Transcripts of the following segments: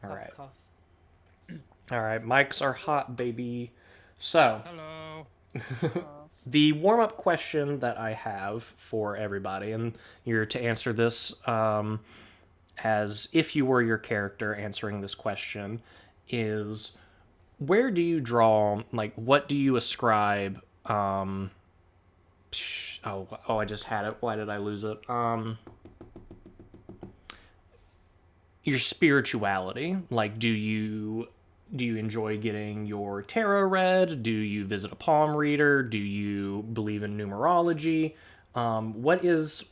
All Cough, right. cough. All right. Mics are hot, baby. So, Hello. the warm up question that I have for everybody, and you're to answer this as if you were your character answering this question, is where do you draw, like, what do you ascribe? Oh, I just had it. Why did I lose it? Your spirituality. Like, do you enjoy getting your tarot read? Do you visit a palm reader? Do you believe in numerology? What is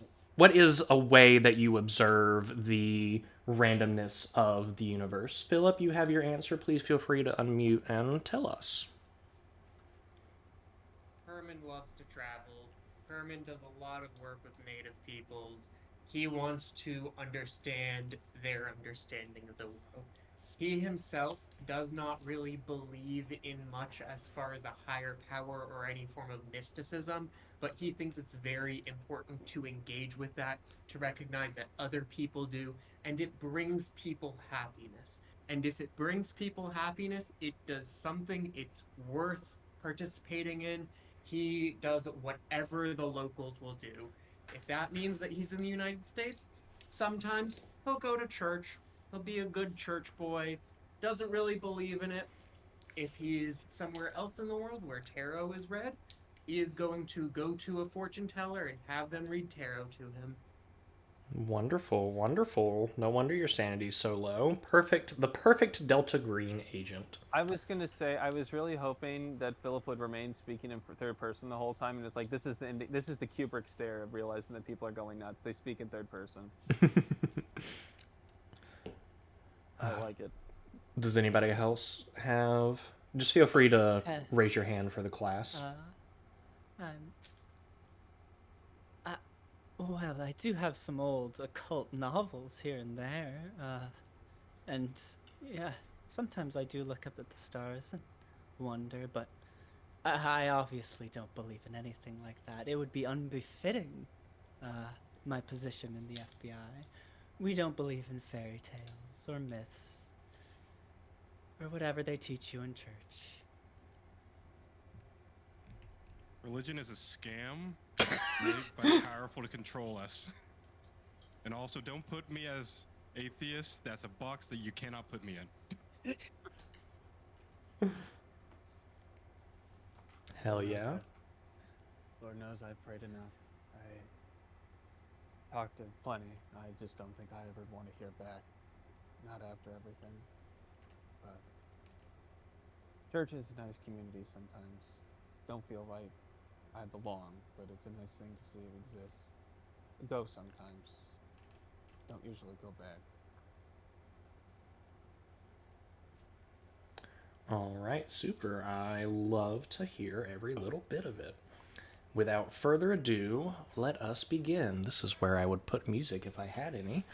a way that you observe the randomness of the universe? Philip, you have your answer. Please feel free to unmute and tell us. Herman loves to travel. Herman does a lot of work with native peoples. He wants to understand their understanding of the world. He himself does not really believe in much as far as a higher power or any form of mysticism, but he thinks it's very important to engage with that, to recognize that other people do, and it brings people happiness. And if it brings people happiness, it does something it's worth participating in. He does whatever the locals will do. If that means that he's in the United States, sometimes he'll go to church. He'll be a good church boy. Doesn't really believe in it. If he's somewhere else in the world where tarot is read, he is going to go to a fortune teller and have them read tarot to him. Wonderful, wonderful. No wonder your sanity's so low. Perfect, the perfect Delta Green agent. I was gonna say I was really hoping that Philip would remain speaking in third person the whole time, and it's like this is the Kubrick stare of realizing that people are going nuts. They speak in third person. I like it. Does anybody else have? Just feel free to Uh, raise your hand for the class. I'm. Well, I do have some old occult novels here and there, and yeah, sometimes I do look up at the stars and wonder, but I obviously don't believe in anything like that. It would be unbefitting, my position in the FBI. We don't believe in fairy tales or myths or whatever they teach you in church. Religion is a scam made by the powerful to control us. And also, don't put me as atheist. That's a box that you cannot put me in. Hell yeah. Lord knows I've prayed enough. I talked to plenty. I just don't think I ever want to hear back. Not after everything. But church is a nice community sometimes. Don't feel like I belong, but it's a nice thing to see it exists. Go sometimes. Don't usually go back. All right, super. I love to hear every little bit of it. Without further ado, let us begin. This is where I would put music if I had any.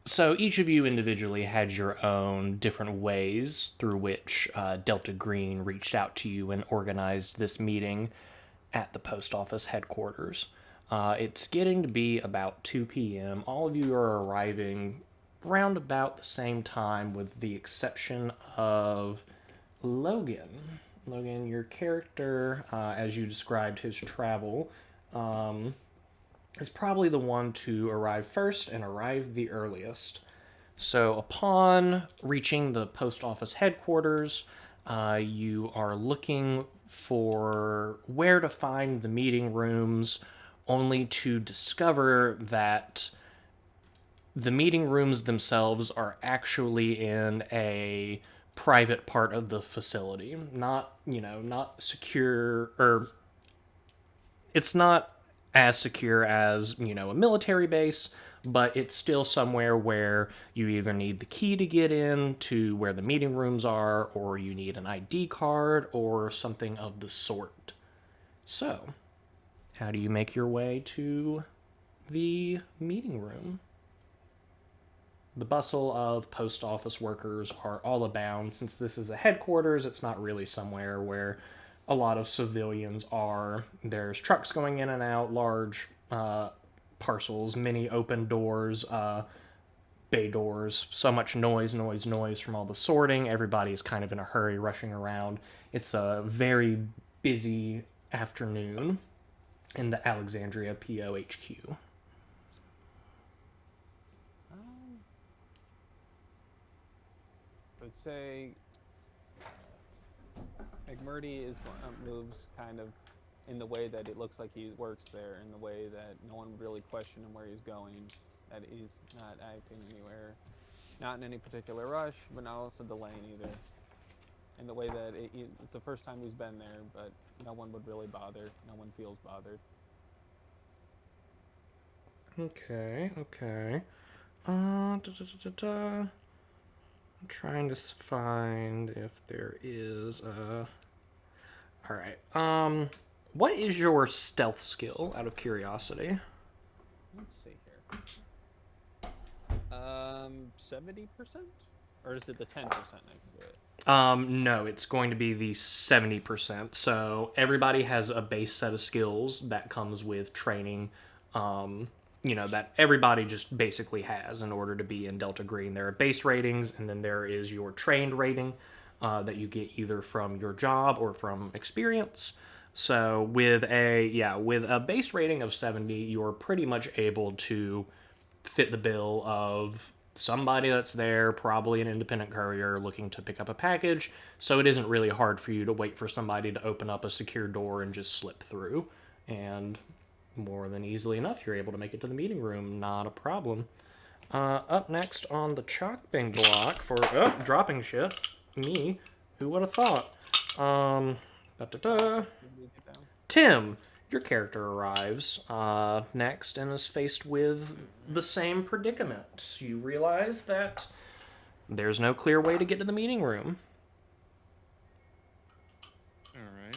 So each of you individually had your own different ways through which Delta Green reached out to you and organized this meeting at the post office headquarters. It's getting to be about 2 p.m. All of you are arriving round about the same time, with the exception of Logan. Logan, your character, as you described his travel, is probably the one to arrive first and arrive the earliest. So, upon reaching the post office headquarters, you are looking for where to find the meeting rooms, only to discover that the meeting rooms themselves are actually in a private part of the facility. Not secure, or it's not as secure as, a military base, but it's still somewhere where you either need the key to get in to where the meeting rooms are, or you need an ID card or something of the sort. So, how do you make your way to the meeting room? The bustle of post office workers are all abound. Since this is a headquarters, it's not really somewhere where a lot of civilians are. There's trucks going in and out, large parcels, many open doors, bay doors, so much noise from all the sorting. Everybody's kind of in a hurry, rushing around. It's a very busy afternoon in the Alexandria POHQ. I would say McMurdy moves kind of in the way that it looks like he works there, in the way that no one would really question him where he's going, that he's not acting anywhere, not in any particular rush, but not also delaying either. In the way that it's the first time he's been there, but no one would really bother. No one feels bothered. Okay. I'm trying to find if there is a... Alright, what is your stealth skill, out of curiosity? Let's see here. 70%? Or is it the 10% next to it? No, it's going to be the 70%. So everybody has a base set of skills that comes with training, that everybody just basically has in order to be in Delta Green. There are base ratings, and then there is your trained rating that you get either from your job or from experience. So with a base rating of 70, you're pretty much able to fit the bill of somebody that's there, probably an independent courier looking to pick up a package, so it isn't really hard for you to wait for somebody to open up a secure door and just slip through. And more than easily enough, you're able to make it to the meeting room, not a problem. Up next on the chopping block for dropping shit, me, who would have thought? Tim, your character arrives next and is faced with the same predicament. You realize that there's no clear way to get to the meeting room. Alright,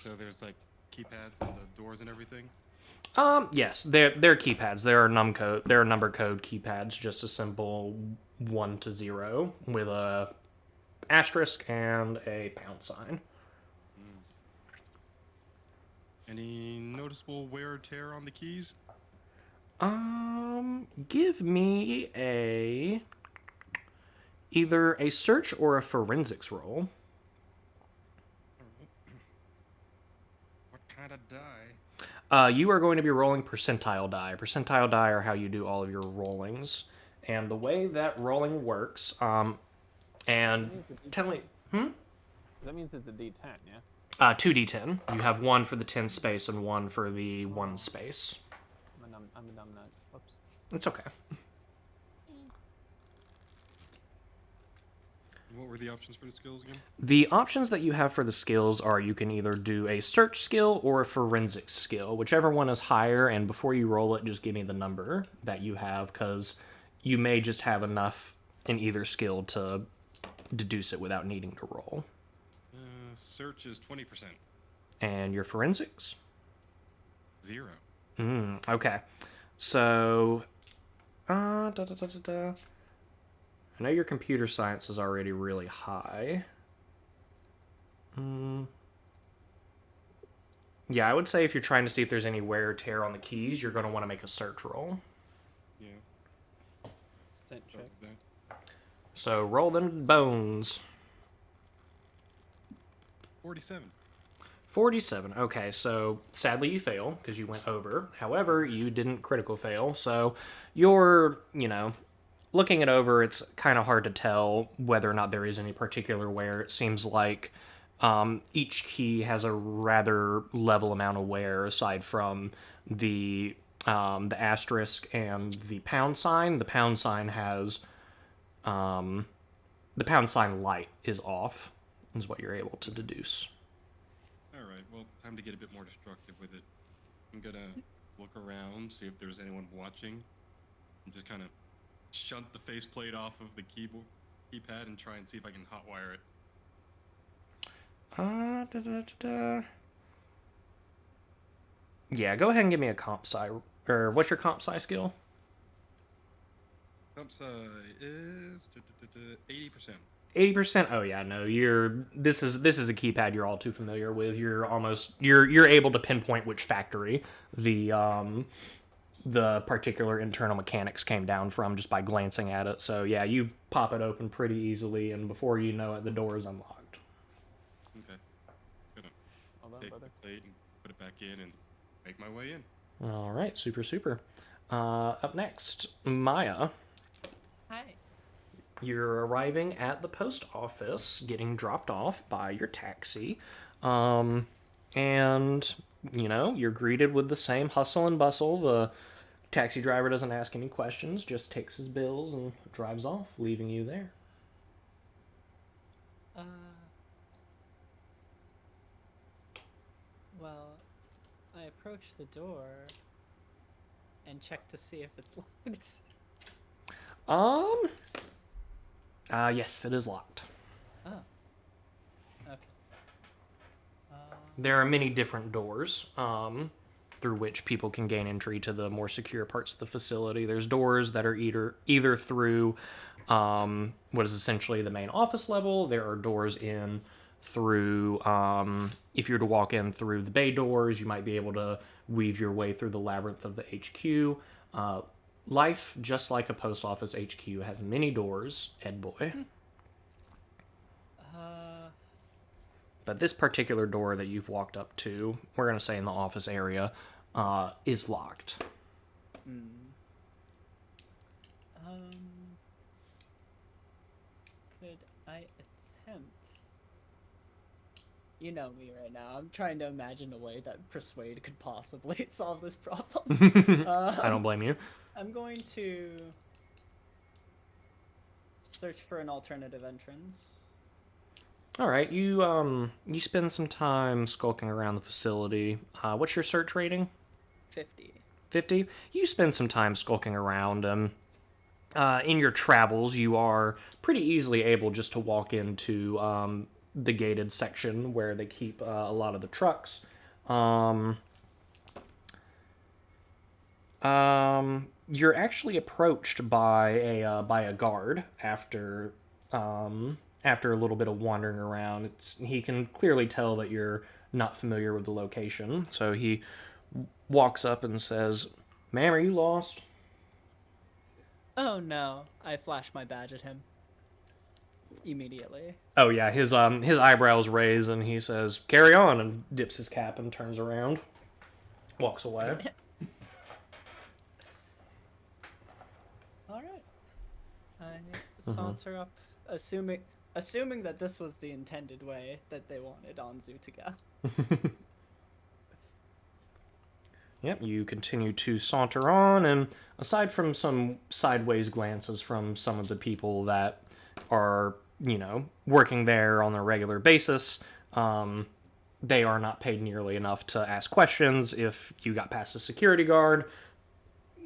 so there's like keypads on the doors and everything? Yes, they're keypads. There are number code keypads, just a simple 1 to 0 with a asterisk and a pound sign. Any noticeable wear or tear on the keys? Give me either a search or a forensics roll. What kind of die? You are going to be rolling percentile die. Percentile die are how you do all of your rollings. And the way that rolling works, and tell me, That means it's a D10, yeah? 2d10. You have one for the 10 space and one for the 1 space. I'm a dumb nut. Whoops. It's okay. What were the options for the skills again? The options that you have for the skills are you can either do a search skill or a forensics skill, whichever one is higher, and before you roll it, just give me the number that you have, because you may just have enough in either skill to deduce it without needing to roll. Search is 20%. And your forensics? 0. Okay. So, I know your computer science is already really high. Yeah, I would say if you're trying to see if there's any wear or tear on the keys, you're going to want to make a search roll. Yeah. Stent check. So roll them bones. 47. 47. Okay, so sadly you fail because you went over. However, you didn't critical fail, so you're, looking it over, it's kind of hard to tell whether or not there is any particular wear. It seems like each key has a rather level amount of wear aside from the asterisk and the pound sign. The pound sign has... the pound sign light is off, is what you're able to deduce. Alright, well, time to get a bit more destructive with it. I'm gonna look around, see if there's anyone watching, and just kind of shunt the faceplate off of the keypad and try and see if I can hotwire it. Yeah, go ahead and give me a comp sci, or what's your comp sci skill? Comp sci is 80%. 80%? Oh yeah, no, this is a keypad you're all too familiar with. You're able to pinpoint which factory the the particular internal mechanics came down from just by glancing at it. So yeah, you pop it open pretty easily, and before you know it, the door is unlocked. Okay. Gonna Well done, take brother. the plate and put it back in and make my way in. All right, super. Up next, Maya. Hi. You're arriving at the post office, getting dropped off by your taxi, and you're greeted with the same hustle and bustle. The taxi driver doesn't ask any questions, just takes his bills and drives off, leaving you there. Well, I approach the door and check to see if it's locked. Yes, it is locked. Oh. Okay. There are many different doors through which people can gain entry to the more secure parts of the facility. There's doors that are either through what is essentially the main office level. There are doors in through, if you were to walk in through the bay doors, you might be able to weave your way through the labyrinth of the HQ. Life, just like a post office HQ, has many doors, Ed Boy. But this particular door that you've walked up to, we're going to say in the office area, is locked. Could I attempt? You know me right now. I'm trying to imagine a way that persuade could possibly solve this problem. I don't blame you. I'm going to search for an alternative entrance. All right, you spend some time skulking around the facility. What's your search rating? 50. 50. You spend some time skulking around, and in your travels, you are pretty easily able just to walk into the gated section where they keep a lot of the trucks. You're actually approached by a guard after a little bit of wandering around. He can clearly tell that you're not familiar with the location, so he walks up and says, "Ma'am, are you lost?" Oh no! I flash my badge at him immediately. Oh yeah, his eyebrows raise and he says, "Carry on," and dips his cap and turns around, walks away. All right. I saunter up, assuming that this was the intended way that they wanted Anzu to go. Yep, you continue to saunter on, and aside from some sideways glances from some of the people that are, working there on a regular basis, they are not paid nearly enough to ask questions. If you got past the security guard,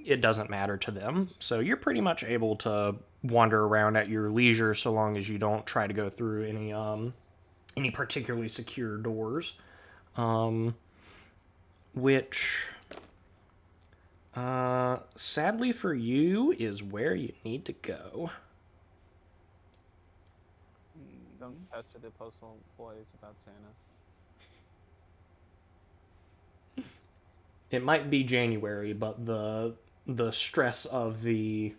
it doesn't matter to them. So you're pretty much able to wander around at your leisure so long as you don't try to go through any particularly secure doors. Which, sadly for you, is where you need to go. Don't pester the postal employees about Santa. It might be January, but the stress of the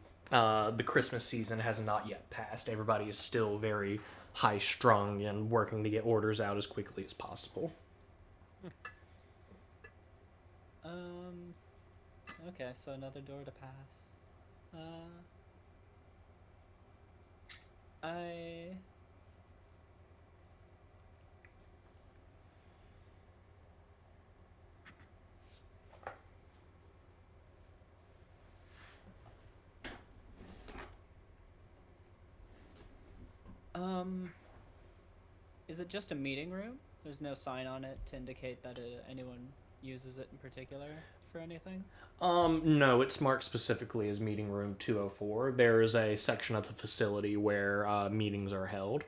Christmas season has not yet passed. Everybody is still very high strung and working to get orders out as quickly as possible. Okay, so another door to pass. Is it just a meeting room? There's no sign on it to indicate that anyone uses it in particular for anything? No, it's marked specifically as meeting room 204. There is a section of the facility where meetings are held.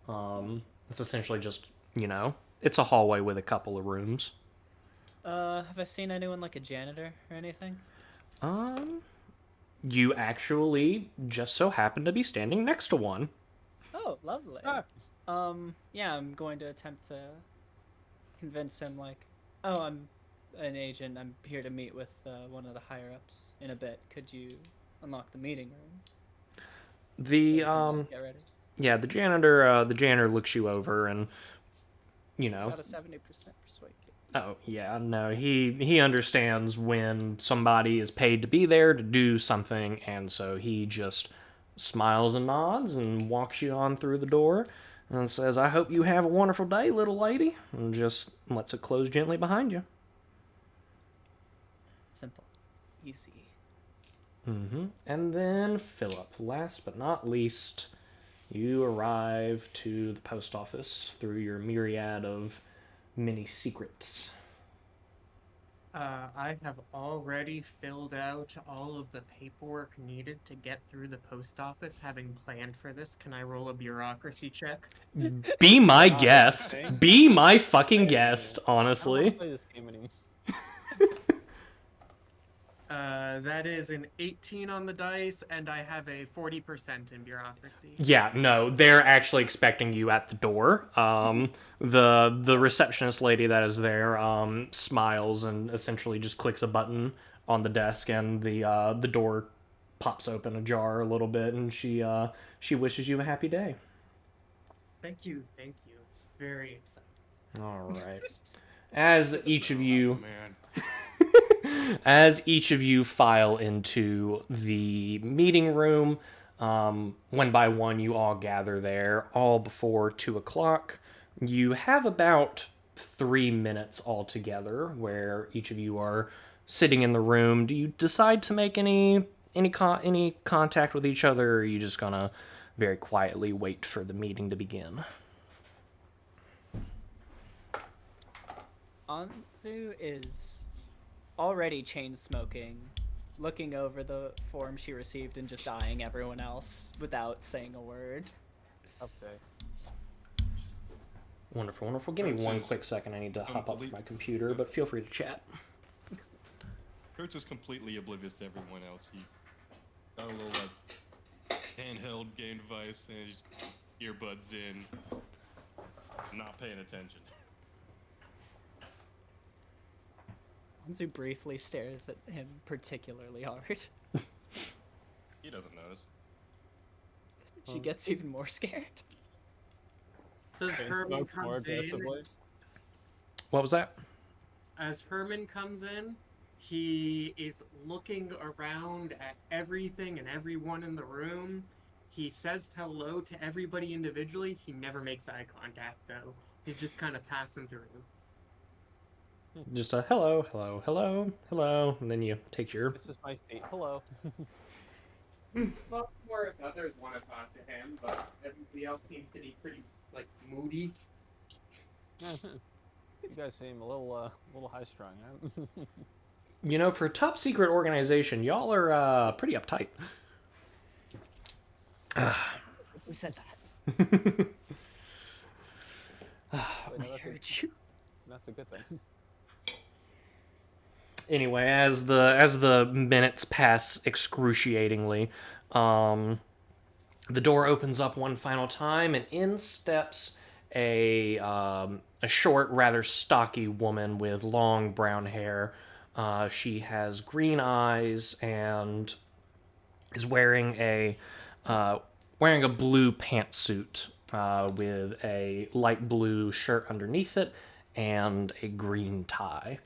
It's essentially just, it's a hallway with a couple of rooms. Have I seen anyone like a janitor or anything? You actually just so happen to be standing next to one. Oh, lovely. Ah. Yeah, I'm going to attempt to convince him, like, oh, an agent. I'm here to meet with one of the higher ups in a bit. Could you unlock the meeting room? The So we can, get ready. yeah, the janitor looks you over and, you know, Got a 70% persuade. oh yeah, no, he understands when somebody is paid to be there to do something, and so he just smiles and nods and walks you on through the door and says, "I hope you have a wonderful day, little lady," and just lets it close gently behind you. Simple, easy. And then Philip, last but not least, you arrive to the post office through your myriad of many secrets. I have already filled out all of the paperwork needed to get through the post office, having planned for this. Can I roll a bureaucracy check? Be my God, guest. thank Be my fucking guest, I don't want honestly. to play this game anymore. That is an 18 on the dice, and I have a 40% in bureaucracy. Yeah, no, they're actually expecting you at the door. The receptionist lady that is there smiles and essentially just clicks a button on the desk, and the door pops open ajar a little bit, and she wishes you a happy day. Thank you. Very excited. All right. As each of you Oh, man. As each of you file into the meeting room, one by one, you all gather there, all before 2 o'clock. You have about 3 minutes altogether where each of you are sitting in the room. Do you decide to make any contact with each other, or are you just gonna very quietly wait for the meeting to begin? Anzu is already chain smoking, looking over the form she received and just eyeing everyone else without saying a word. Update. Wonderful, wonderful. Give me Coach one is quick second. I need to hop up complete- from my computer, but feel free to chat. Coach is completely oblivious to everyone else. He's got a little handheld game device and he's earbuds in, not paying attention. Anzu briefly stares at him particularly hard. He doesn't notice. She gets even more scared. So as Chain Herman smoke more comes in, aggressively. What was that? He is looking around at everything and everyone in the room. He says hello to everybody individually. He never makes eye contact, though. He's just kind of passing through. Just a hello, hello, hello, hello, and then you take your... This is my seat. Hello. Well, more if others want to talk to him, but everybody else seems to be pretty, moody. You guys seem a little high strung. Huh? You know, for a top secret organization, y'all are pretty uptight. Who said that? Wait, no, I heard you. that's a good thing. Anyway, as the minutes pass excruciatingly, the door opens up one final time, and in steps a short, rather stocky woman with long brown hair. She has green eyes and is wearing a blue pantsuit with a light blue shirt underneath it and a green tie.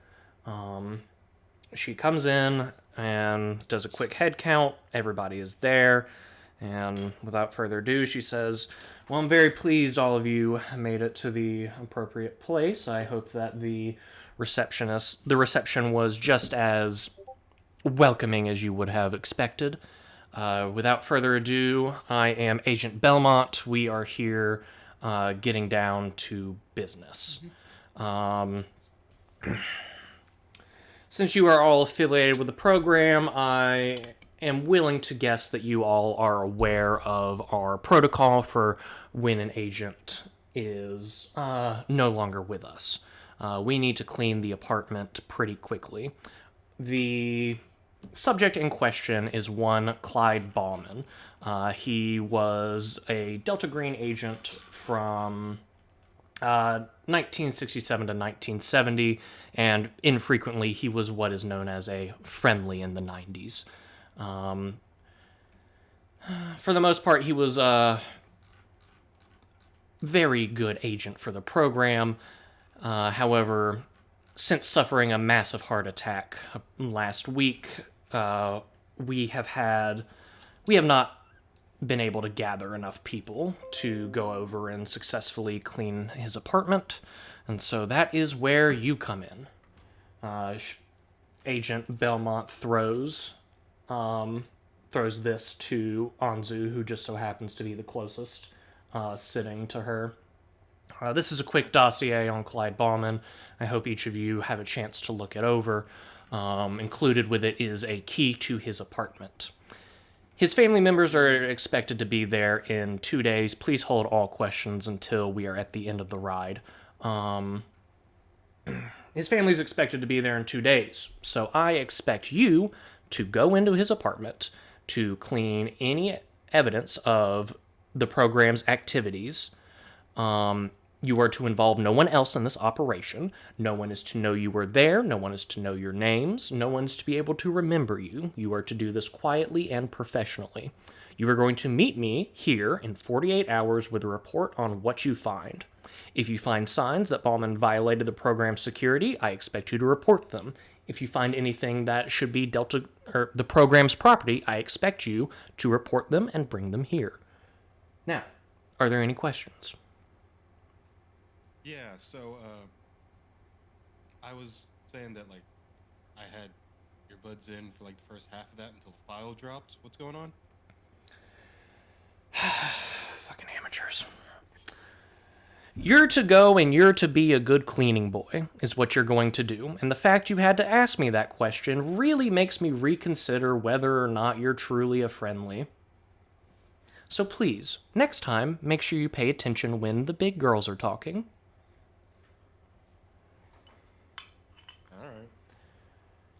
She comes in and does a quick head count. Everybody is there. And without further ado, she says, "Well, I'm very pleased all of you made it to the appropriate place. I hope that the reception was just as welcoming as you would have expected. Without further ado, I am Agent Belmont. We are here getting down to business. Since you are all affiliated with the program, I am willing to guess that you all are aware of our protocol for when an agent is no longer with us. We need to clean the apartment pretty quickly. The subject in question is one Clyde Bauman. He was a Delta Green agent from 1967 to 1970, and infrequently he was what is known as a friendly in the 90s. For the most part, he was a very good agent for the program. However, since suffering a massive heart attack last week, we have not been able to gather enough people to go over and successfully clean his apartment, and so that is where you come in. Agent Belmont throws this to Anzu, who just so happens to be the closest, sitting to her. This is a quick dossier on Clyde Bauman. I hope each of you have a chance to look it over. Included with it is a key to his apartment. His family members are expected to be there in 2 days. Please hold all questions until we are at the end of the ride. His family's expected to be there in 2 days, so I expect you to go into his apartment to clean any evidence of the program's activities. You are to involve no one else in this operation. No one is to know you were there. No one is to know your names. No one is to be able to remember you. You are to do this quietly and professionally. You are going to meet me here in 48 hours with a report on what you find. If you find signs that Bauman violated the program's security, I expect you to report them. If you find anything that should be the program's property, I expect you to report them and bring them here. Now, are there any questions? Yeah, so I was saying that like I had earbuds in for like the first half of that until the file dropped. What's going on? Fucking amateurs. You're to go and you're to be a good cleaning boy, is what you're going to do. And the fact you had to ask me that question really makes me reconsider whether or not you're truly a friendly. So please, next time, make sure you pay attention when the big girls are talking. Alright.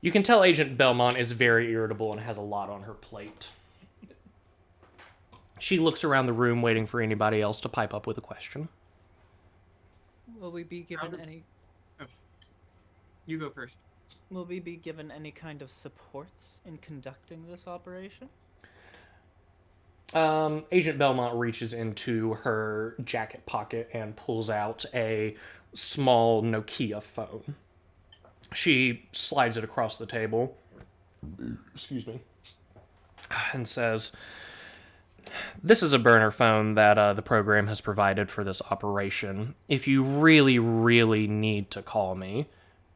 You can tell Agent Belmont is very irritable and has a lot on her plate. She looks around the room waiting for anybody else to pipe up with a question. Will we be given any? You go first. Will we be given any kind of supports in conducting this operation? Agent Belmont reaches into her jacket pocket and pulls out a small Nokia phone. She slides it across the table, excuse me, and says, "This is a burner phone that the program has provided for this operation. If you really, really need to call me,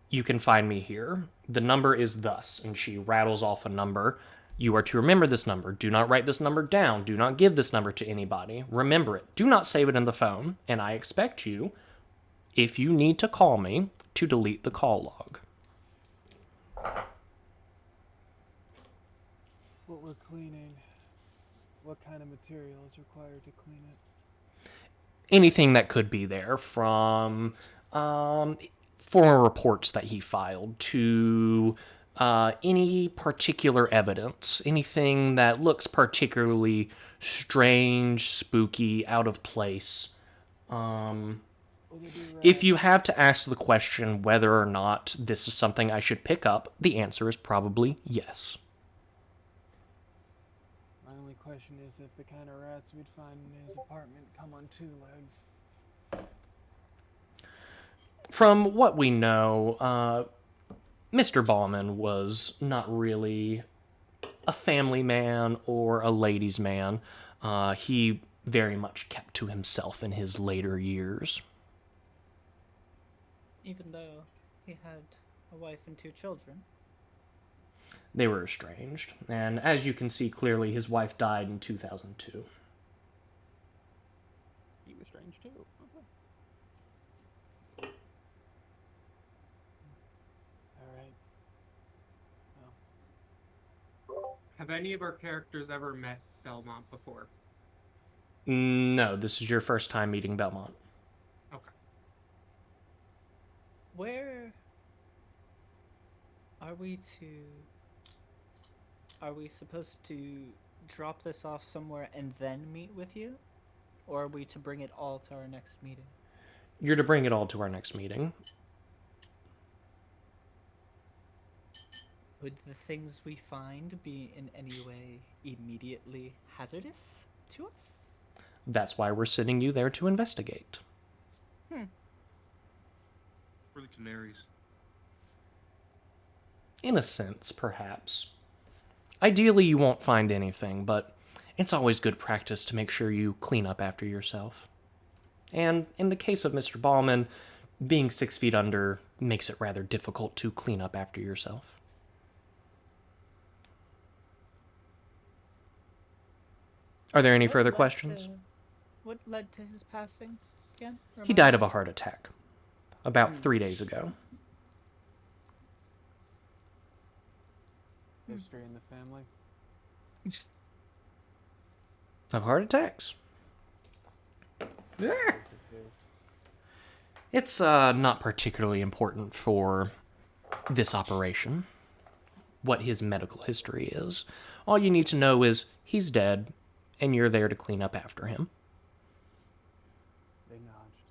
you can find me here. The number is thus," and she rattles off a number. "You are to remember this number. Do not write this number down. Do not give this number to anybody. Remember it. Do not save it in the phone. And I expect you, if you need to call me, to delete the call log." What we're cleaning, what kind of material is required to clean it? Anything that could be there, from former reports that he filed to any particular evidence, anything that looks particularly strange, spooky, out of place. If you have to ask the question whether or not this is something I should pick up, the answer is probably yes. My only question is if the kind of rats we'd find in his apartment come on 2 legs. From what we know, Mr. Bauman was not really a family man or a ladies' man. He very much kept to himself in his later years. Even though he had a wife and 2 children. They were estranged, and as you can see clearly, his wife died in 2002. He was strange too. Okay. Alright. Have any of our characters ever met Belmont before? No, this is your first time meeting Belmont. Okay. Where are we supposed to drop this off somewhere and then meet with you? Or are we to bring it all to our next meeting? You're to bring it all to our next meeting. Would the things we find be in any way immediately hazardous to us? That's why we're sending you there to investigate. For the canaries. In a sense, perhaps. Ideally, you won't find anything, but it's always good practice to make sure you clean up after yourself. And in the case of Mr. Ballman, being 6 feet under makes it rather difficult to clean up after yourself. Are there any further questions? What led to his passing again? He died of a heart attack about 3 days ago. History in the family. Of heart attacks? As it is. It's not particularly important for this operation, what his medical history is. All you need to know is he's dead, and you're there to clean up after him. Acknowledged.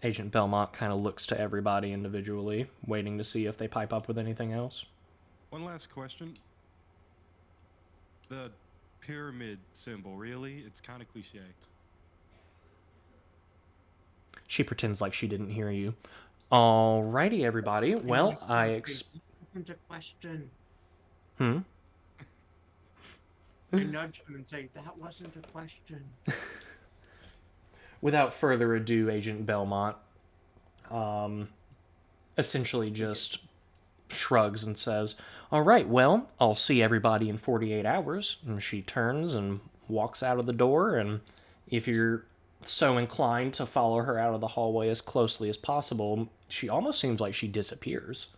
Agent Belmont kind of looks to everybody individually, waiting to see if they pipe up with anything else. One last question. The pyramid symbol, really? It's kind of cliche. She pretends like she didn't hear you. Alrighty, everybody. Well, That wasn't a question. Hmm? I nudge him and say, that wasn't a question. Without further ado, Agent Belmont essentially just shrugs and says, all right, well, I'll see everybody in 48 hours. And she turns and walks out of the door, and if you're so inclined to follow her out of the hallway as closely as possible, she almost seems like she disappears.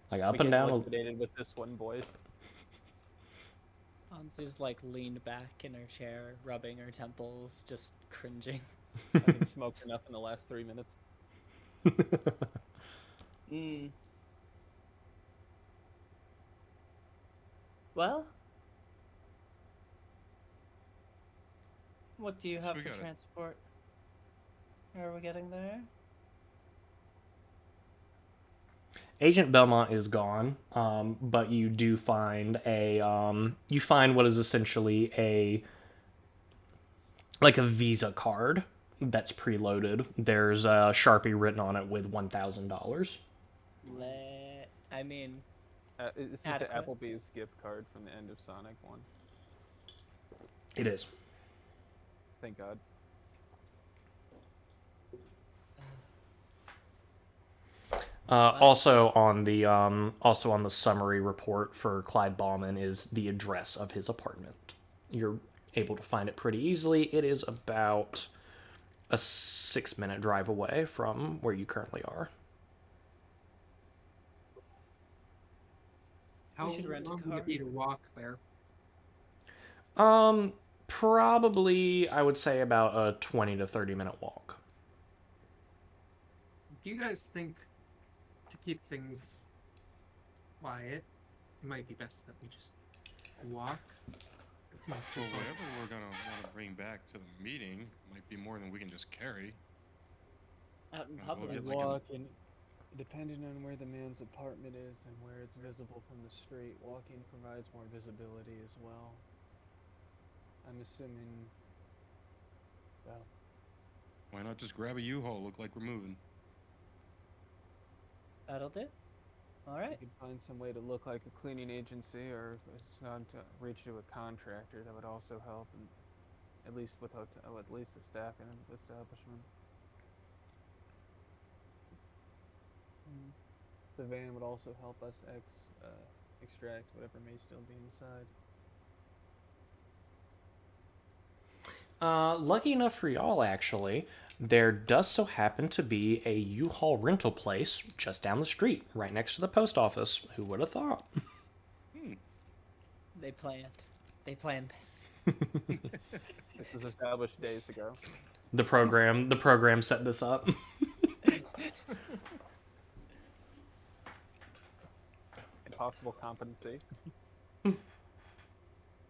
Like up We and get down. liquidated with this one, boys. Anzu's like leaned back in her chair, rubbing her temples, just cringing. Having smoked enough in the last 3 minutes. Well, what do you have we for got it. transport? Are we getting there? Agent Belmont is gone, but you do find you find what is essentially a Visa card that's preloaded. There's a Sharpie written on it with $1,000. I mean, This is Adequate. the Applebee's gift card from the end of Sonic 1. It is. Thank God. Also on the summary report for Clyde Ballman is the address of his apartment. You're able to find it pretty easily. It is about a 6-minute drive away from where you currently are. How should rent a long would car. it be to walk there? Probably I would say about a 20 to 30-minute walk. Do you guys think, to keep things quiet, it might be best that we just walk? It's not too Well, far. whatever we're gonna want to bring back to the meeting might be more than we can just carry. out in Might as well public. get like a- Walking, depending on where the man's apartment is and where it's visible from the street, walking provides more visibility as well. I'm assuming. Well, Why not just grab a U-Haul? Look like we're moving. That'll do. All we right. could find some way to look like a cleaning agency, or if it's not to reach to a contractor, that would also help, and at least with at least the staffing of the establishment. The van would also help us extract whatever may still be inside. Lucky enough for y'all, actually, there does so happen to be a U-Haul rental place just down the street, right next to the post office. Who would have thought? They planned. They planned this. This was established days ago. The program set this up. Impossible competency. All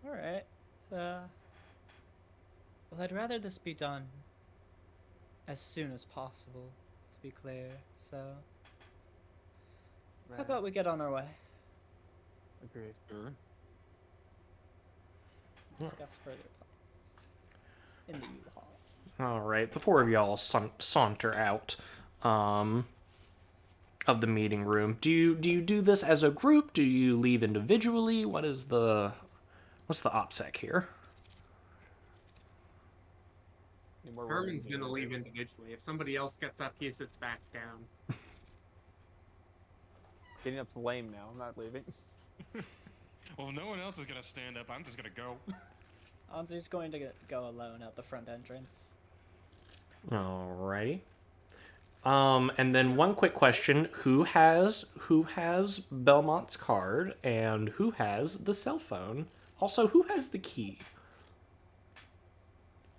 right. So Well, I'd rather this be done as soon as possible, to be clear, so how about we get on our way? Agreed. Sure. Discuss further plans in the U-Haul. All right, the four of y'all saunter out of the meeting room. Do you do this as a group? Do you leave individually? What's the OPSEC here? Need more Herman's rolling gonna to leave do. individually. If somebody else gets up, he sits back down. Getting up's lame now. I'm not leaving. Well, if no one else is gonna stand up, I'm just gonna go. Anzi's going to go alone out the front entrance. Alrighty. And then one quick question: Who has Belmont's card, and who has the cell phone? Also, who has the key?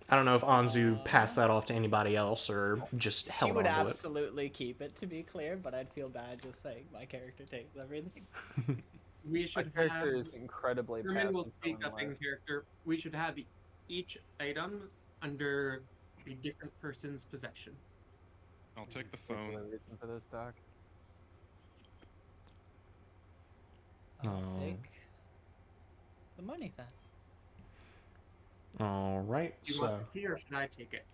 I don't know if Anzu passed that off to anybody else or just She held would on to it. absolutely keep it, to be clear, but I'd feel bad just saying my character takes everything. We My should character have. is incredibly Herman will passive. speak up in character. We should have each item under a different person's possession. I'll take the Particular phone. reason for this, Doc. I'll Oh. take the money then. All right, Do you so want the key or should I take it?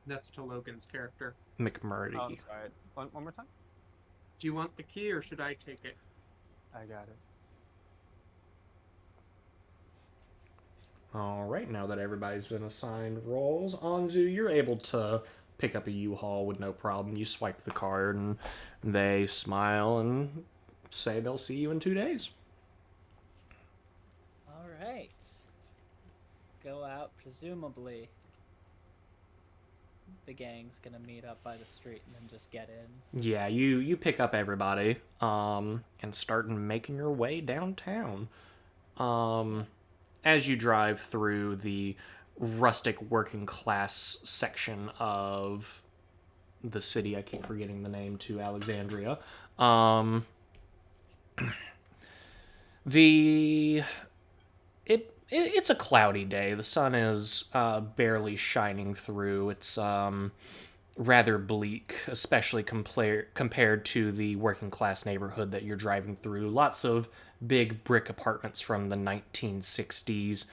That's to Logan's character. McMurdy. Oh, I'm sorry. One more time? Do you want the key or should I take it? I got it. All right, now that everybody's been assigned roles, Anzu, you're able to pick up a U-Haul with no problem. You swipe the card, and they smile and say they'll see you in 2 days. All right. Go out, presumably. The gang's gonna meet up by the street and then just get in. Yeah, you pick up everybody, and start making your way downtown. As you drive through the rustic working class section of the city, I keep forgetting the name, to Alexandria. It's a cloudy day. The sun is barely shining through. It's rather bleak, especially compared to the working class neighborhood that you're driving through. Lots of big brick apartments from the 1960s,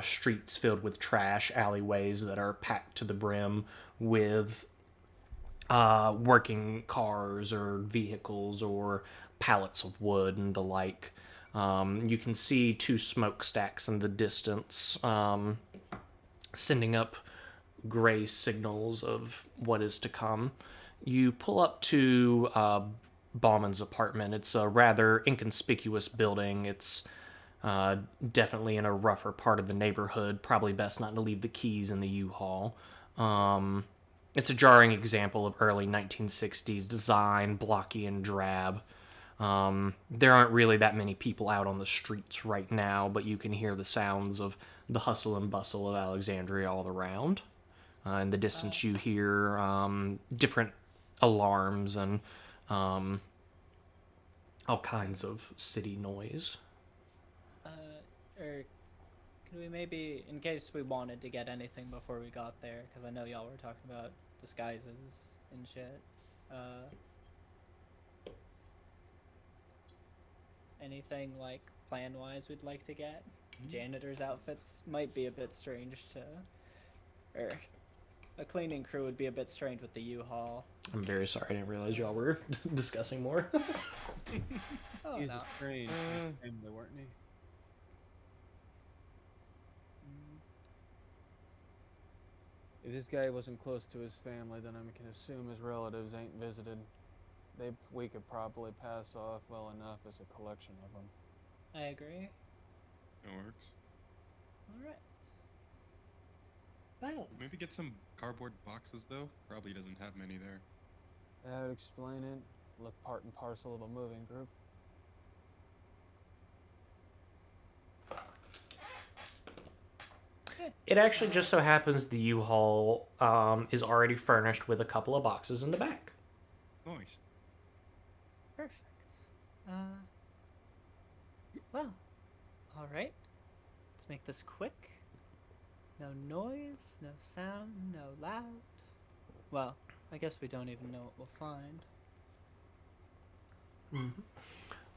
streets filled with trash, alleyways that are packed to the brim with working cars or vehicles or pallets of wood and the like. You can see 2 smokestacks in the distance, sending up gray signals of what is to come. You pull up to Bauman's apartment. It's a rather inconspicuous building. It's definitely in a rougher part of the neighborhood. Probably best not to leave the keys in the U-Haul. It's a jarring example of early 1960s design, blocky and drab. There aren't really that many people out on the streets right now, but you can hear the sounds of the hustle and bustle of Alexandria all around. In the distance, you hear different alarms and all kinds of city noise. Or could we maybe, in case we wanted to get anything before we got there, because I know y'all were talking about disguises and shit, anything like plan-wise we'd like to get? Janitor's outfits might be a bit strange to... Or a cleaning crew would be a bit strange with the U-Haul. I'm very sorry, I didn't realize y'all were discussing more. Oh, He's no. a strange family, weren't he? If this guy wasn't close to his family, then I can assume his relatives ain't visited. We could probably pass off well enough as a collection of them. I agree. It works. Alright. Well, Maybe get some cardboard boxes though. Probably doesn't have many there. That would explain it. Look part and parcel of a moving group. It actually just so happens the U-Haul is already furnished with a couple of boxes in the back. Nice. perfect. Well, all right. Let's make this quick. No noise, no sound, no loud. Well, I guess we don't even know what we'll find.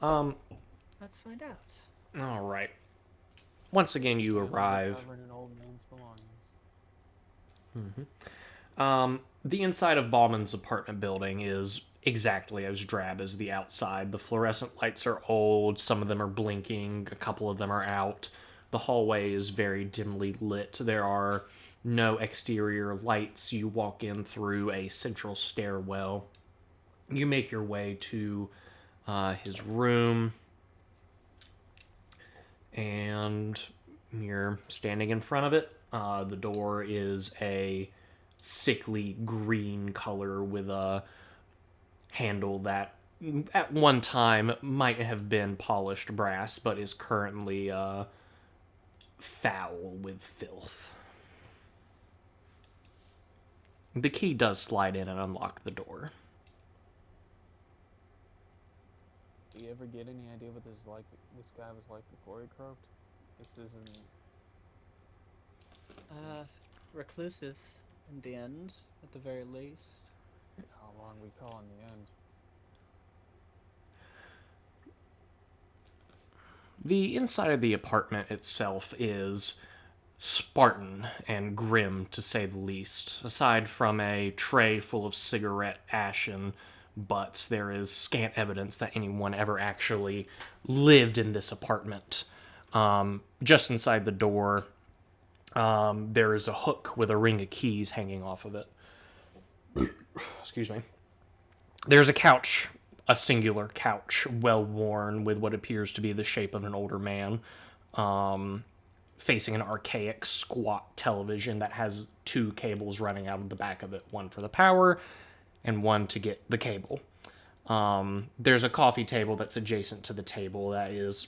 Um, Let's find out. all right. Once again, you Apparently we're arrive. Covered in old man's belongings. The inside of Bauman's apartment building is exactly as drab as the outside. The fluorescent lights are old, some of them are blinking, a couple of them are out. The hallway is very dimly lit. There are no exterior lights. You walk in through a central stairwell. You make your way to his room, and you're standing in front of it. The door is a sickly green color with a handle that at one time might have been polished brass but is currently foul with filth. The key does slide in and unlock the door. Do you ever get any idea what this guy was like before he croaked? This isn't. Reclusive in the end, at the very least. How long we call in the end. The inside of the apartment itself is Spartan and grim, to say the least. Aside from a tray full of cigarette ash and butts, there is scant evidence that anyone ever actually lived in this apartment. Just inside the door, there is a hook with a ring of keys hanging off of it. Excuse me. There's a couch, a singular couch, well worn, with what appears to be the shape of an older man, facing an archaic, squat television that has two cables running out of the back of it, one for the power and one to get the cable. There's a coffee table that's adjacent to the table that is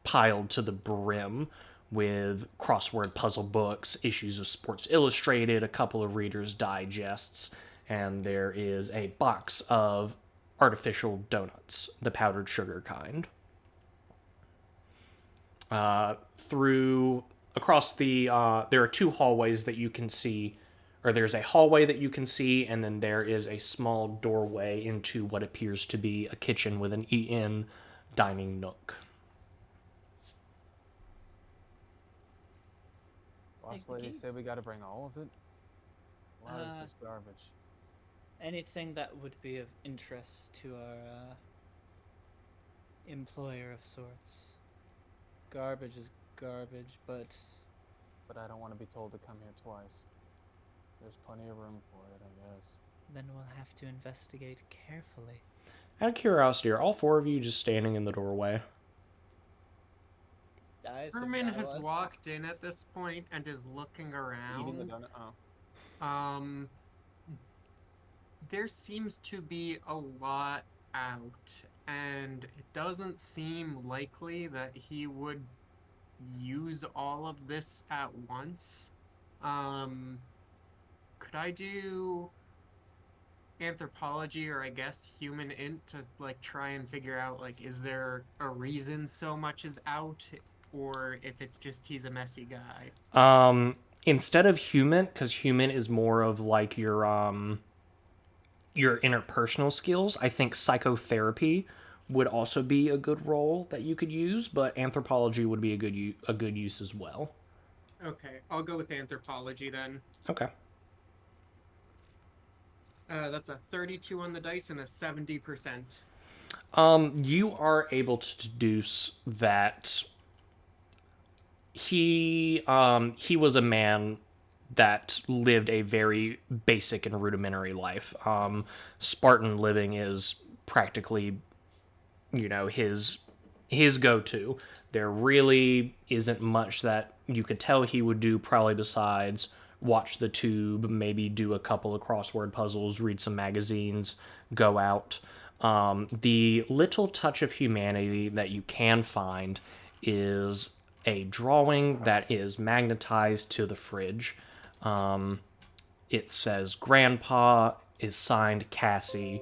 piled to the brim with crossword puzzle books, issues of Sports Illustrated, a couple of Reader's Digests, and there is a box of artificial donuts, the powdered sugar kind. There are two hallways that you can see, or there's a hallway that you can see, and then there is a small doorway into what appears to be a kitchen with an eat-in dining nook. Boss Take the lady keys. said we gotta bring all of it. A lot of this is garbage. Anything that would be of interest to our employer of sorts. Garbage is garbage, but But I don't want to be told to come here twice. There's plenty of room for it, I guess. then we'll have to investigate carefully. Out of curiosity, are all four of you just standing in the doorway? I assumed Herman I has was. walked in at this point and is looking Eating the around. donut. Oh. There seems to be a lot out, and it doesn't seem likely that he would use all of this at once. Could I do anthropology, or I guess human int, to like try and figure out, like, is there a reason so much is out, or if it's just he's a messy guy? Instead of human, because human is more of like your interpersonal skills, I think psychotherapy would also be a good role that you could use, but anthropology would be a good use as well. Okay, I'll go with anthropology then. Okay. That's a 32 on the dice and a 70%. You are able to deduce that he was a man that lived a very basic and rudimentary life. Spartan living is practically, his go-to. There really isn't much that you could tell he would do, probably besides watch the tube, maybe do a couple of crossword puzzles, read some magazines, go out. The little touch of humanity that you can find is a drawing that is magnetized to the fridge. It says Grandpa, is signed Cassie,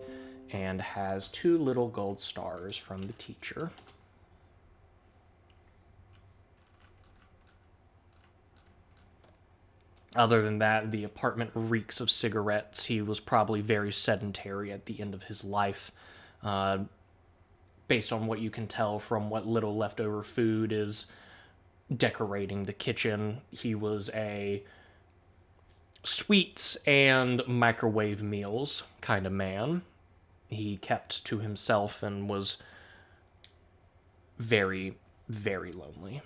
and has two little gold stars from the teacher. Other than that, the apartment reeks of cigarettes. He was probably very sedentary at the end of his life. Based on what you can tell from what little leftover food is decorating the kitchen, he was a sweets and microwave meals kind of man. He kept to himself and was very, very lonely.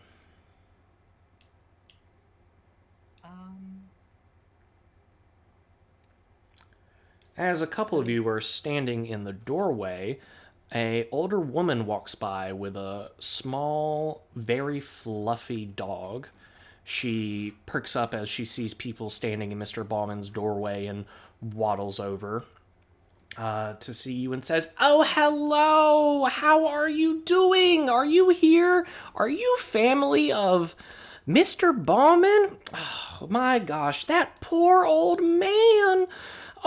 As a couple of you are standing in the doorway, a older woman walks by with a small, very fluffy dog. She perks up as she sees people standing in Mr. Bauman's doorway and waddles over to see you and says, "Oh, hello! How are you doing? Are you here? Are you family of Mr. Bauman? Oh, my gosh, that poor old man!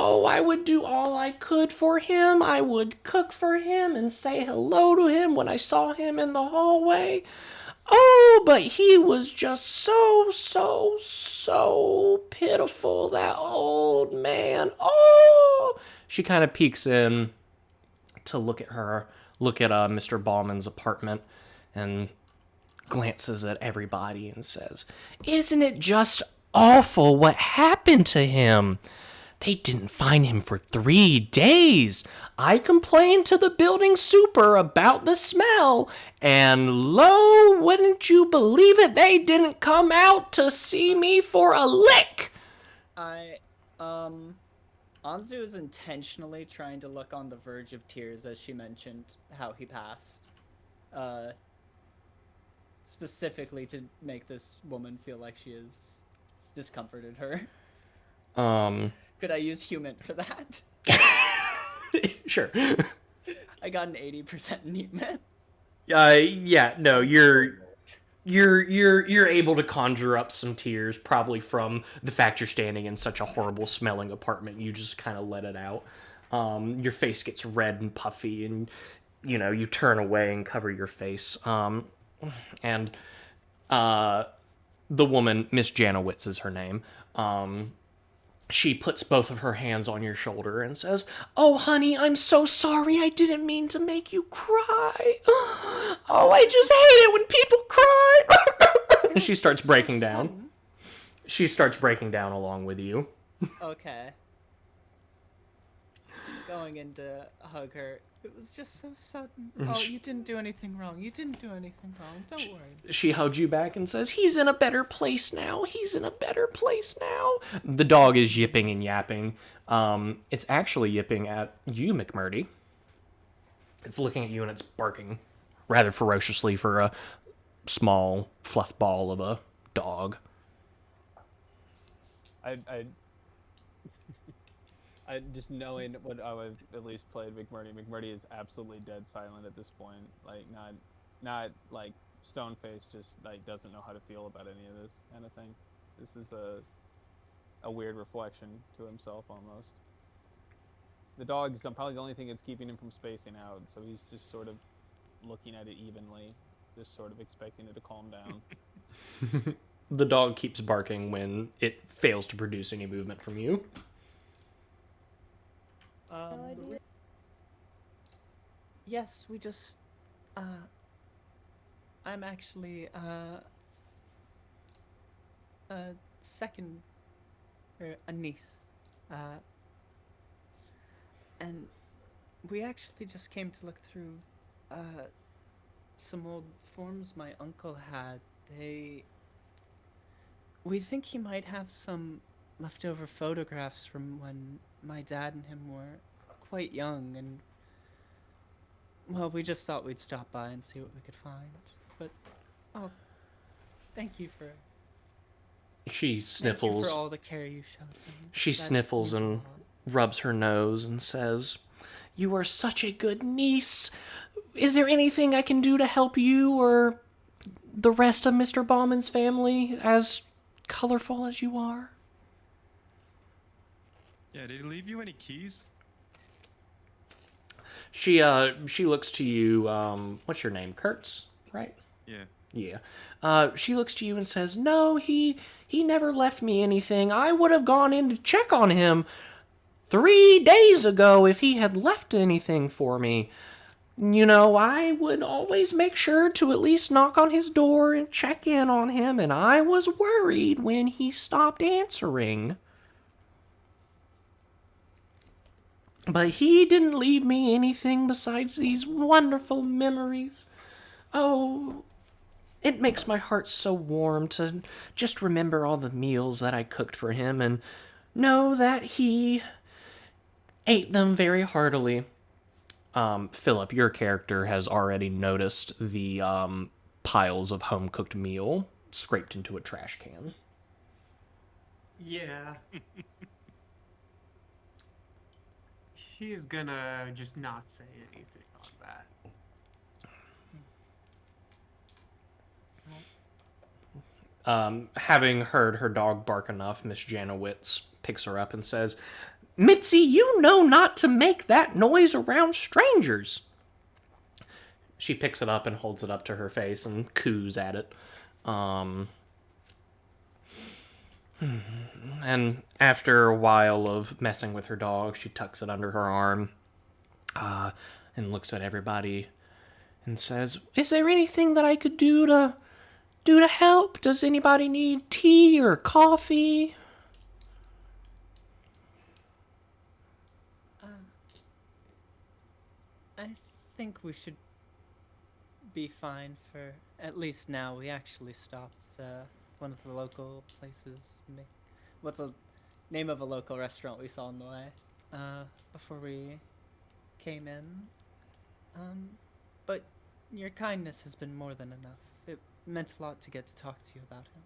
Oh, I would do all I could for him. I would cook for him and say hello to him when I saw him in the hallway. Oh, but he was just so pitiful, that old man. Oh!" She kind of peeks in to look at Mr. Ballman's apartment, and glances at everybody and says, "Isn't it just awful what happened to him? They didn't find him for 3 days. I complained to the building super about the smell, and lo, wouldn't you believe it, they didn't come out to see me for a lick." Anzu is intentionally trying to look on the verge of tears as she mentioned how he passed. Specifically to make this woman feel like she has discomforted her. Could I use human for that? Sure. I got an 80% in human. Yeah, no, you're able to conjure up some tears, probably from the fact you're standing in such a horrible smelling apartment. You just kind of let it out. Your face gets red and puffy, and you turn away and cover your face. And the woman, Miss Janowitz is her name. She puts both of her hands on your shoulder and says, "Oh, honey, I'm so sorry. I didn't mean to make you cry. Oh, I just hate it when people cry." And she starts breaking down. She starts breaking down along with you. Okay. Going in to hug her. It was just so sudden. Oh, you didn't do anything wrong. You didn't do anything wrong. Don't worry. She hugs you back and says, "He's in a better place now. He's in a better place now." The dog is yipping and yapping. It's actually yipping at you, McMurdy. It's looking at you and it's barking rather ferociously for a small fluff ball of a dog. I just knowing what I've at least played McMurdy. McMurdy is absolutely dead silent at this point. Like not like stone faced, just like doesn't know how to feel about any of this kind of thing. This is a weird reflection to himself almost. The dog's probably the only thing that's keeping him from spacing out, so he's just sort of looking at it evenly, just sort of expecting it to calm down. The dog keeps barking when it fails to produce any movement from you. Yes, we just, I'm actually, a second, or a niece, and we actually just came to look through, some old forms my uncle had. We think he might have some leftover photographs from when my dad and him were quite young, and well, we just thought we'd stop by and see what we could find. But thank you for Sniffles. for all the care you showed him. She That sniffles means a and lot. rubs her nose and says, "You are such a good niece. Is there anything I can do to help you or the rest of Mr. Bauman's family, as colorful as you are?" Yeah, did he leave you any keys? She looks to you. What's your name? Kurtz, right? Yeah. Yeah. She looks to you and says, "No, he never left me anything. I would have gone in to check on him 3 days ago if he had left anything for me. You know, I would always make sure to at least knock on his door and check in on him, and I was worried when he stopped answering. But he didn't leave me anything besides these wonderful memories. Oh, it makes my heart so warm to just remember all the meals that I cooked for him and know that he ate them very heartily." Philip, your character has already noticed the piles of home cooked meal scraped into a trash can. Yeah. He's gonna just not say anything on that. Having heard her dog bark enough, Miss Janowitz picks her up and says, "Mitzi, you know not to make that noise around strangers." She picks it up and holds it up to her face and coos at it. And after a while of messing with her dog, she tucks it under her arm and looks at everybody and says, "Is there anything that I could do to help? Does anybody need tea or coffee?" I think we should be fine for at least now. We actually stopped one of the local places. What's the name of a local restaurant we saw on the way before we came in? But your kindness has been more than enough. It meant a lot to get to talk to you about him.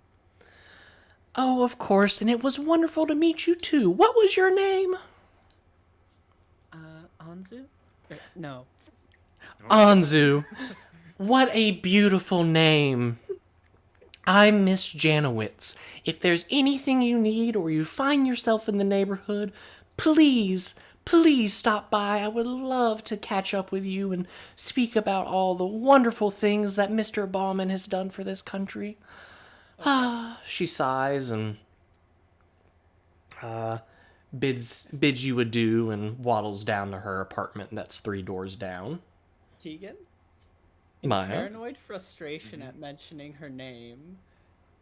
"Oh, of course, and it was wonderful to meet you too. What was your name?" Anzu? No. "Anzu. What a beautiful name. I'm Miss Janowitz. If there's anything you need or you find yourself in the neighborhood, please stop by. I would love to catch up with you and speak about all the wonderful things that Mr. Bauman has done for this country." She sighs and bids you adieu and waddles down to her apartment that's 3 doors down. Keegan? In Maya? paranoid frustration at mentioning her name,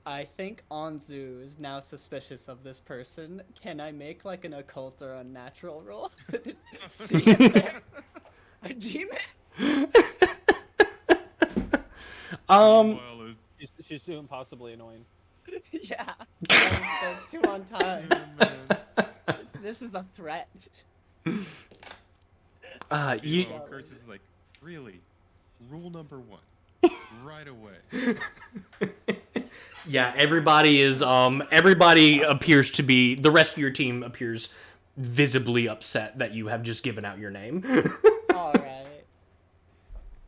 I think Anzu is now suspicious of this person. Can I make like an occult or unnatural roll to see if they're a demon? Meanwhile, She's too impossibly annoying. Yeah, those two on time. This is a threat. You Kurtz is like, really? Rule number 1. Right away. Yeah, everybody appears to be, the rest of your team appears visibly upset that you have just given out your name. All right.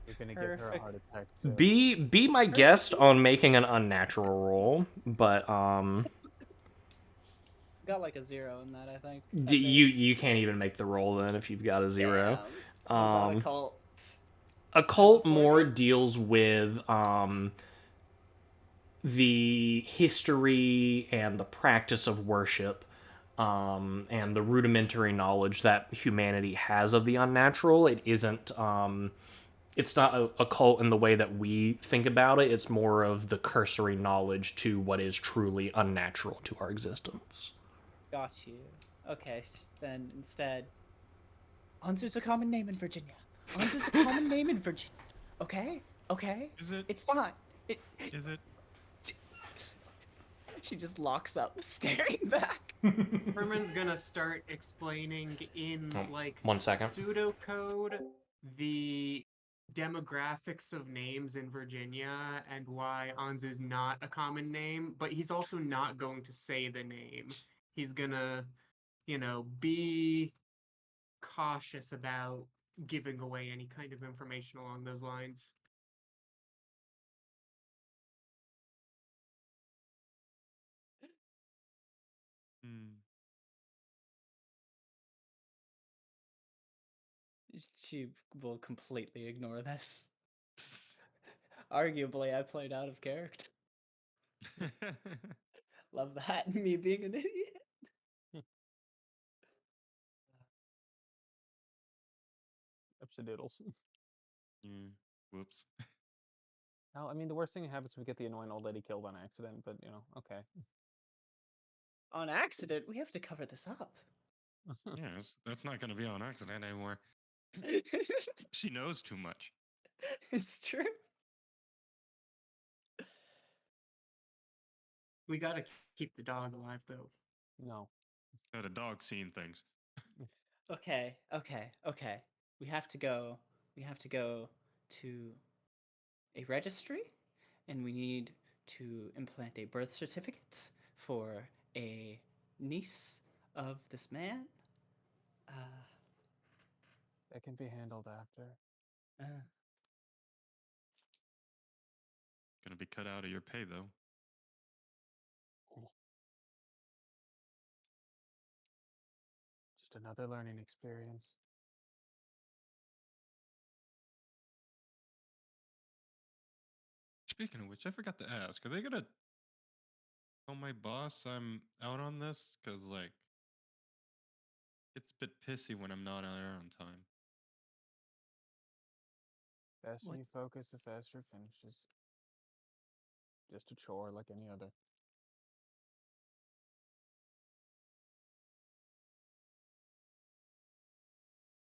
You're gonna give her a Perfect. heart attack too. Be my guest on making an unnatural roll, but Got like a 0 in that, I think. you can't even make the roll then if you've got a 0. What about occult? Occult more deals with the history and the practice of worship, and the rudimentary knowledge that humanity has of the unnatural. It isn't it's not a cult in the way that we think about it. It's more of the cursory knowledge to what is truly unnatural to our existence. Got you. Okay, then instead, Anzu's a common name in Virginia. Anzu's a common name in Virginia. Okay? Okay? Is it? It's fine. Is it? She just locks up, staring back. Herman's gonna start explaining in like 1 second. pseudocode the demographics of names in Virginia and why Anzu's not a common name, but he's also not going to say the name. He's gonna, be cautious about giving away any kind of information along those lines. Hmm. She will completely ignore this. Arguably, I played out of character. Love that. Me being an idiot. Upsidoodles. Yeah. Whoops. Well, I mean, the worst thing that happens is we get the annoying old lady killed on accident, but, you know, okay. On accident, we have to cover this up. Yes, that's not going to be on accident anymore. She knows too much. It's true. We gotta keep the dog alive, though. No. Had a dog seeing things. Okay. We have to go. We have to go to a registry, and we need to implant a birth certificate for a niece of this man. That can be handled after. Gonna be cut out of your pay, though. Just another learning experience. Speaking of which, I forgot to ask. Are they gonna tell my boss I'm out on this? Because, like, it's a bit pissy when I'm not there on time. Faster What? you focus, the faster it finishes. Just a chore like any other.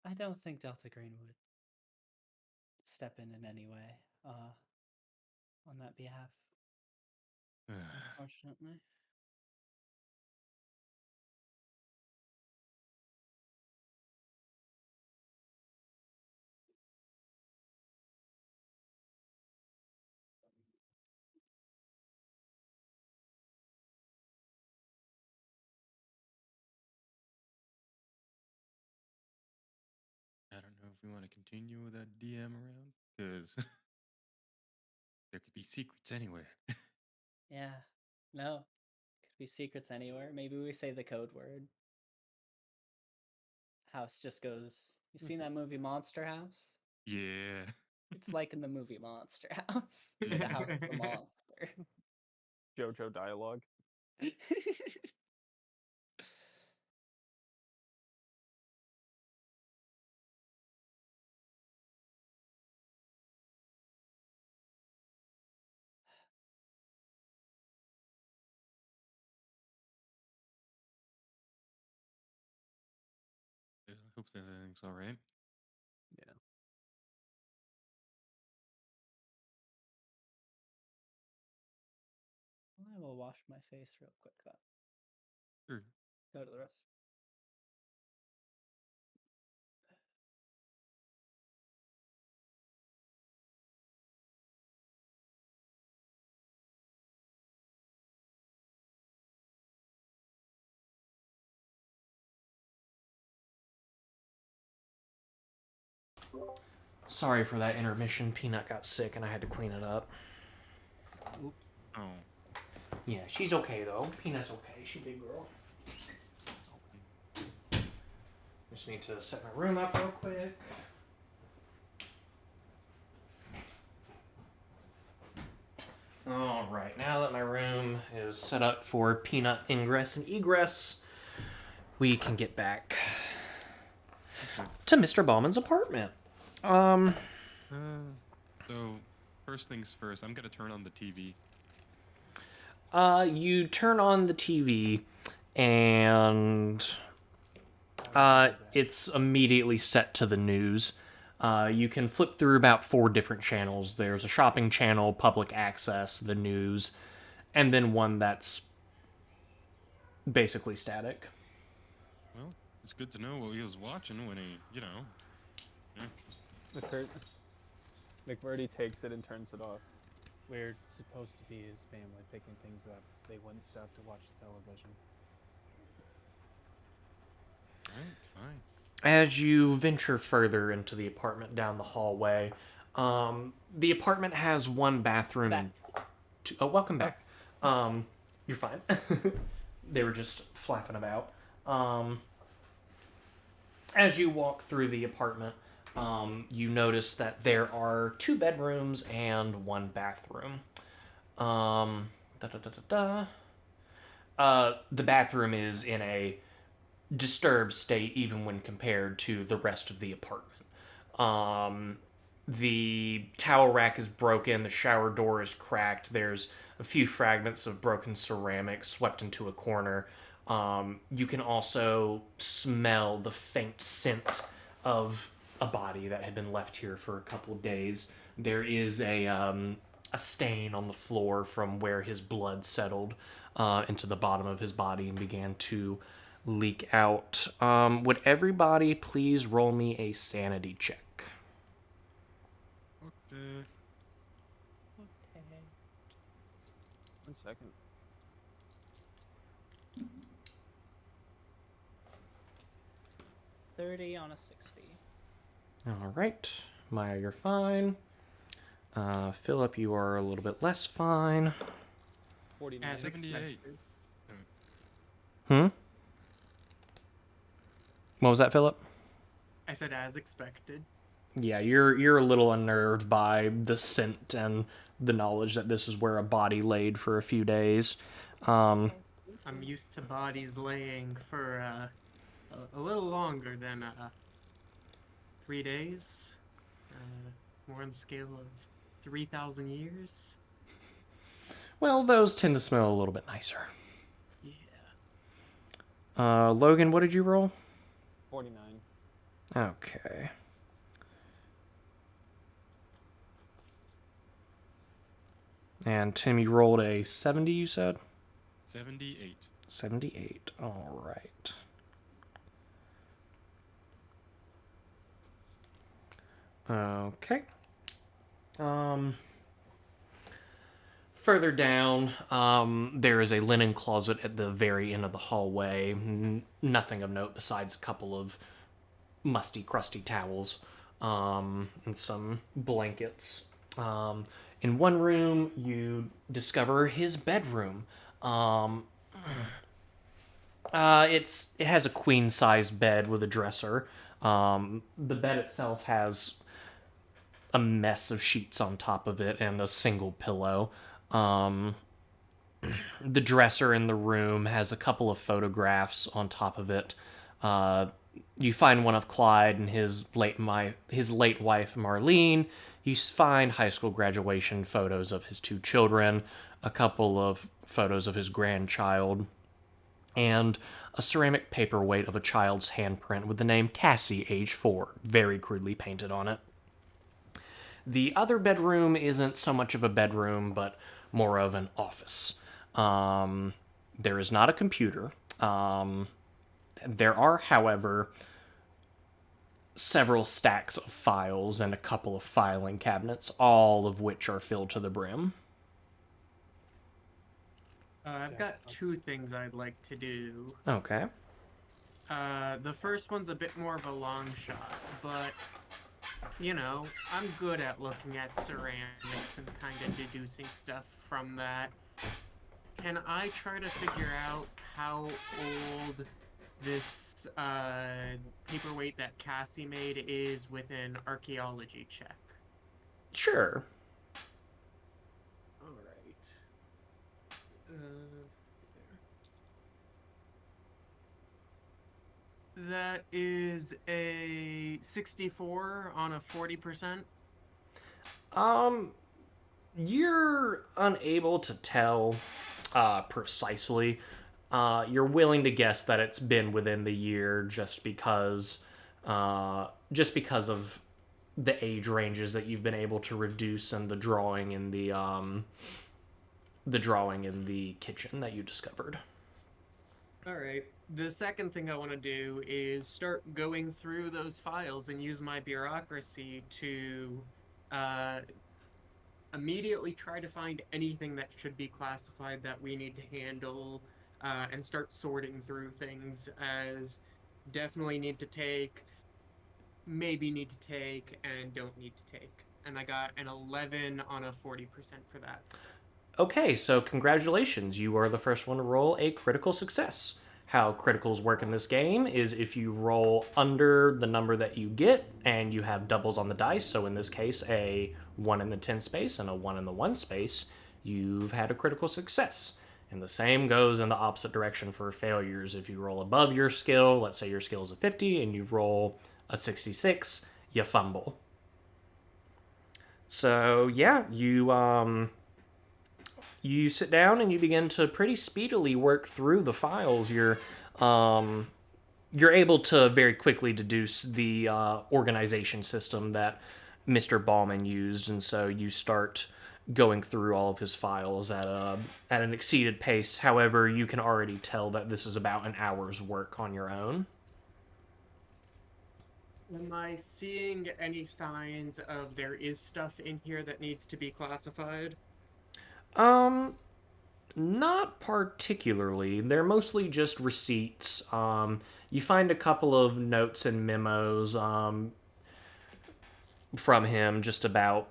I don't think Delta Green would step in any way on that behalf, unfortunately. I don't know if we want to continue with that DM around, because there could be secrets anywhere. Yeah. No. Could be secrets anywhere. Maybe we say the code word. House just goes. You seen that movie Monster House? Yeah. It's like in the movie Monster House, where the house is a monster. JoJo dialogue. I hope that everything's all right. Yeah. I will wash my face real quick. Sure. Go to the rest. Sorry for that intermission. Peanut got sick and I had to clean it up. Oh. Yeah, she's okay though. Peanut's okay. She's a big girl. Just need to set my room up real quick. Alright, now that my room is set up for Peanut ingress and egress, we can get back to Mr. Bauman's apartment. So, first things first, I'm gonna turn on the TV. You turn on the TV and it's immediately set to the news. You can flip through about 4 different channels. There's a shopping channel, public access, the news, and then one that's basically static. Well, it's good to know what he was watching when he, McVerdi takes it and turns it off. We're supposed to be his family picking things up. They wouldn't stop to watch the television. Alright, fine. As you venture further into the apartment down the hallway, the apartment has one bathroom. Back. Oh, welcome back. You're fine. They were just flapping about. As you walk through the apartment, you notice that there are 2 bedrooms and 1 bathroom. Da, da, da, da, da. The bathroom is in a disturbed state even when compared to the rest of the apartment. The towel rack is broken, the shower door is cracked, there's a few fragments of broken ceramic swept into a corner. You can also smell the faint scent of a body that had been left here for a couple of days. There is a stain on the floor from where his blood settled into the bottom of his body and began to leak out. Would everybody please roll me a sanity check? Okay. Okay. 1 second. $30 on a 60. All right. Maya, you're fine. Philip, you are a little bit less fine. 49. As 78. expected. Hmm? What was that, Philip? I said as expected. Yeah, you're a little unnerved by the scent and the knowledge that this is where a body laid for a few days. I'm used to bodies laying for a little longer than 3 days. More on the scale of 3,000 years. Well, those tend to smell a little bit nicer. Yeah. Logan, what did you roll? 49. Okay. And Tim, you rolled a 70, you said? 78. 78. All right. Okay. Further down, there is a linen closet at the very end of the hallway. Nothing of note besides a couple of musty, crusty towels, and some blankets. In one room, you discover his bedroom. It has a queen-sized bed with a dresser. The bed itself has a mess of sheets on top of it and a single pillow. The dresser in the room has a couple of photographs on top of it. You find one of Clyde and his late wife Marlene. You find high school graduation photos of his 2 children, a couple of photos of his grandchild, and a ceramic paperweight of a child's handprint with the name Cassie, age 4, very crudely painted on it. The other bedroom isn't so much of a bedroom, but more of an office. There is not a computer. There are, however, several stacks of files and a couple of filing cabinets, all of which are filled to the brim. I've got 2 things I'd like to do. Okay. The first one's a bit more of a long shot, but you know, I'm good at looking at ceramics and kind of deducing stuff from that. Can I try to figure out how old this paperweight that Cassie made is with an archaeology check? Sure. Alright. That is a 64 on a 40%. You're unable to tell precisely. You're willing to guess that it's been within the year just because of the age ranges that you've been able to reduce and the drawing in the kitchen that you discovered. Alright. The second thing I want to do is start going through those files and use my bureaucracy to immediately try to find anything that should be classified that we need to handle, and start sorting through things as definitely need to take, maybe need to take, and don't need to take. And I got an 11 on a 40% for that. Okay, so congratulations. You are the first one to roll a critical success. How criticals work in this game is if you roll under the number that you get and you have doubles on the dice, so in this case a 1 in the 10 space and a 1 in the 1 space, you've had a critical success. And the same goes in the opposite direction for failures. If you roll above your skill, let's say your skill is a 50 and you roll a 66, you fumble. So yeah, you sit down and you begin to pretty speedily work through the files. You're able to very quickly deduce the organization system that Mr. Ballman used, and so you start going through all of his files at an exceeded pace. However, you can already tell that this is about an hour's work on your own. Am I seeing any signs of there is stuff in here that needs to be classified? Not particularly. They're mostly just receipts. You find a couple of notes and memos from him just about,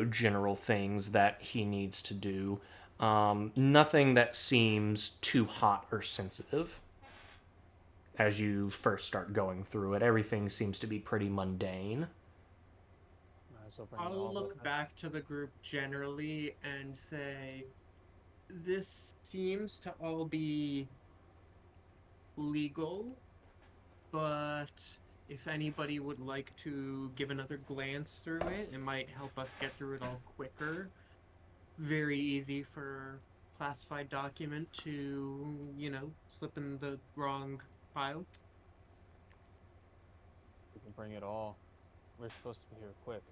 general things that he needs to do. Nothing that seems too hot or sensitive as you first start going through it. Everything seems to be pretty mundane. I'll look back to the group generally and say, this seems to all be legal, but if anybody would like to give another glance through it, it might help us get through it all quicker. Very easy for classified document to, slip in the wrong file. We can bring it all. We're supposed to be here quick.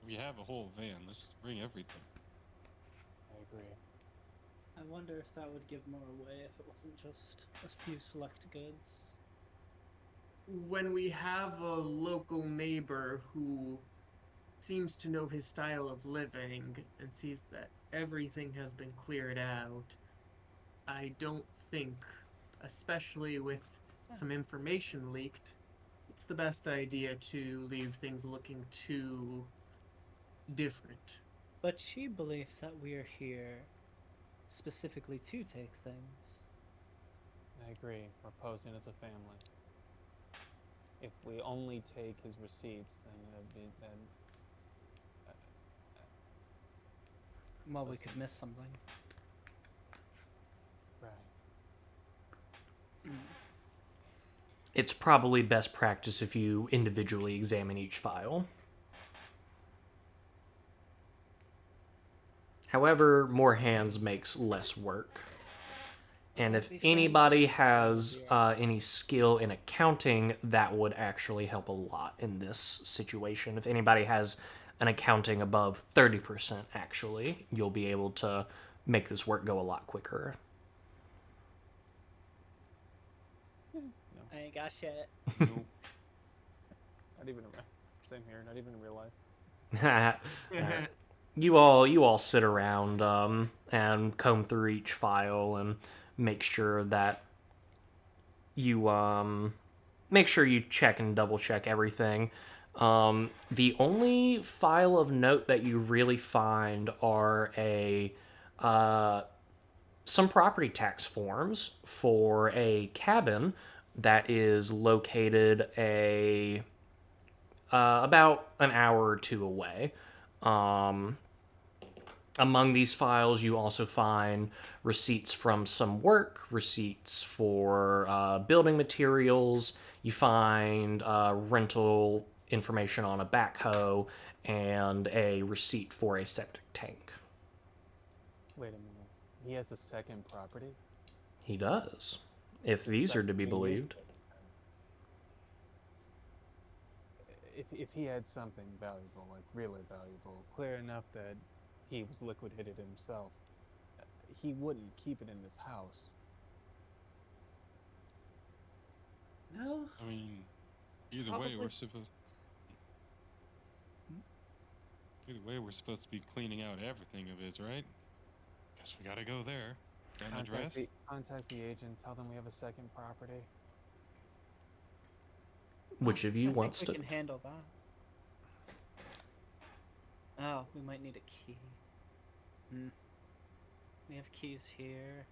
We have a whole van. Let's just bring everything. I agree. I wonder if that would give more away if it wasn't just a few select goods. When we have a local neighbor who seems to know his style of living and sees that everything has been cleared out, I don't think, especially with some information leaked, it's the best idea to leave things looking too different. But she believes that we're here specifically to take things. I agree. We're posing as a family. If we only take his receipts, then Well, we could miss something. right. It's probably best practice if you individually examine each file. However, more hands makes less work. And if anybody has any skill in accounting, that would actually help a lot in this situation. If anybody has an accounting above 30%, actually, you'll be able to make this work go a lot quicker. I ain't got shit. Nope. Not even same here. Not even in real life. You all sit around and comb through each file and make sure that you check and double check everything. The only file of note that you really find are some property tax forms for a cabin that is located about an hour or two away. Among these files, you also find receipts from some work, receipts for building materials. You find rental information on a backhoe and a receipt for a septic tank. Wait a minute. He has a second property? He does, if these are to be believed. If he had something valuable, like really valuable, clear enough that he was liquidated himself, he wouldn't keep it in his house. No? I mean, either Probably. way, we're supposed. Either way, we're supposed to be cleaning out everything of his, right? Guess we gotta go there. Got an address? Contact the agent. Tell them we have a second property. Which of you I wants think to? we can handle that. Oh, we might need a key. We have keys here.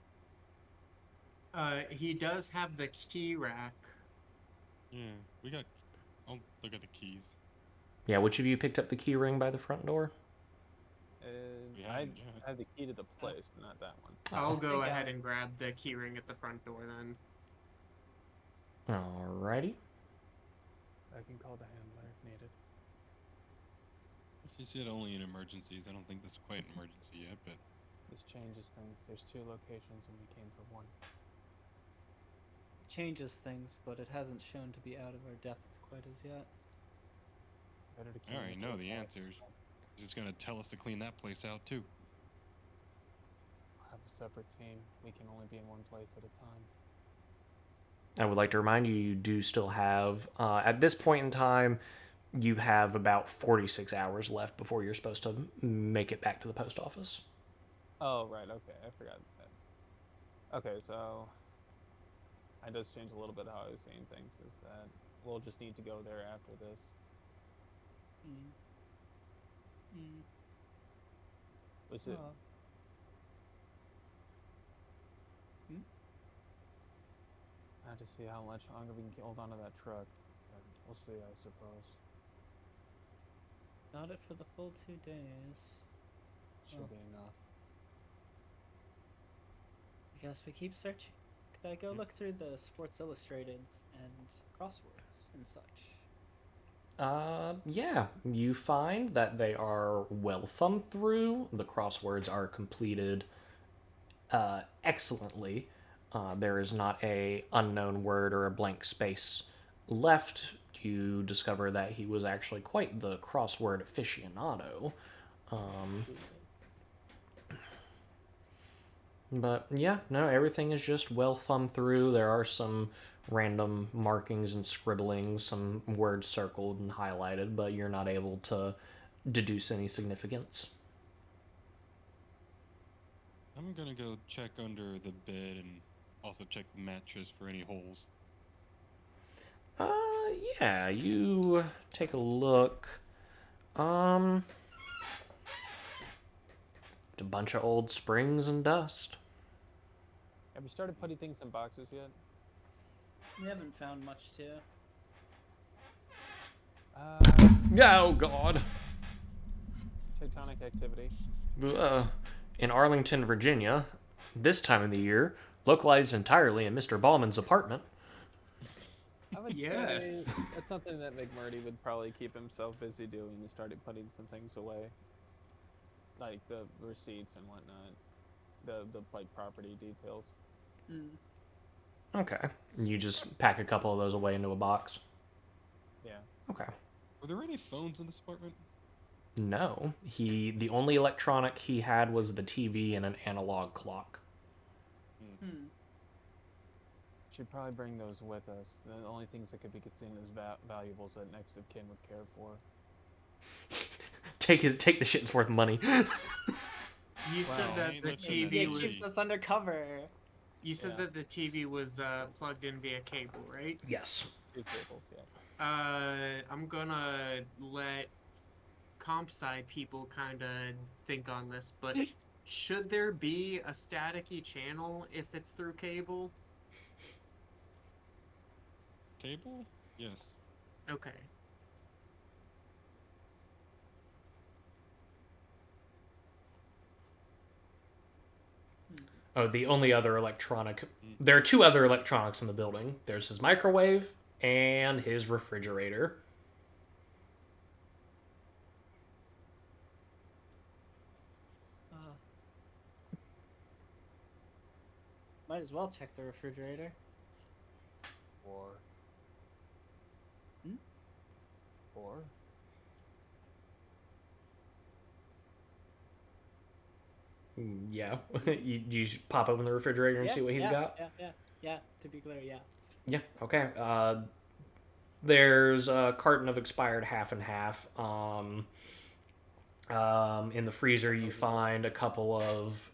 He does have the key rack. Yeah, we got. I'll look at the keys. Yeah, which of you picked up the key ring by the front door? We I haven't yet. have the key to the place, but not that one. I'll go think ahead I'll- and grab the key ring at the front door then. Alrighty. I can call the handler if needed. She said only in emergencies. I don't think this is quite an emergency yet, but This changes things. There's 2 locations and we came for 1. Changes things, but it hasn't shown to be out of our depth quite as yet. Better to I already know the communicate answers. He's just gonna tell us to clean that place out too. Have a separate team. We can only be in one place at a time. I would like to remind you, you do still have, at this point in time, you have about 46 hours left before you're supposed to make it back to the post office. Oh, right, okay, I forgot that. Okay, so I just changed a little bit how I was seeing things, is that we'll just need to go there after this. Mm. Mm. Was it? Well, I have to see how much longer we can hold on to that truck. But we'll see, I suppose. got it for the full 2 days. Should Oh. be enough. I guess we keep searching. Could I go look through the Sports Illustrateds and crosswords and such? Yeah, you find that they are well thumbed through. The crosswords are completed excellently. There is not a unknown word or a blank space left. You discover that he was actually quite the crossword aficionado. But yeah, no, everything is just well thumbed through. There are some random markings and scribblings, some words circled and highlighted, but you're not able to deduce any significance. I'm gonna go check under the bed and also check the mattress for any holes. Yeah, you take a look. A bunch of old springs and dust. Have you started putting things in boxes yet? We haven't found much to. Oh, God. Tectonic activity. In Arlington, Virginia, this time of the year, localized entirely in Mr. Ballman's apartment. I would Yes. say that's something that McMurdy would probably keep himself busy doing. He started putting some things away, like the receipts and whatnot, the like property details. Mm. Okay. You just pack a couple of those away into a box. Yeah. Okay. Were there any phones in this apartment? No. The only electronic he had was the TV and an analog clock. Hmm. Should probably bring those with us. The only things that could be seen as valuables that next of kin would care for. Take the shit, it's worth money. You said Wow, that ain't the that so Yeah, TV it was. keeps us undercover. You said Yeah. that the TV was plugged in via cable, right? Yes. 2 cables, yes. I'm gonna let comp sci people kind of think on this, but should there be a staticky channel if it's through cable? Cable? Yes. Okay. Oh, the only other electronic. There are 2 other electronics in the building. There's his microwave and his refrigerator. Might as well check the refrigerator. Or. Hmm? Or. Yeah. you should pop open the refrigerator and see what he's got? Yeah. To be clear, yeah. Yeah, okay. There's a carton of expired half and half. In the freezer, you find a couple of.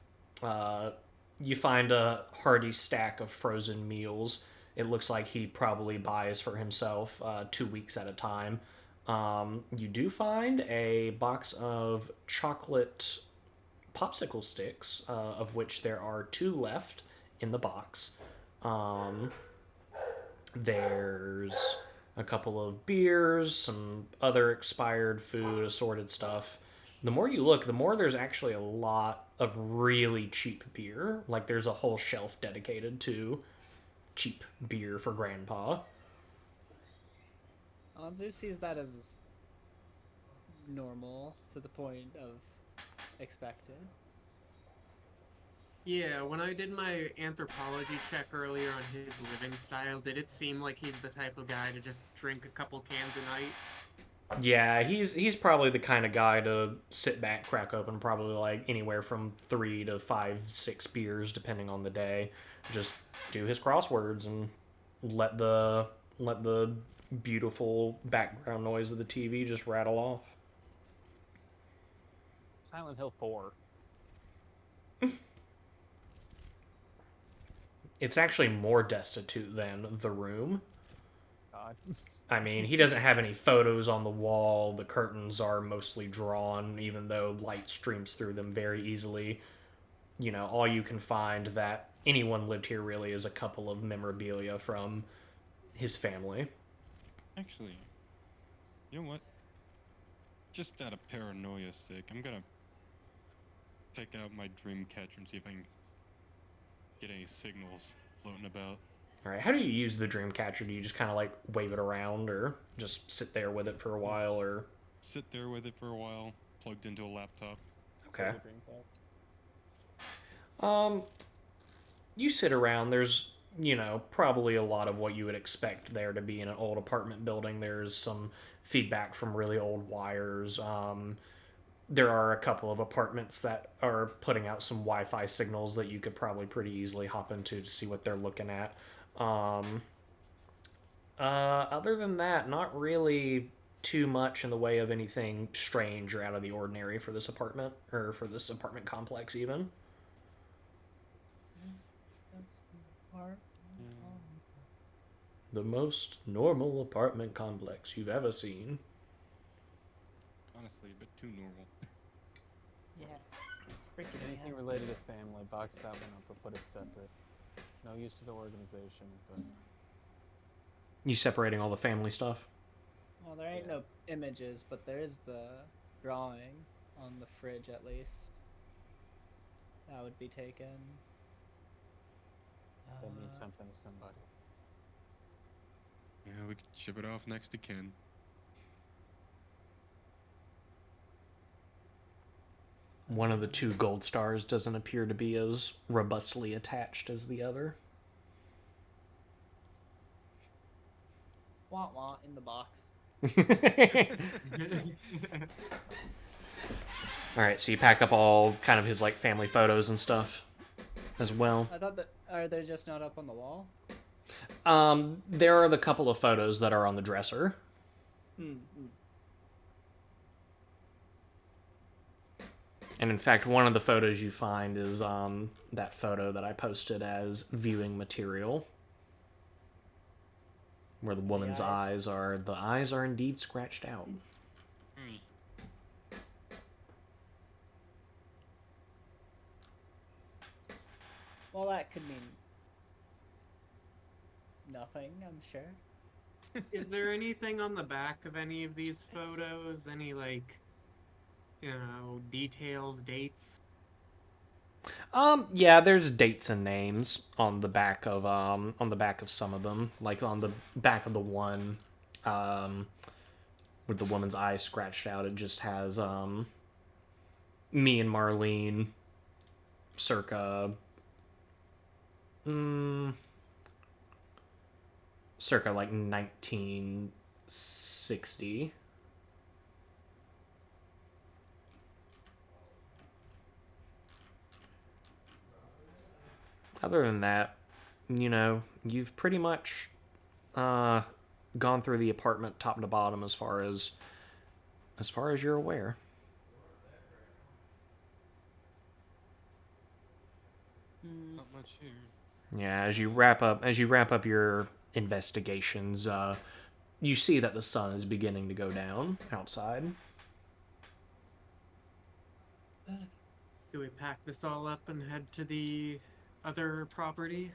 You find a hearty stack of frozen meals. It looks like he probably buys for himself 2 weeks at a time. You do find a box of chocolate popsicle sticks, of which there are 2 left in the box. There's a couple of beers, some other expired food, assorted stuff. The more you look, the more there's actually a lot of really cheap beer. Like there's a whole shelf dedicated to cheap beer for Grandpa. Anzu sees that as normal to the point of expected. Yeah, when I did my anthropology check earlier on his living style, did it seem like he's the type of guy to just drink a couple cans a night? Yeah, he's probably the kind of guy to sit back, crack open probably like anywhere from 3 to 5, 6 beers, depending on the day. Just do his crosswords and let the let the beautiful background noise of the TV just rattle off. Silent Hill 4. It's actually more destitute than The Room. God. I mean, he doesn't have any photos on the wall. The curtains are mostly drawn, even though light streams through them very easily. You know, all you can find that anyone lived here really is a couple of memorabilia from his family. Actually, you know what? Just out of paranoia's sake, I'm gonna take out my dream catcher and see if I can get any signals floating about. All right, how do you use the dream catcher? Do you just kind of like wave it around or just sit there with it for a while or Sit there with it for a while, plugged into a laptop. okay. Sega Dreamcast. You sit around, there's, you know, probably a lot of what you would expect there to be in an old apartment building. There's some feedback from really old wires. There are a couple of apartments that are putting out some Wi-Fi signals that you could probably pretty easily hop into to see what they're looking at. Other than that, not really too much in the way of anything strange or out of the ordinary for this apartment, or for this apartment complex even. The most normal apartment complex you've ever seen. Honestly, a bit too normal. Yeah, it's freaking Anything related to family, box that one up or put it separate. No use to the organization, but You separating all the family stuff? Well, there ain't no images, but there is the drawing on the fridge at least. That would be taken. that means something to somebody. Yeah, we could ship it off next to Ken. One of the two gold stars doesn't appear to be as robustly attached as the other. Wah wah in the box. All right, so you pack up all kind of his like family photos and stuff as well. I thought that are they just not up on the wall? There are the couple of photos that are on the dresser. And in fact, one of the photos you find is that photo that I posted as viewing material, where the woman's eyes. the eyes are indeed scratched out. Well, that could mean nothing, I'm sure. Is there anything on the back of any of these photos? Any, like, you know, details, dates? Yeah, there's dates and names on the back of some of them. Like on the back of the one with the woman's eyes scratched out, it just has me and Marlene circa circa like 1960. Other than that, you know, you've pretty much gone through the apartment top to bottom as far as you're aware. Not much here. Yeah, as you wrap up your investigations, you see that the sun is beginning to go down outside. Do we pack this all up and head to the other property?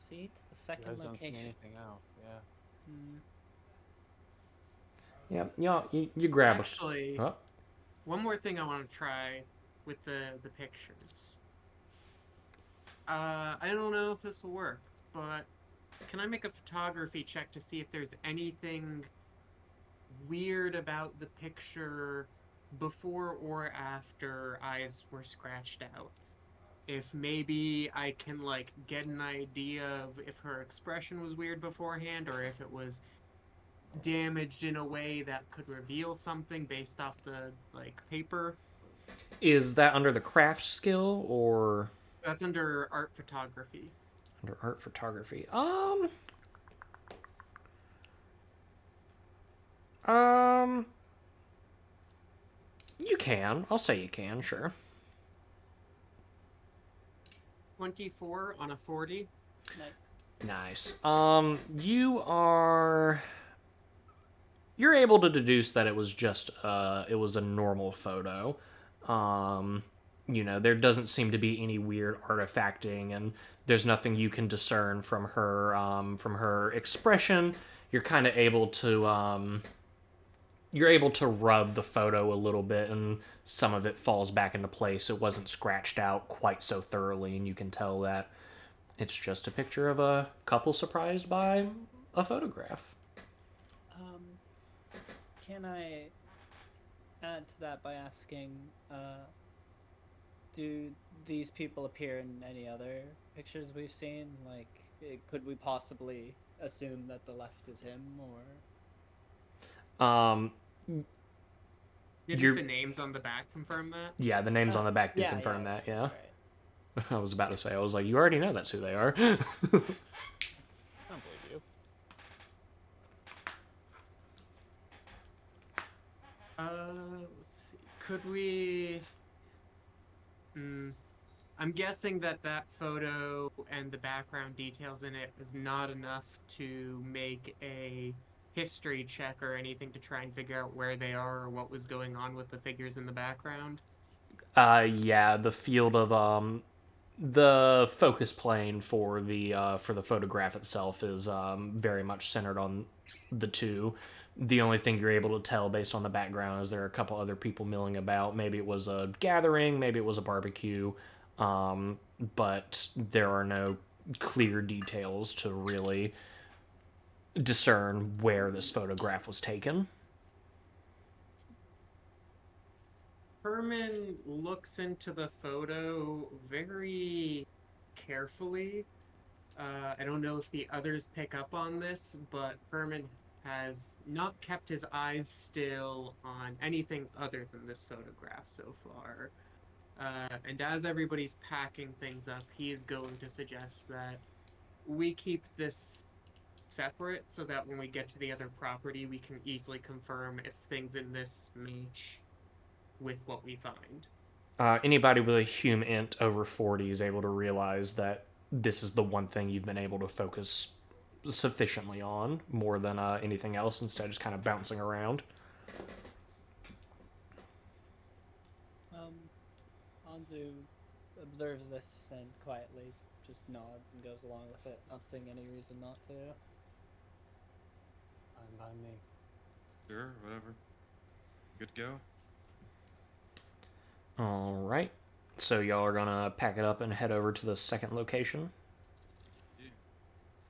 proceed to the You second guys don't see location. anything else, yeah. Yeah, you grab Actually, a. one more thing I want to try with the pictures. I don't know if this will work, but can I make a photography check to see if there's anything weird about the picture before or after eyes were scratched out? If maybe I can like get an idea of if her expression was weird beforehand or if it was damaged in a way that could reveal something based off the like paper. Is that under the craft skill or That's under art photography. under art photography? Um, you can. I'll say you can. Sure. 24 on a 40. Nice. Nice. You're able to deduce that it was just it was a normal photo. Um, there doesn't seem to be any weird artifacting, and there's nothing you can discern from her expression. You're kind of able to you're able to rub the photo a little bit, and some of it falls back into place. It wasn't scratched out quite so thoroughly, and you can tell that it's just a picture of a couple surprised by a photograph. Um, can I add to that by asking, do these people appear in any other pictures we've seen? Like, could we possibly assume that the left is him, or? Um, Didn't You're- the names on the back confirm that? yeah, the names on the back do Yeah, confirm that. Yeah, that's right. I was about to say. I was like, you already know that's who they are. I don't believe you. Let's see. Could we? I'm guessing that photo and the background details in it is not enough to make a history check or anything to try and figure out where they are or what was going on with the figures in the background. Yeah, the field of the focus plane for the photograph itself is very much centered on the two. The only thing you're able to tell based on the background is there are a couple other people milling about. Maybe it was a gathering, maybe it was a barbecue, but there are no clear details to really discern where this photograph was taken. Herman looks into the photo very carefully. I don't know if the others pick up on this, but Herman has not kept his eyes still on anything other than this photograph so far. And as everybody's packing things up, he is going to suggest that we keep this separate so that when we get to the other property, we can easily confirm if things in this match with what we find. Anybody with a hum int over 40 is able to realize that this is the one thing you've been able to focus sufficiently on more than anything else, instead of just kind of bouncing around. Anzu observes this and quietly just nods and goes along with it, not seeing any reason not to. Fine by me. Sure, whatever. Good to go. All right. So y'all are gonna pack it up and head over to the second location.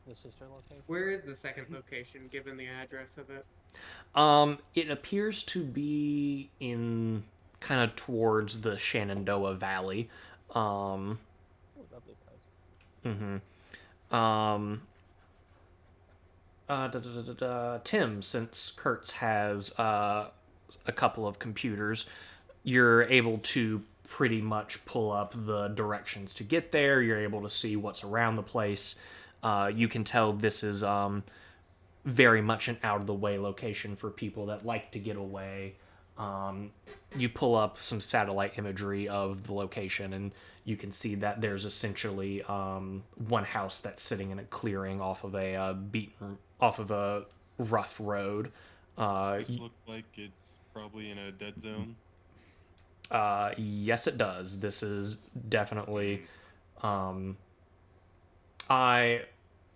The sister location? Where is the second location, given the address of it? It appears to be in kind of towards the Shenandoah Valley. Oh, lovely place. Tim, since Kurtz has a couple of computers, you're able to pretty much pull up the directions to get there. You're able to see what's around the place. You can tell this is very much an out-of-the-way location for people that like to get away. You pull up some satellite imagery of the location, and you can see that there's essentially one house that's sitting in a clearing off of a rough road. This looks like it's probably in a dead zone. Yes, it does. This is definitely.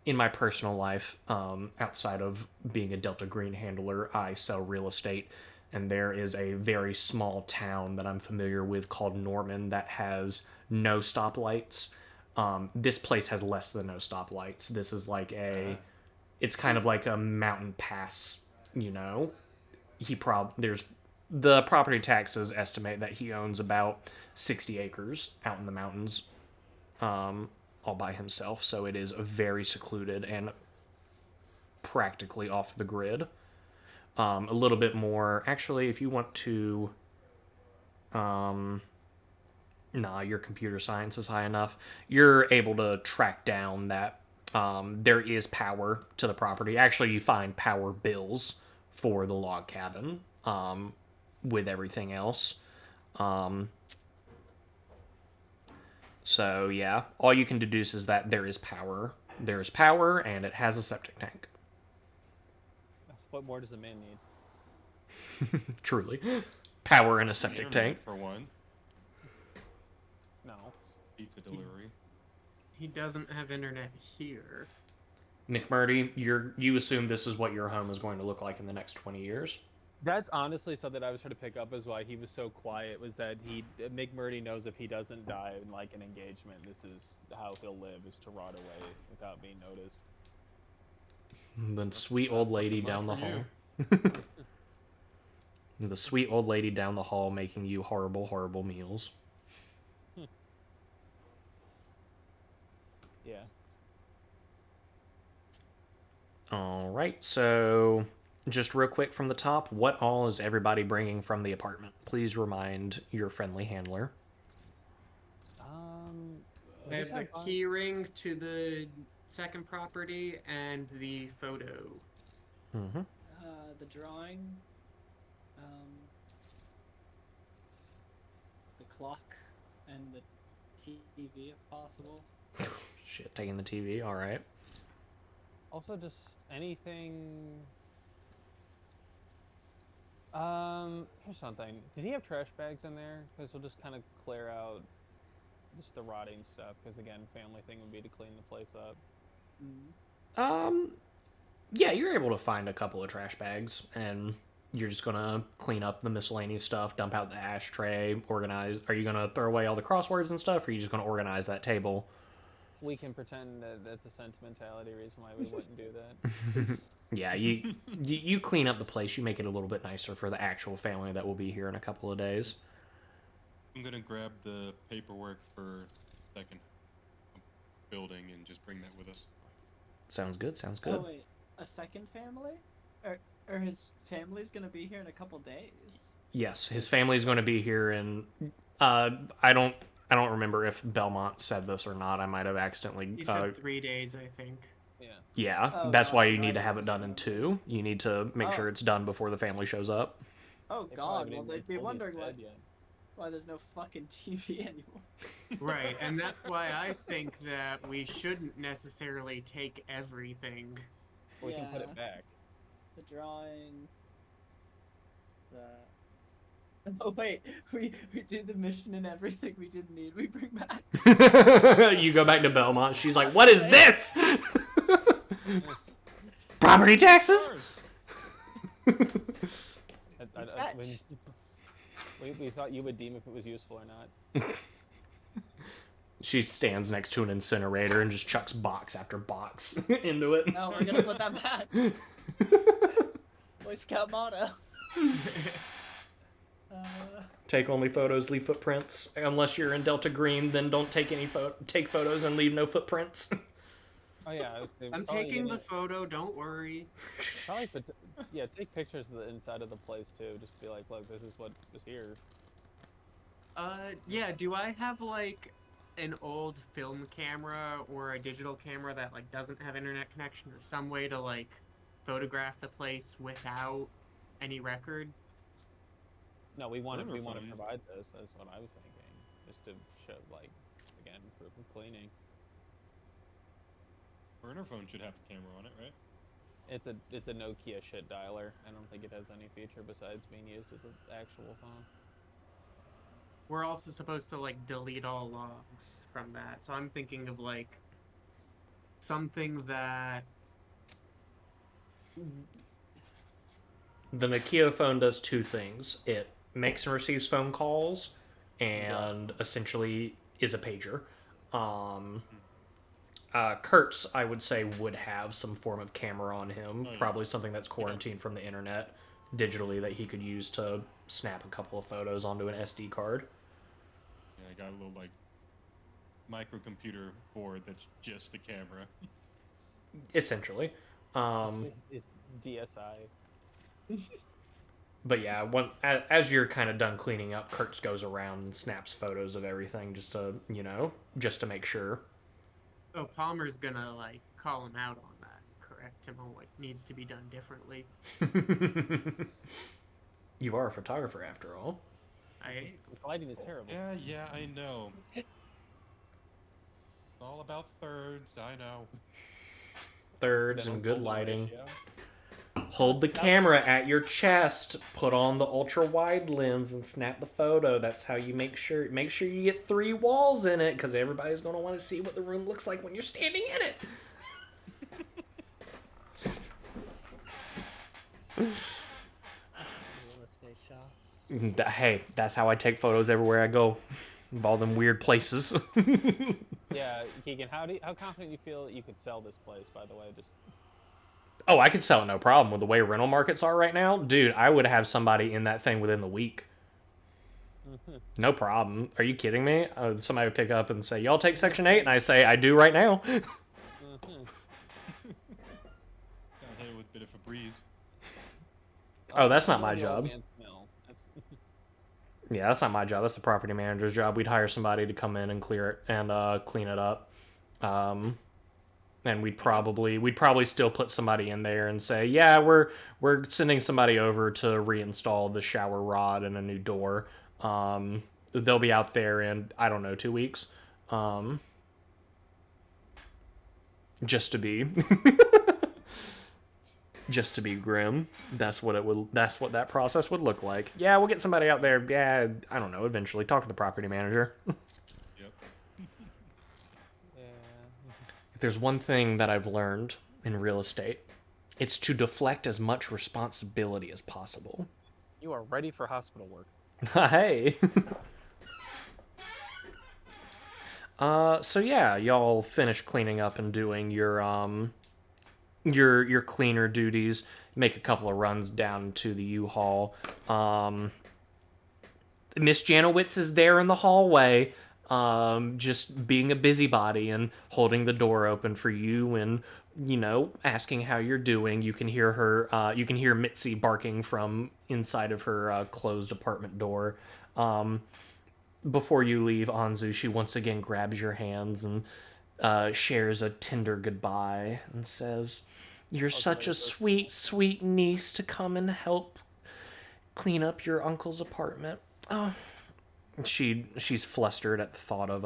in my personal life, outside of being a Delta Green handler, I sell real estate, and there is a very small town that I'm familiar with called Norman that has no stoplights. This place has less than no stoplights. This is like it's kind of like a mountain pass, you know. There's the property taxes estimate that he owns about 60 acres out in the mountains, all by himself. So it is very secluded and practically off the grid. A little bit more, actually, if you want to. Nah, your computer science is high enough. You're able to track down that there is power to the property. Actually, you find power bills for the log cabin with everything else. So, yeah, all you can deduce is that there is power. There is power, and it has a septic tank. What more does a man need? Truly. Power and a septic Internet, tank. for one. No. Pizza delivery. He doesn't have internet here. McMurdy, you assume this is what your home is going to look like in the next 20 years? That's honestly something I was trying to pick up as why he was so quiet, was that McMurdy knows if he doesn't die in like an engagement, this is how he'll live, is to rot away without being noticed. The sweet old lady down the hall. The sweet old lady down the hall making you horrible, horrible meals. Yeah. Alright, so just real quick from the top, what all is everybody bringing from the apartment? Please remind your friendly handler. I have the key ring to the second property and the photo. Mm-hmm. The drawing, the clock, and the TV if possible. Shit, taking the TV, alright. Also, just anything. Here's something. Did he have trash bags in there? Because we'll just kind of clear out just the rotting stuff. Because again, family thing would be to clean the place up. Yeah, you're able to find a couple of trash bags, and you're just gonna clean up the miscellaneous stuff, dump out the ashtray, organize. Are you gonna throw away all the crosswords and stuff, or are you just gonna organize that table? We can pretend that that's a sentimentality reason why we wouldn't do that. Yeah, you clean up the place. You make it a little bit nicer for the actual family that will be here in a couple of days. I'm gonna grab the paperwork for second building and just bring that with us. Sounds good. Sounds good. Oh wait, a second family? Or his family's gonna be here in a couple days? Yes, his family's going to be here, and I don't remember if Belmont said this or not. I might have accidentally. He said 3 days, I think. Yeah. Yeah, Oh, that's why gotcha. you need I to have just it done in assumed. 2. You need to make sure it's done before the family shows up. Oh They probably god, haven't well even they'd be told he's wondering dead yet. why there's no fucking TV anymore. Right, and that's why I think that we shouldn't necessarily take everything. We can put it Yeah. back. The drawing. Oh wait, we did the mission and everything we didn't need. We bring back. You go back to Belmont. She's like, "What is this? Property taxes?" We thought you would deem if it was useful or not. She stands next to an incinerator and just chucks box after box into it. No, we're gonna put that back. Boy Scout motto. Take only photos, leave footprints. Unless you're in Delta Green, then don't take any take photos and leave no footprints. Oh yeah, I'm taking the photo, don't worry. Probably, yeah, take pictures of the inside of the place too. Just be like, look, this is what was here. Yeah, do I have like an old film camera or a digital camera that like doesn't have internet connection or some way to like photograph the place without any record? No, we want to Phone. provide this. That's what I was thinking, just to show like, again, proof of cleaning. Burner phone should have a camera on it, right? It's a Nokia shit dialer. I don't think it has any feature besides being used as an actual phone. We're also supposed to like delete all logs from that, so I'm thinking of like something that The Nokia phone does two things. It makes and receives phone calls, and essentially is a pager. Kurtz, I would say, would have some form of camera on him. Oh, yeah. Probably something that's quarantined from the internet digitally that he could use to snap a couple of photos onto an SD card. Yeah, I got a little like microcomputer board that's just a camera. Essentially. It's DSI. But yeah, as you're kind of done cleaning up, Kurtz goes around and snaps photos of everything just to make sure. oh, Palmer's gonna like call him out on that, correct him on what needs to be done differently. You are a photographer after all. I The lighting is terrible. Yeah, I know. It's all about thirds, I know. Thirds and good Fold-to lighting. ratio. Hold the camera at your chest, put on the ultra wide lens, and snap the photo. That's how you make sure you get 3 walls in it, because everybody's gonna want to see what the room looks like when you're standing in it. Real estate shots. Hey, that's how I take photos everywhere I go, of all them weird places. Yeah, Keegan, how confident you feel that you could sell this place? By the way, just Oh, I could sell it no problem with the way rental markets are right now. Dude, I would have somebody in that thing within the week. No problem. Are you kidding me? Somebody would pick up and say, y'all take Section 8? And I say, I do right now. Got hit with a bit of a breeze. Oh, that's not my job. Man's mill. Yeah, that's not my job. That's the property manager's job. We'd hire somebody to come in and clear it and clean it up. And we'd probably still put somebody in there and say, yeah, we're sending somebody over to reinstall the shower rod and a new door. They'll be out there in, I don't know, 2 weeks. Just to be just to be grim. That's what that process would look like. Yeah, we'll get somebody out there. Yeah, I don't know, eventually talk to the property manager. Yep. Yeah. If there's one thing that I've learned in real estate, it's to deflect as much responsibility as possible. You are ready for hospital work. Hey. So yeah, y'all finish cleaning up and doing your cleaner duties. Make a couple of runs down to the U-Haul. Miss Janowitz is there in the hallway, just being a busybody and holding the door open for you and, asking how you're doing. You can hear her, you can hear Mitzi barking from inside of her closed apartment door. Before you leave, Anzu, she once again grabs your hands and shares a tender goodbye and says, "You're such a sweet, sweet niece to come and help clean up your uncle's apartment." Oh, she's flustered at the thought of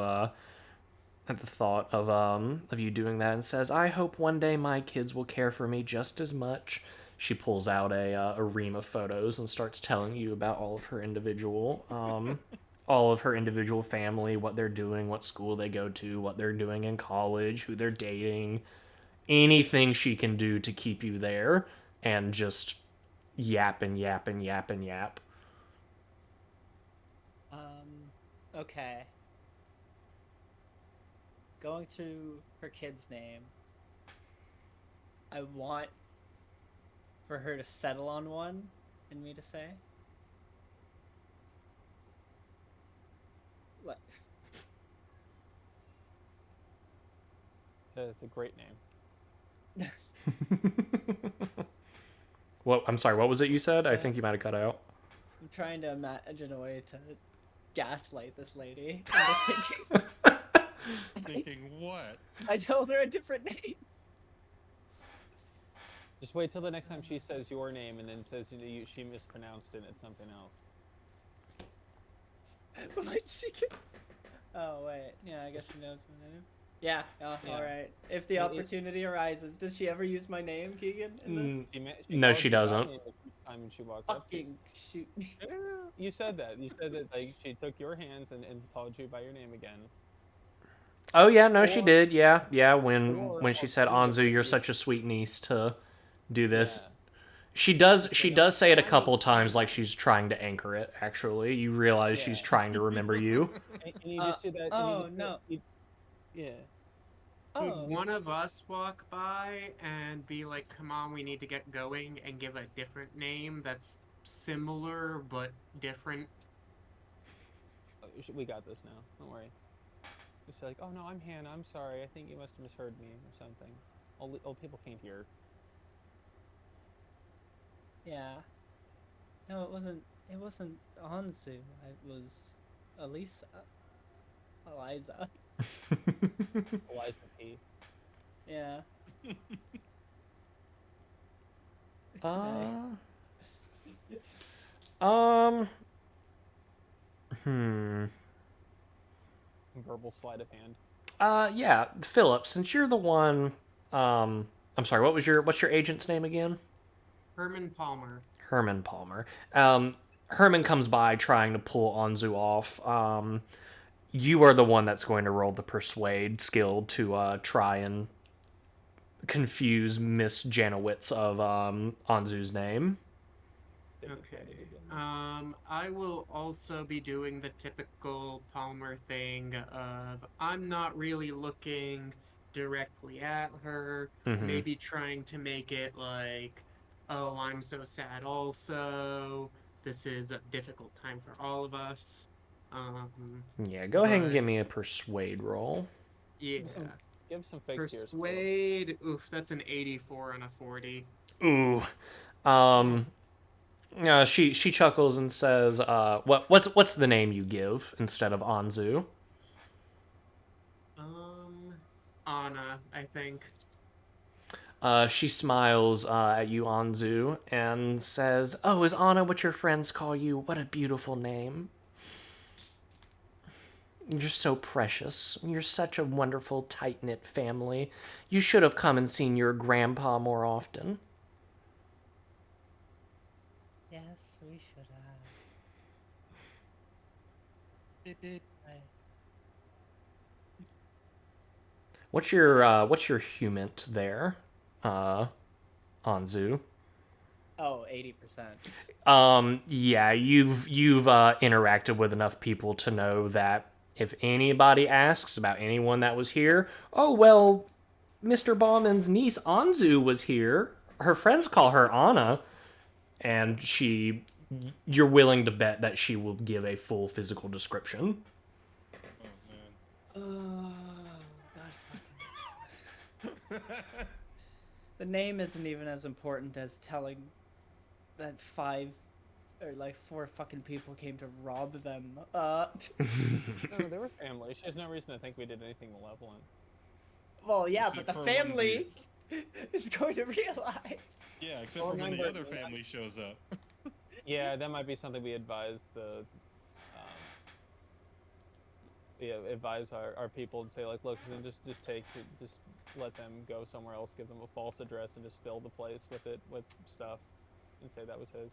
you doing that and says, "I hope one day my kids will care for me just as much." She pulls out a ream of photos and starts telling you about all of her individual family, what they're doing, what school they go to, what they're doing in college, who they're dating, anything she can do to keep you there, and just yap and yap and yap and yap. Okay. Going through her kids' names, I want for her to settle on one and me to say. What? It's a great name. Well, I'm sorry, what was it you said? I think you might have cut out. I'm trying to imagine a way to gaslight this lady into thinking Thinking what? I told her a different name. Just wait till the next time she says your name and then says she mispronounced it and it's something else. What she can... Oh wait, yeah, I guess she knows my name. Yeah, Yeah. all right. If the opportunity arises, does she ever use my name, Keegan? In this? No, called she you by doesn't. name the first time she walked up to you. Fucking shoot me. Yeah, you said that. You said that like she took your hands and called you by your name again. Oh yeah, no, she Or- did. Yeah. When she said, "Anzu, you're alternatively, such a sweet niece to do this." yeah. She does. You She say, no, does say it a I was couple times, like fine. she's trying to anchor it. Actually, you realize Yeah. she's trying to remember you. And you just do that. And you Oh just do, no. yeah. Could Oh. one of us walk by and be like, come on, we need to get going, and give a different name that's similar but different? We got this now. Don't worry. Just like, oh no, I'm Hannah. I'm sorry. I think you must have misheard me or something. Old people can't hear. Yeah. No, it wasn't. It wasn't Anzu. It was Elisa. Eliza. Eliza P. Yeah. Uh, um, hmm. Verbal sleight of hand. Yeah, Philip, since you're the one, I'm sorry, what's your agent's name again? Herman Palmer. Herman Palmer. Herman comes by trying to pull Anzu off. You are the one that's going to roll the persuade skill to try and confuse Miss Janowitz of Anzu's name. Okay. I will also be doing the typical Palmer thing of I'm not really looking directly at her, Mhm. maybe trying to make it like, oh, I'm so sad also. This is a difficult time for all of us. Yeah, go ahead and But give me a persuade roll. yeah. Give some fake tears. Philip. Persuade, oof, that's an 84 and a 40. Ooh. She chuckles and says, what's the name you give instead of Anzu?" Anna, I think. She smiles at you, Anzu, and says, "Oh, is Anna what your friends call you? What a beautiful name. You're so precious. You're such a wonderful, tight-knit family. You should have come and seen your grandpa more often." Yes, we should have. What's your humant there, Anzu? Oh, 80%. Yeah, you've interacted with enough people to know that if anybody asks about anyone that was here, oh well, Mr. Bauman's niece Anzu was here. Her friends call her Anna, and you're willing to bet that she will give a full physical description. Oh Oh, God fucking. The name isn't even as important as telling that 4 fucking people came to rob them. No, they were family. She has no reason to think we did anything malevolent. Well, yeah, Except but the for when family is going to realize. Yeah, except Well, for when the remember- other family shows up. Yeah, that might be something we advise advise our people and say like, look, then just let them go somewhere else, give them a false address, and just fill the place with stuff, and say that was his.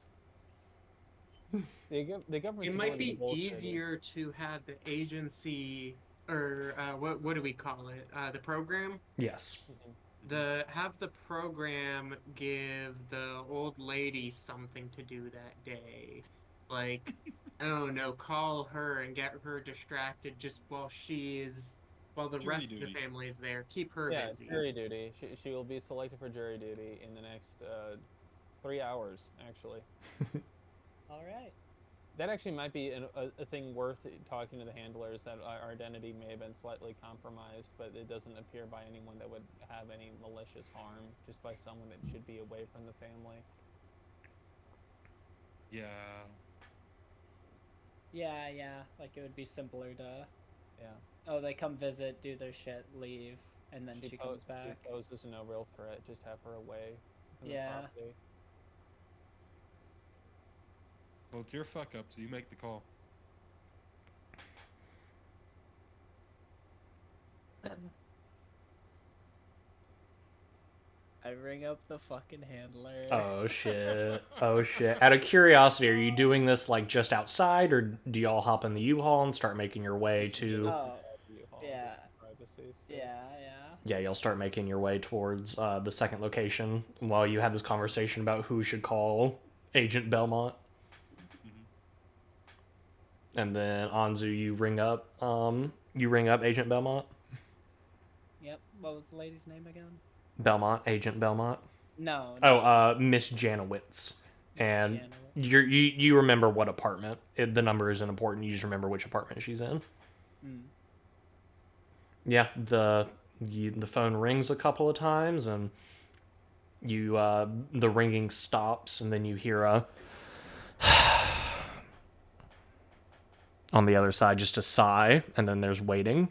The government's It might ability to be bullshit easier to have the agency, or what do we call it? The program? Yes. Have the program give the old lady something to do that day. Like, I don't know, call her and get her distracted just while the Jury rest of duty. the family is there. Keep her Yeah, busy. jury duty. She will be selected for jury duty in the next 3 hours, actually. All right. That actually might be a thing worth talking to the handlers, that our identity may have been slightly compromised, but it doesn't appear by anyone that would have any malicious harm, just by someone that should be away from the family. Yeah. Yeah. Like it would be simpler to. Yeah. Oh, they come visit, do their shit, leave, and then she comes back. She poses no real threat. Just have her away from Yeah. the property. Well, it's your fuck up, so you make the call. I ring up the fucking handler. Oh shit. Oh shit. Out of curiosity, are you doing this like just outside, or do y'all hop in the U-Haul and start making your way to? Oh, yeah. see. So. Yeah. Yeah, you'll start making your way towards the second location while you have this conversation about who should call Agent Belmont. And then Anzu, you ring up Agent Belmont. Yep. What was the lady's name again? Belmont, Agent Belmont. No. Miss Janowitz. And Janowitz. you remember what apartment. The number isn't important. You just remember which apartment she's in. Yeah, the phone rings a couple of times, and the ringing stops, and then you hear a on the other side just a sigh, and then there's waiting.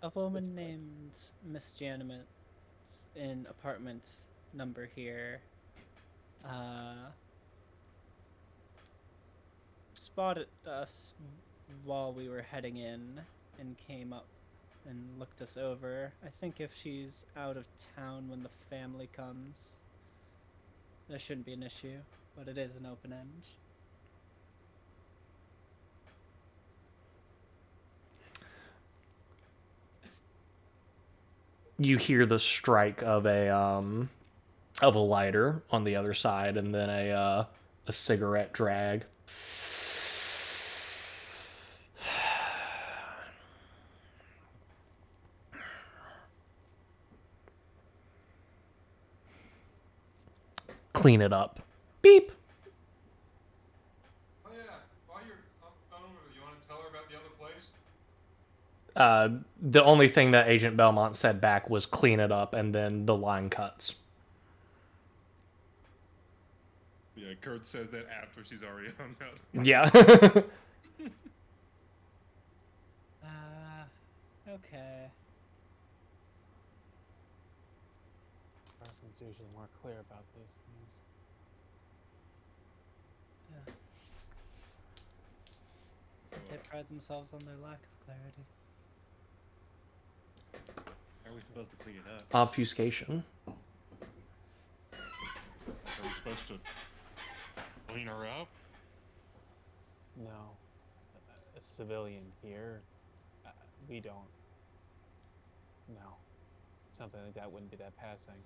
A woman named Miss Janowitz in apartment number here spotted us while we were heading in and came up and looked us over. I think if she's out of town when the family comes, there shouldn't be an issue, but it is an open end. You hear the strike of a lighter on the other side, and then a cigarette drag. Clean it up. Beep. Oh yeah, while you're on the phone with her, you want to tell her about the other place? The only thing that Agent Belmont said back was clean it up, and then the line cuts. Yeah, Kurt says that after she's already hung up. Yeah. Okay. Carson's usually more clear about these things. They pride themselves on their lack of clarity. How are we supposed to clean it up? Obfuscation. Are we supposed to clean her up? No. A civilian here, we don't. No. Something like that wouldn't be that passing.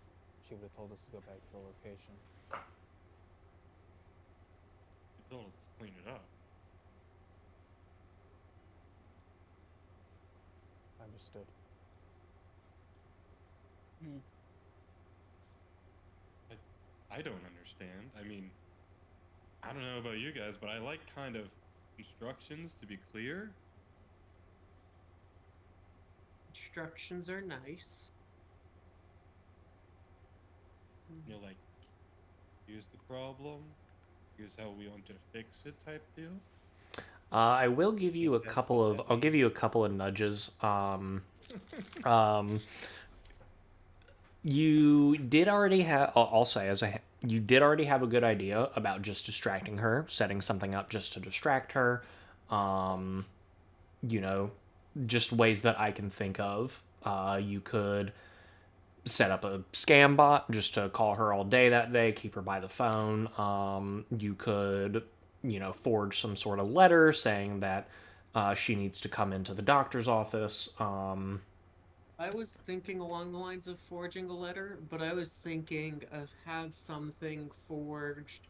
She would have told us to go back to the location. You told us to clean it up. Understood. I don't understand. I mean, I don't know about you guys, but I like kind of instructions to be clear. Instructions are nice. You know, like, here's the problem, here's how we want to fix it type deal. I will give you a couple of. I'll give you a couple of nudges. You did already have. I'll say you did already have a good idea about just distracting her, setting something up just to distract her. Just ways that I can think of. You could set up a scam bot just to call her all day that day, keep her by the phone. You could, forge some sort of letter saying that she needs to come into the doctor's office. I was thinking along the lines of forging a letter, but I was thinking of have something forged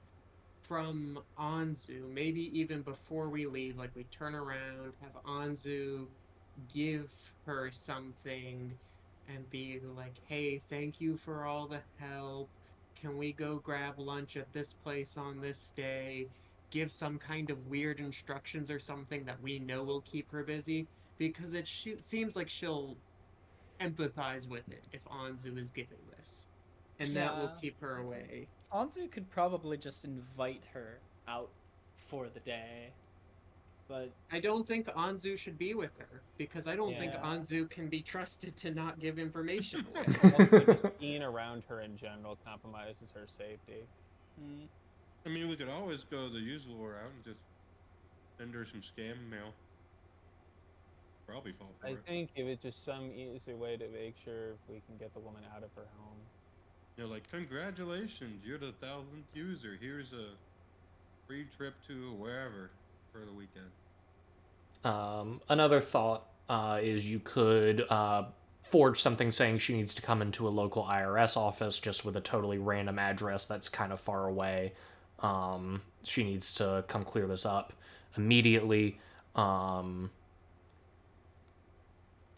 from Anzu, maybe even before we leave, like we turn around, have Anzu give her something and be like, hey, thank you for all the help. Can we go grab lunch at this place on this day? Give some kind of weird instructions or something that we know will keep her busy, because it seems like she'll empathize with it if Anzu is giving this, and that will Yeah. keep her away. Anzu could probably just invite her out for the day, but I don't think Anzu should be with her, because I don't think Yeah. Anzu can be trusted to not give information away. Also, just being around her in general compromises her safety. I mean, we could always go the usual route and just send her some scam mail. Probably fall for I it. think if it's just some easier way to make sure we can get the woman out of her home. Like, congratulations, you're the 1,000th user. Here's a free trip to wherever for the weekend. Another thought is you could forge something saying she needs to come into a local IRS office just with a totally random address that's kind of far away. She needs to come clear this up immediately.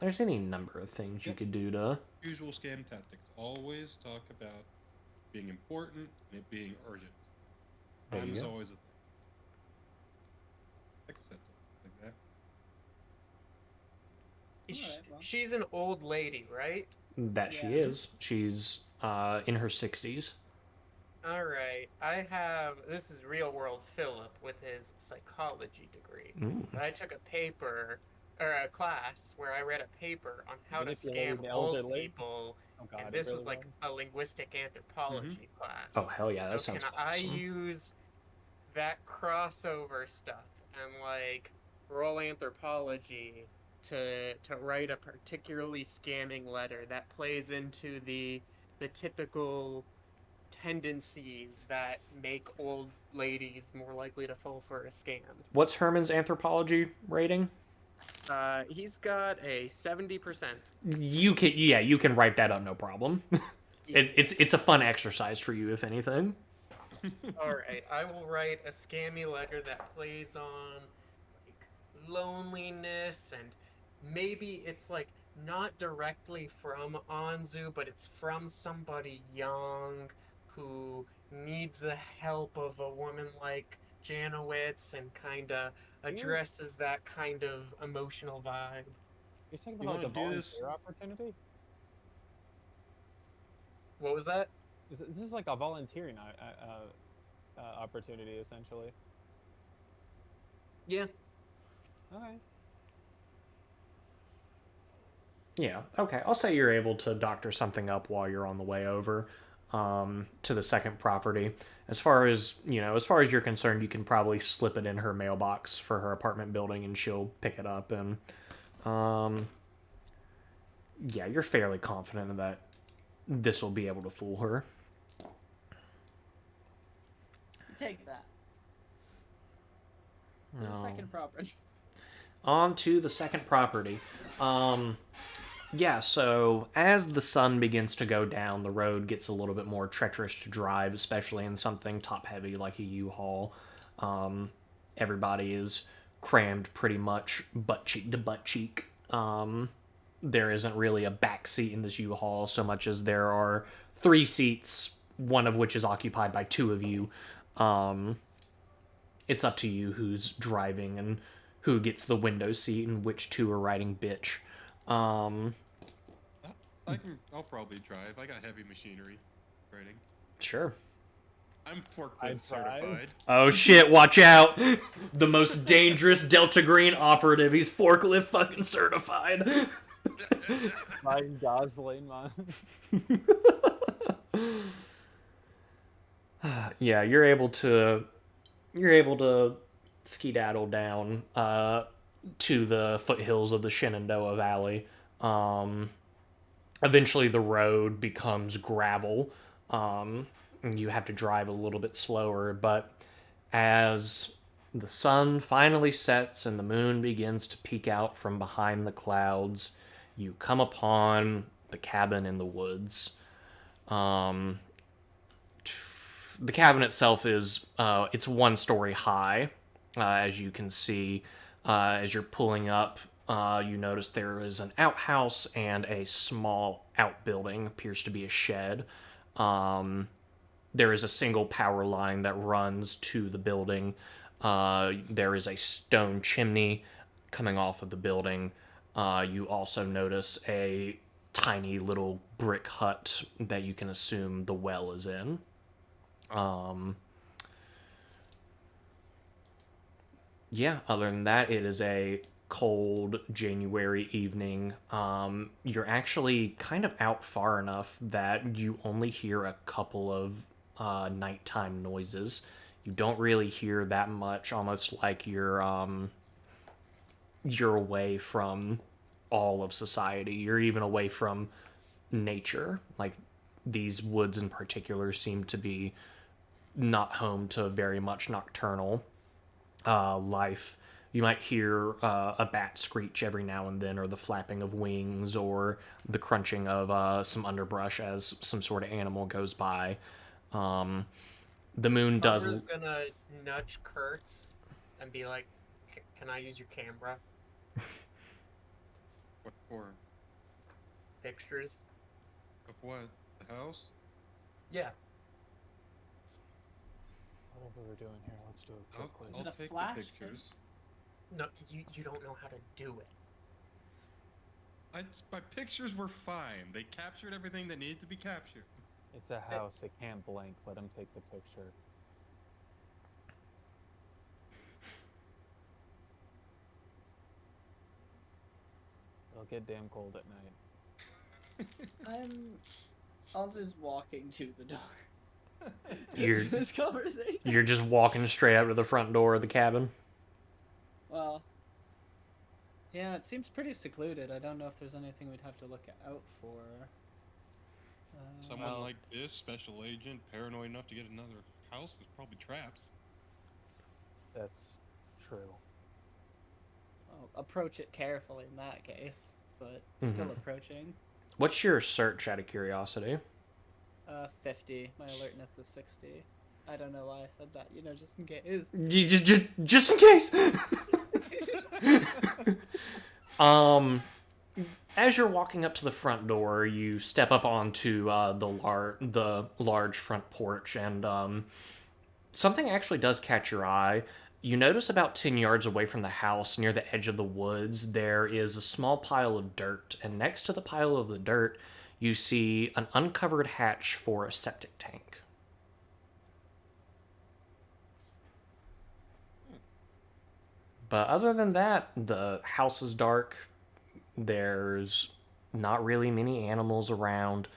There's any number of things you Yep. could do to. Usual scam tactics. Always talk about being important and it being urgent. There Time you is go. always a thing. Like I said, something like that. Alright, well. She's an old lady, right? That she Yeah. is. She's in her 60s. All right. This is real world Philip with his psychology degree. Ooh. But I took a paper or a class where I read a paper on how to Manipulating scam the old elderly? people, Oh god, and it this was really like a linguistic anthropology class. Oh, hell yeah, that So sounds can I awesome. use that crossover stuff and like roll anthropology to write a particularly scamming letter that plays into the typical tendencies that make old ladies more likely to fall for a scam. What's Herman's anthropology rating? He's got a 70%. You can write that up, no problem. It's a fun exercise for you, if anything. All right, I will write a scammy letter that plays on like loneliness, and maybe it's like not directly from Anzu, but it's from somebody young who needs the help of a woman like Janowitz and kind of addresses that kind of emotional vibe. You're talking You about like a want to do this? volunteer opportunity? What was that? This is like a volunteering opportunity, essentially. Yeah. Okay. Yeah, okay. I'll say you're able to doctor something up while you're on the way over to the second property. As far as you're concerned, you can probably slip it in her mailbox for her apartment building, and she'll pick it up. And yeah, you're fairly confident that this will be able to fool her. Take that. The No. second property. On to the second property. Yeah, so as the sun begins to go down, the road gets a little bit more treacherous to drive, especially in something top heavy like a U-Haul. Everybody is crammed pretty much butt cheek to butt cheek. There isn't really a back seat in this U-Haul so much as there are 3 seats, one of which is occupied by 2 of you. It's up to you who's driving and who gets the window seat and which 2 are riding bitch. I'll probably drive. I got heavy machinery training. Sure. I'm I'd forklift drive. certified. Oh shit, watch out! The most dangerous Delta Green operative, he's forklift fucking certified. Ryan Gosling, man. Yeah, you're able to skedaddle down to the foothills of the Shenandoah Valley. Eventually the road becomes gravel. And you have to drive a little bit slower, but as the sun finally sets and the moon begins to peek out from behind the clouds, you come upon the cabin in the woods. The cabin itself is it's 1 story high, as you can see. As you're pulling up, you notice there is an outhouse and a small outbuilding, appears to be a shed. There is a single power line that runs to the building. There is a stone chimney coming off of the building. You also notice a tiny little brick hut that you can assume the well is in. Yeah, other than that, it is a cold January evening. You're actually kind of out far enough that you only hear a couple of nighttime noises. You don't really hear that much, almost like you're away from all of society. You're even away from nature. Like, these woods in particular seem to be not home to very much nocturnal life. You might hear a bat screech every now and then, or the flapping of wings, or the crunching of some underbrush as some sort of animal goes by. The moon does. Barbara's gonna nudge Kurtz and be like, "Can I use your camera? What for? Pictures?" Of what? The house? Yeah. Whatever we're doing here, let's do it I'll, quickly. I'll it a take flash the thing? pictures. No, you don't know how to do it. My pictures were fine. They captured everything that needed to be captured. It's a house. It can't blink. Let him take the picture. It'll get damn cold at night. I'll just walking to the door. You're This conversation. you're just walking straight out to the front door of the cabin. Well, yeah, it seems pretty secluded. I don't know if there's anything we'd have to look out for. Someone Well- like this, special agent, paranoid enough to get another house, there's probably traps. That's true. I'll approach it carefully in that case, but still approaching. What's your search, out of curiosity? 50. My alertness is 60. I don't know why I said that. Just in case. Just in case. As you're walking up to the front door, you step up onto the large front porch, and something actually does catch your eye. You notice about 10 yards away from the house, near the edge of the woods, there is a small pile of dirt, and next to the pile of the dirt, you see an uncovered hatch for a septic tank. But other than that, the house is dark. There's not really many animals around.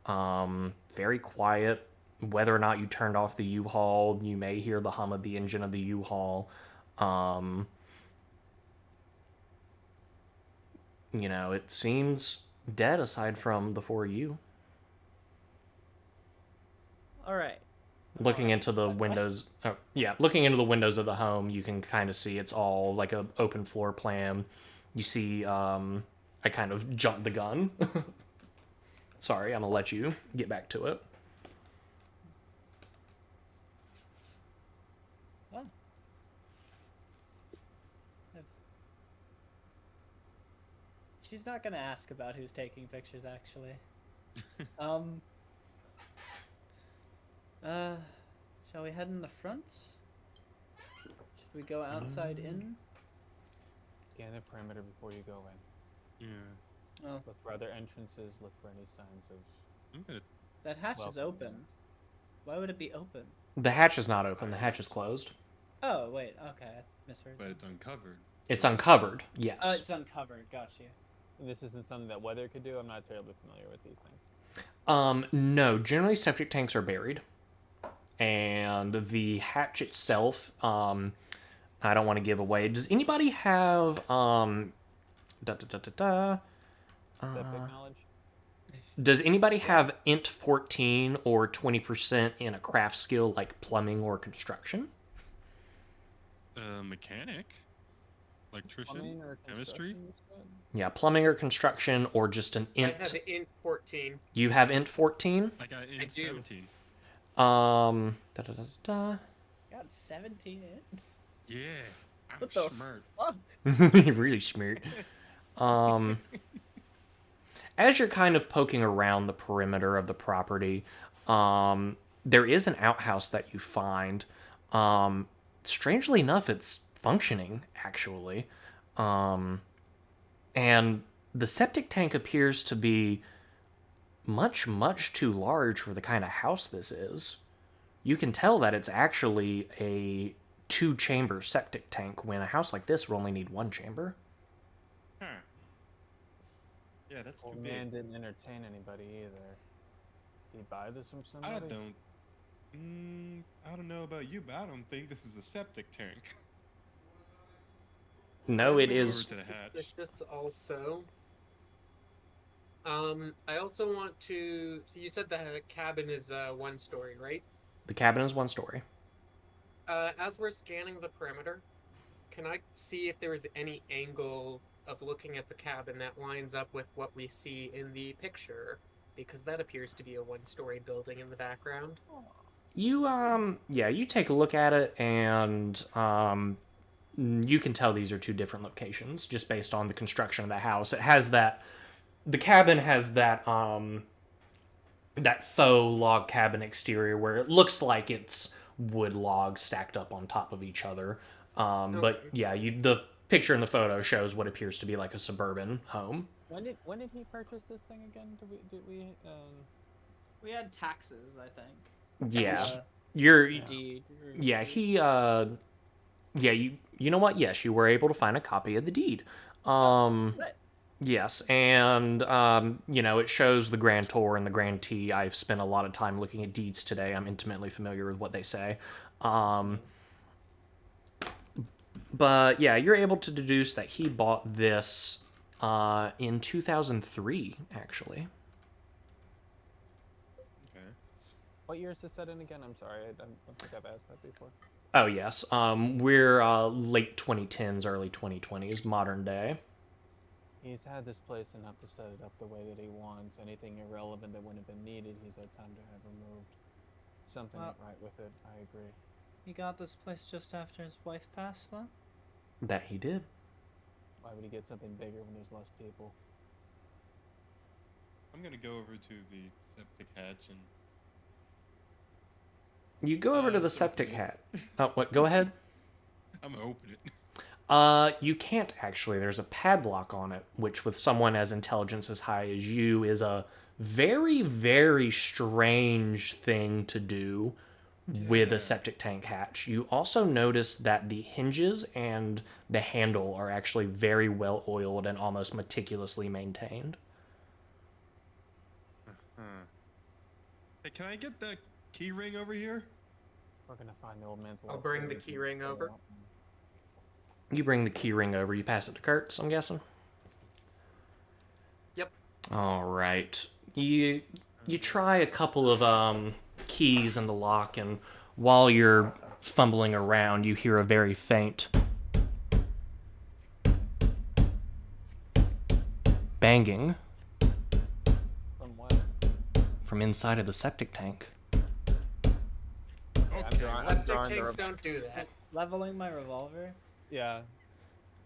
Very quiet. Whether or not you turned off the U-Haul, you may hear the hum of the engine of the U-Haul. It seems dead aside from the four of you. All right. Looking into the windows, looking into the windows of the home, you can kind of see it's all like a open floor plan. You see, I kind of jumped the gun. Sorry, I'm gonna let you get back to it. Oh. She's not gonna ask about who's taking pictures, actually. Shall we head in the front? Should we go outside in? Scan the perimeter before you go in. Yeah. Oh, Look for other entrances. Look for any signs of. I'm gonna. that hatch is welcome open. guns. Why would it be open? The hatch is not open. The hatch is closed. Oh, wait. Okay, I misheard. But it's uncovered. It's uncovered. Yes. Oh, it's uncovered. Got you. This isn't something that weather could do. I'm not terribly familiar with these things. No. Generally, septic tanks are buried, and the hatch itself. I don't want to give away. Does anybody have Septic knowledge. Does anybody have int 14 or 20% in a craft skill like plumbing or construction? Mechanic, electrician, Plumbing or chemistry. construction, you said? Yeah, plumbing or construction, or just an I int. have int 14. You have int 14. I got I int do. 17. Got 17 in. Yeah, I'm What the smart. Really smart. As you're kind of poking around the perimeter of the property, there is an outhouse that you find. Strangely enough, it's functioning, actually. And the septic tank appears to be much, much too large for the kind of house this is. You can tell that it's actually a 2-chamber septic tank when a house like this would only need 1 chamber. Huh. Yeah, that's too Old big. man didn't entertain anybody either. Did he buy this from somebody? I don't know about you, but I don't think this is a septic tank. No, it Over is. to the hatch. Suspicious also. I also want to. So you said the cabin is 1 story, right? The cabin is 1 story. As we're scanning the perimeter, can I see if there is any angle of looking at the cabin that lines up with what we see in the picture? Because that appears to be a one-story building in the background. You yeah, you take a look at it, and you can tell these are two different locations just based on the construction of the house. It has that the cabin has that faux log cabin exterior where it looks like it's wood logs stacked up on top of each other. But Okay. yeah, the picture in the photo shows what appears to be like a suburban home. When did he purchase this thing again? We had taxes, I think. Yeah, Uh, you're Deed. yeah receipt. he yeah you know what? Yes, you were able to find a copy of the deed. Right. Yes, and you know, it shows the Grand Tour and the Grand T. I've spent a lot of time looking at deeds today. I'm intimately familiar with what they say. But yeah, you're able to deduce that he bought this in 2003, actually. Okay. What year is this set in again? I'm sorry, I don't think I've asked that before. Oh yes, we're late 2010s, early 2020s, modern day. He's had this place enough to set it up the way that he wants. Anything irrelevant that wouldn't have been needed, he's had time to have removed. Something Well- ain't right with it, I agree. He got this place just after his wife passed, though. That he did. Why would he get something bigger when there's less people? I'm gonna go over to the septic hatch and You go over to the open septic it. hat. Oh, what? Go ahead. I'm gonna open it. You can't actually. There's a padlock on it, which with someone as intelligence as high as you is a very, very strange thing to do with a Yeah. septic tank hatch. You also notice that the hinges and the handle are actually very well oiled and almost meticulously maintained. Huh. Hey, can I get that key ring over here? We're gonna find the old man's I'll lost bring the savings key and ring figure over. out- You bring the key ring over. You pass it to Kurtz, I'm guessing. Yep. All right. You try a couple of keys in the lock, and while you're fumbling around, you hear a very faint banging From what? from inside of the septic tank. Okay. drawing- well, I'm Septic drawing the tanks re- don't do that. Leveling my revolver. Yeah.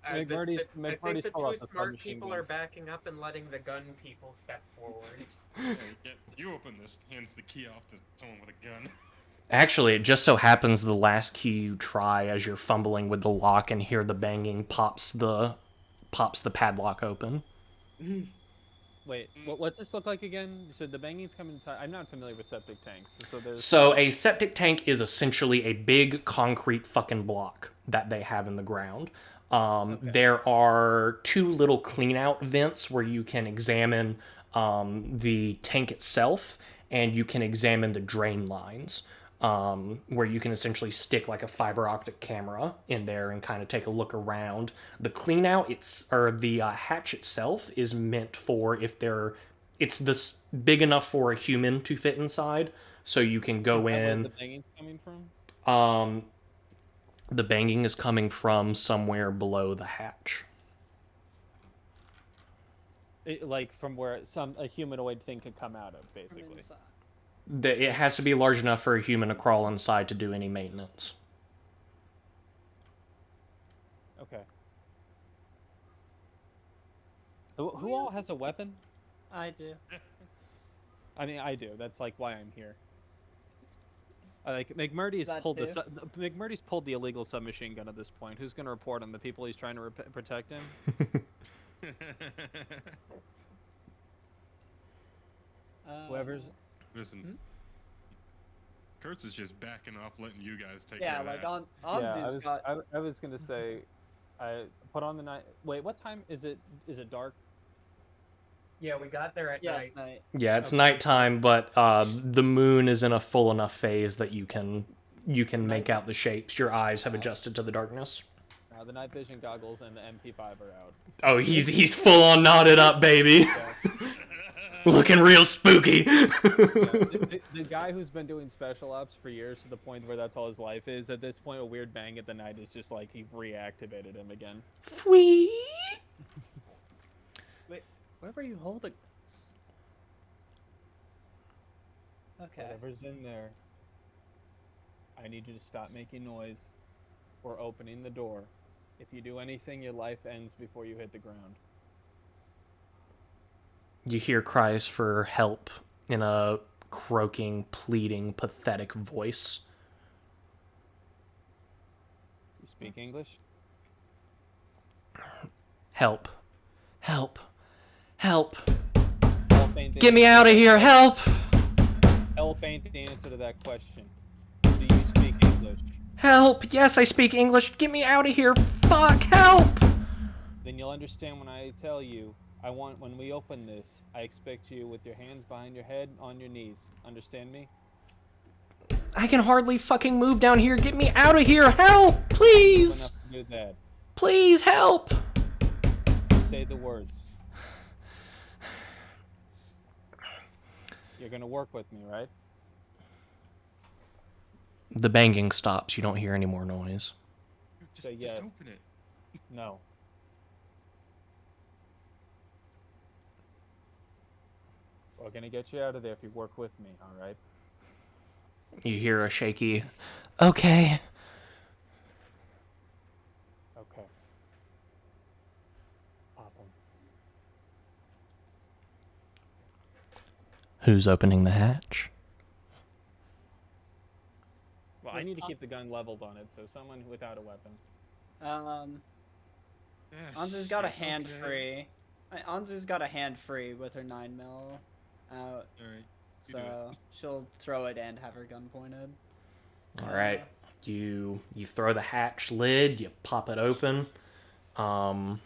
Uh, McMurdy's- I think McMurdy's the pull two out the smart submachine people gun. are backing up and letting the gun people step forward. yeah, you open this. Hands the key off to someone with a gun. Actually, it just so happens the last key you try as you're fumbling with the lock and hear the banging pops the padlock open. Wait, what's this look like again? So the bangings come inside. I'm not familiar with septic tanks, so there's. So a septic tank is essentially a big concrete fucking block that they have in the ground. There are two little clean out vents where you can examine the tank itself, and you can examine the drain lines, where you can essentially stick like a fiber optic camera in there and kind of take a look around. The clean out, the hatch itself is meant for it's this big enough for a human to fit inside, so you can go Is that where in. the banging's coming from? The banging is coming from somewhere below the hatch. Like from where a humanoid thing could come out of, From basically. inside. It has to be large enough for a human to crawl inside to do any maintenance. Okay. Who all has a weapon? I do. I mean, I do. That's like why I'm here. Like McMurdy's That pulled too? McMurdy's pulled the illegal submachine gun at this point. Who's gonna report on the people he's trying to protect him? Whoever's. Listen. Kurtz is just backing off, letting you guys take Yeah, care of like that. Anzu's got. I was gonna say, I put on the night. Wait, what time is it? Is it dark? Yeah, we got there at Yeah, night. night. Yeah, it's Okay. nighttime, but the moon is in a full enough phase that you can make out the shapes. Your eyes have adjusted to the darkness. The night vision goggles and the MP5 are out. Oh, he's full on knotted up, baby. Yeah. Looking real spooky. Yeah, the guy who's been doing special ops for years to the point where that's all his life is, at this point a weird bang at the night is just like he reactivated him again. Whee! Wait, where were you holding this? Okay. Whatever's in there, I need you to stop making noise or opening the door. If you do anything, your life ends before you hit the ground. You hear cries for help in a croaking, pleading, pathetic voice. You speak English? Help. Help. Help. Help ain't the Get me answer out to of that here. question. Help. Help ain't the answer to that question. Do you speak English? Help. Yes, I speak English. Get me out of here. Fuck. Help. Then you'll understand when I tell you, when we open this, I expect you with your hands behind your head, on your knees. Understand me? I can hardly fucking move down here. Get me out of here. Help. Please. Enough to do that. Please help. Say the words. You're gonna work with me, right? The banging stops. You don't hear any more noise. Say Just yes. open it. No. We're gonna get you out of there if you work with me, alright? You hear a shaky, okay. Okay. Pop 'em. Who's opening the hatch? Well, I need to keep the gun leveled on it, so someone without a weapon. Yeah, Anzu's got a shit, hand okay. free. Anzu's got a hand free with her 9mm out, Alright. You do so she'll throw it and have her gun pointed. All right. You throw the hatch lid, you pop it open. A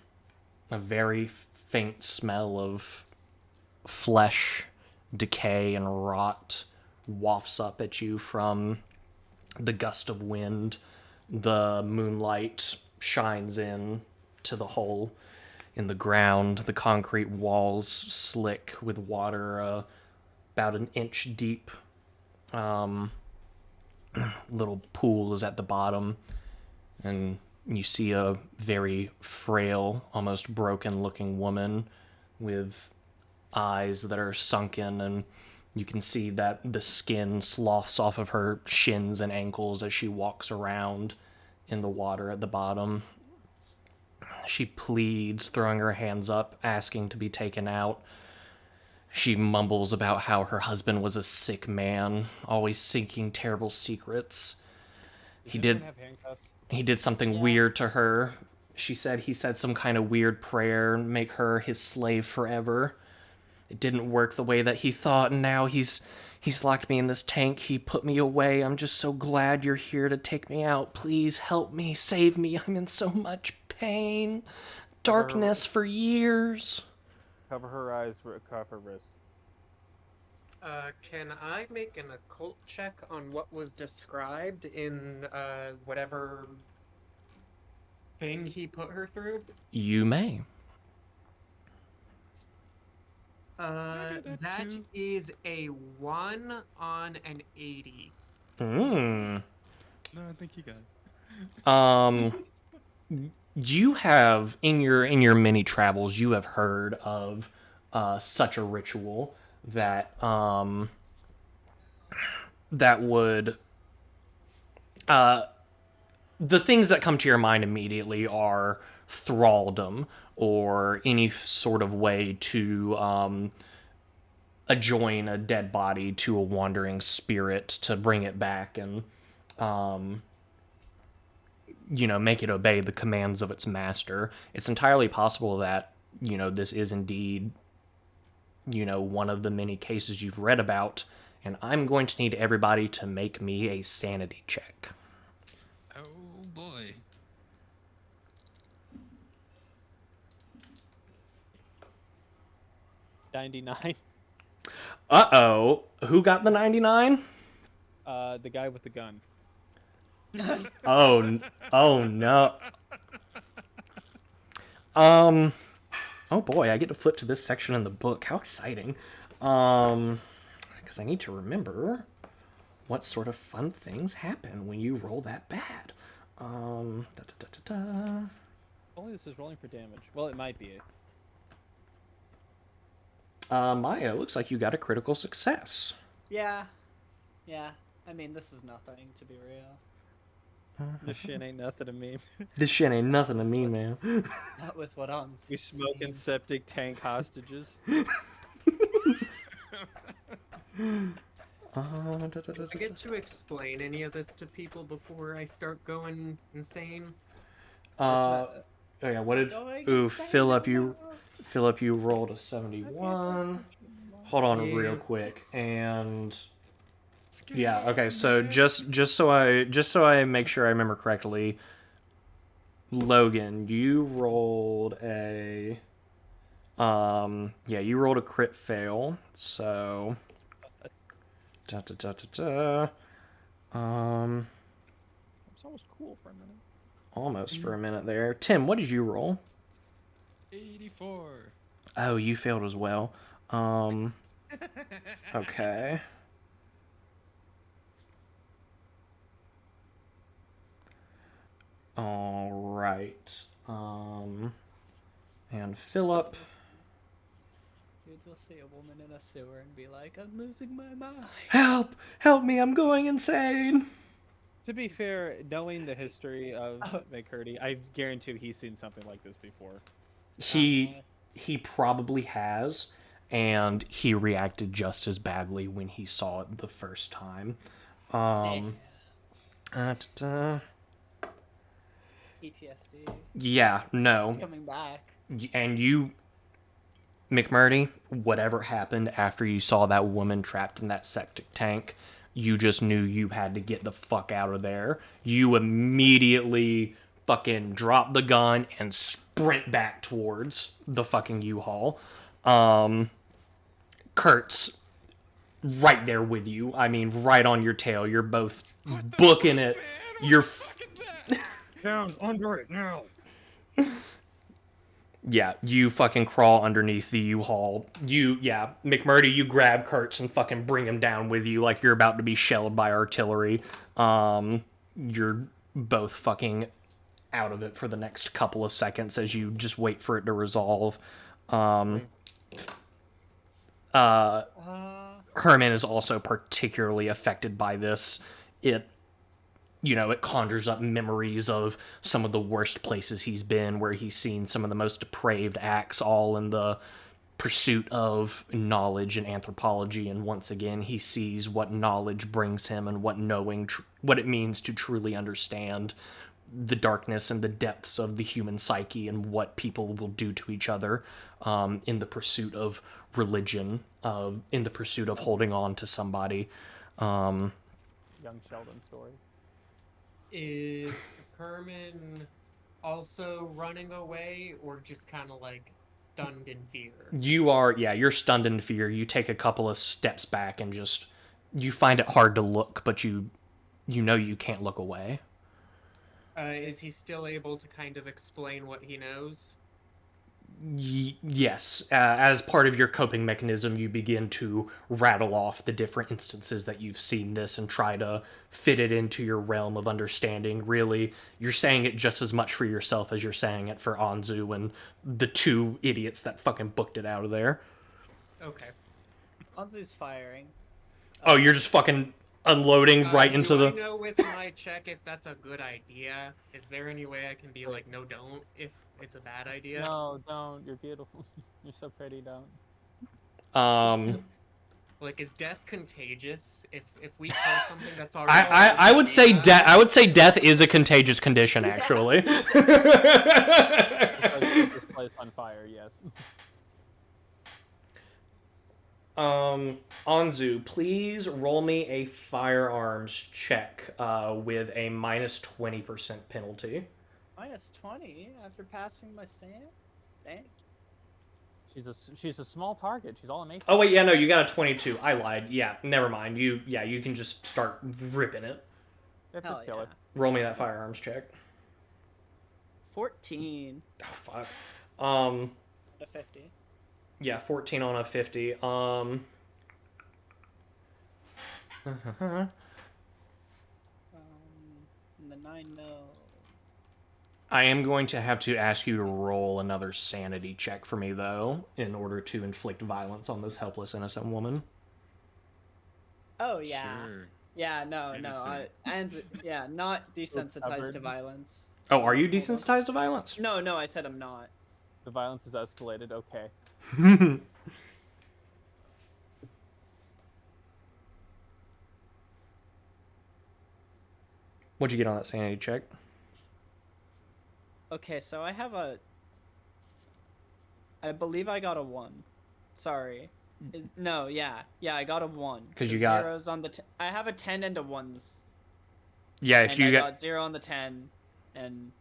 very faint smell of flesh, decay, and rot wafts up at you from the gust of wind. The moonlight shines in to the hole in the ground. The concrete walls slick with water about an inch deep. Little pool is at the bottom, and you see a very frail, almost broken looking woman with eyes that are sunken, and you can see that the skin sloughs off of her shins and ankles as she walks around in the water at the bottom. She pleads, throwing her hands up, asking to be taken out. She mumbles about how her husband was a sick man, always seeking terrible secrets. Does He anyone did have handcuffs? he did something Yeah. weird to her. She said he said some kind of weird prayer, make her his slave forever. It didn't work the way that he thought, and now he's locked me in this tank. He put me away. I'm just so glad you're here to take me out. Please help me, save me. I'm in so much pain. Darkness for years. Cover her eyes, cuff her wrists. Can I make an occult check on what was described in whatever thing he put her through? You may. That is a 1 on an 80. Mm. No, I think you got it. You have in your many travels, you have heard of such a ritual that that would the things that come to your mind immediately are thraldom or any sort of way to adjoin a dead body to a wandering spirit to bring it back and make it obey the commands of its master. It's entirely possible that this is indeed one of the many cases you've read about, and I'm going to need everybody to make me a sanity check. Oh boy. $99. Uh-oh. Who got the 99? The guy with the gun. Oh no. Oh boy, I get to flip to this section in the book. How exciting. Because I need to remember what sort of fun things happen when you roll that bad. Da, da, da, da, da. Only this is rolling for damage. Well, it might be. Maya, looks like you got a critical success. Yeah. Yeah. I mean, this is nothing, to be real. This shit ain't nothing to me. This shit ain't nothing to me, man. Not with what Anzu's We smoking seen. septic tank hostages. Da, da, da, Do I get to explain any of this to people before I start going insane? Oh yeah, what did? Going Ooh, insane Philip, now. you rolled a 71. Hold on, Yeah. real quick, and yeah, okay. So just so I make sure I remember correctly, Logan, you rolled a you rolled a crit fail. So da da da da da. It's almost cool for a minute. Almost for a minute there. Tim, what did you roll? 84. Oh, you failed as well. Okay. All right. And Philip. Dudes will see a woman in a sewer and be like, I'm losing my mind. Help! Help me! I'm going insane. To be fair, knowing the history of McCurdy, I guarantee he's seen something like this before. He probably has, and he reacted just as badly when he saw it the first time. Da-da. PTSD. Yeah, no. It's coming back. And you, McMurdy, whatever happened after you saw that woman trapped in that septic tank, you just knew you had to get the fuck out of there. You immediately fucking drop the gun and sprint back towards the fucking U-Haul. Kurt's right there with you. I mean, right on your tail. You're both booking it. You're Down under it now. yeah, you fucking crawl underneath the U-Haul. McMurdy, you grab Kurtz and fucking bring him down with you like you're about to be shelled by artillery. You're both fucking out of it for the next couple of seconds as you just wait for it to resolve. Herman is also particularly affected by this. It conjures up memories of some of the worst places he's been, where he's seen some of the most depraved acts, all in the pursuit of knowledge and anthropology. And once again, he sees what knowledge brings him and what knowing, what it means to truly understand the darkness and the depths of the human psyche and what people will do to each other in the pursuit of religion, in the pursuit of holding on to somebody. Young Sheldon story. Is Herman also running away, or just kind of like stunned in fear? You're stunned in fear. You take a couple of steps back and just, you find it hard to look, but you know you can't look away. Is he still able to kind of explain what he knows? Yes. As part of your coping mechanism, you begin to rattle off the different instances that you've seen this and try to fit it into your realm of understanding. Really, you're saying it just as much for yourself as you're saying it for Anzu and the two idiots that fucking booked it out of there. Okay. Anzu's firing. Oh, you're just fucking unloading right into do the... I know with my check if that's a good idea? Is there any way I can be like, no, don't, if it's a bad idea? No, don't. You're beautiful. You're so pretty. Don't. Like, is death contagious? If we kill something that's already... I would say death is a contagious condition, actually. Because this place on fire. Yes. Anzu, please roll me a firearms check with a minus 20% penalty. Minus 20 after passing my stand? Dang. She's a small target. She's all amazing. Oh wait, yeah, no, you got a 22. I lied. Yeah, never mind. You can just start ripping it. Just kill her. Roll me that firearms check. 14. Oh fuck. A 50. Yeah, 14 on a 50. The 9 mil. I am going to have to ask you to roll another sanity check for me, though, in order to inflict violence on this helpless, innocent woman. Oh yeah. Sure. Yeah, no, Innocent. yeah, not desensitized covered. to violence. Oh, are you Hold on. desensitized to violence? No, I said I'm not. The violence is escalated. Okay. What'd you get on that sanity check? Okay, so I believe I got a 1. Sorry. Yeah, I got a 1. 'Cause you The got- zeros on the I have a 10 and a 1s. Yeah, if And you I got... got 0 on the 10 and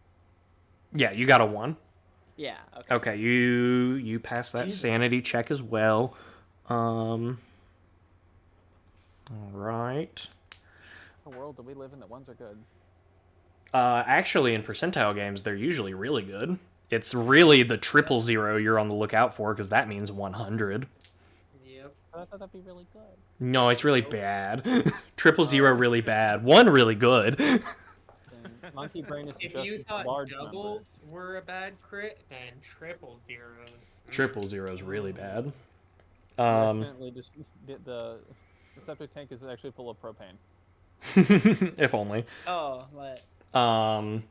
Yeah, you got a 1. yeah, okay. Okay, you pass that Jesus. sanity check as well. All right. What world do we live in that ones are good? Actually, in percentile games, they're usually really good. It's really the 000 you're on the lookout for, because that means 100. Yep. I thought that'd be really good. No, it's really bad. 000 really bad. 1 really good. Dang, monkey brain is If just you a thought large doubles were a bad crit, then triple zeros. 000 is really bad. number. Accidentally just the septic tank is actually full of propane. If only. Oh, what? All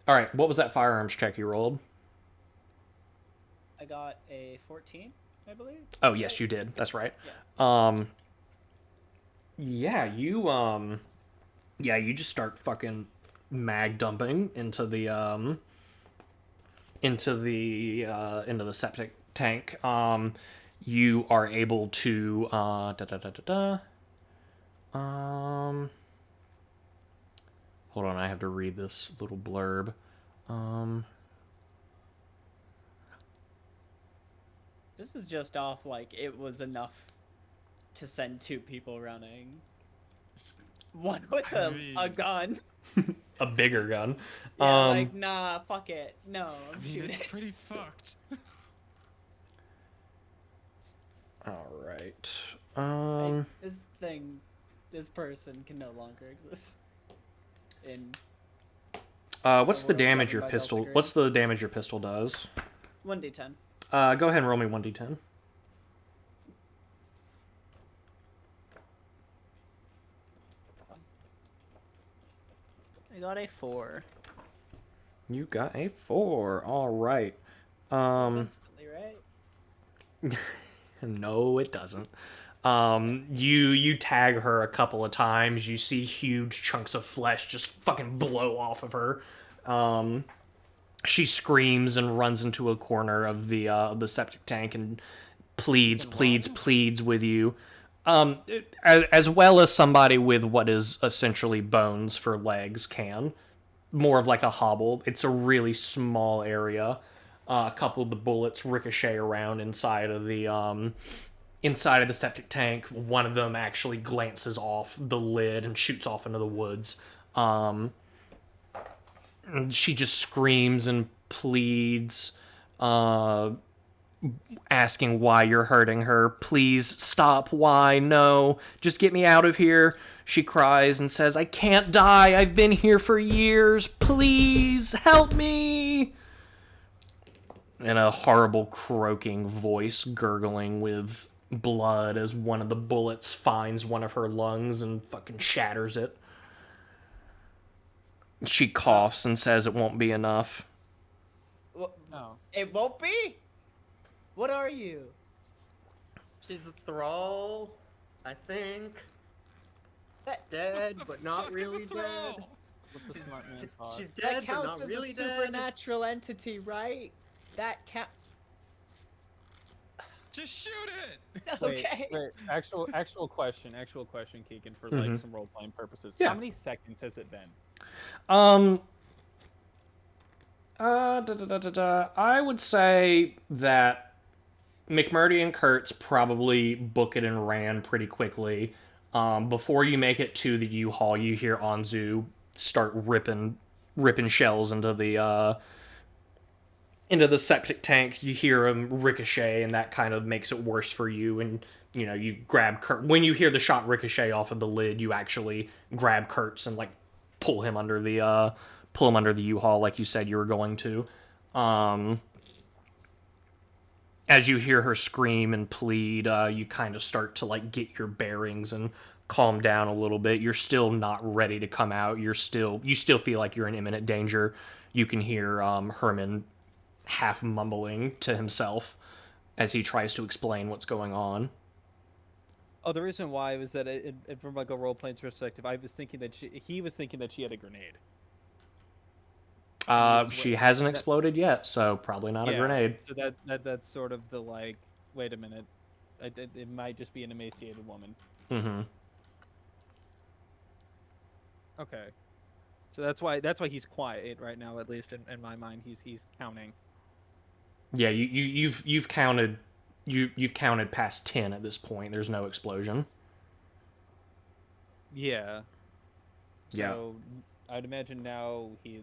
right, what was that firearms check you rolled? I got a 14, I believe. Oh, yes, you did. That's right. Yeah. Yeah, you just start fucking mag dumping into the septic tank. You are able to hold on, I have to read this little blurb. This is just off like it was enough to send 2 people running. One with I a mean- gun. A bigger gun. Yeah, like, nah, fuck it. No, I'm I mean, shooting. it's pretty fucked. All right. This person can no longer exist. In What's the world damage governed your by pistol? Delta What's the damage your pistol does? 1d10. Go ahead and roll me 1d10. I got a 4. You got a 4. All right. Instantly, right? No, it doesn't. You tag her a couple of times. You see huge chunks of flesh just fucking blow off of her. She screams and runs into a corner of the septic tank and pleads with you. As well as somebody with what is essentially bones for legs can. More of like a hobble. It's a really small area. A couple of the bullets ricochet around inside of the septic tank. One of them actually glances off the lid and shoots off into the woods. She just screams and pleads, asking why you're hurting her. Please stop. Why? No. Just get me out of here. She cries and says, I can't die. I've been here for years. Please help me. In a horrible croaking voice, gurgling with blood as one of the bullets finds one of her lungs and fucking shatters it. She coughs and says it won't be enough. No. It won't be? What are you? She's a thrall, I think. That, Dead, but not Fuck is really a dead. thrall? What's the smart man thought? She's that dead, but counts not as really a dead. supernatural entity, right? That count. Just shoot it. Okay. Wait, actual question, Keegan, for like some role playing purposes. Yeah. How many seconds has it been? I would say that McMurdy and Kurtz probably book it and ran pretty quickly. Before you make it to the U-Haul, you hear Anzu start ripping shells into into the septic tank. You hear him ricochet, and that kind of makes it worse for you. And you know, you grab Kurt. When you hear the shot ricochet off of the lid, you actually grab Kurtz and like pull him under the U-Haul like you said you were going to. As you hear her scream and plead, you kind of start to like get your bearings and calm down a little bit. You're still not ready to come out. You still feel like you're in imminent danger. You can hear Herman half mumbling to himself as he tries to explain what's going on. Oh, the reason why was that from like a role playing perspective, I was thinking that he was thinking that she had a grenade. She hasn't exploded yet, so probably not a grenade. So that's sort of the like, wait a minute, it might just be an emaciated woman. Mm-hmm. Okay, so that's why he's quiet right now, at least in my mind. He's counting. Yeah, you've counted you've counted past 10 at this point. There's no explosion. Yeah. Yeah. So I'd imagine now he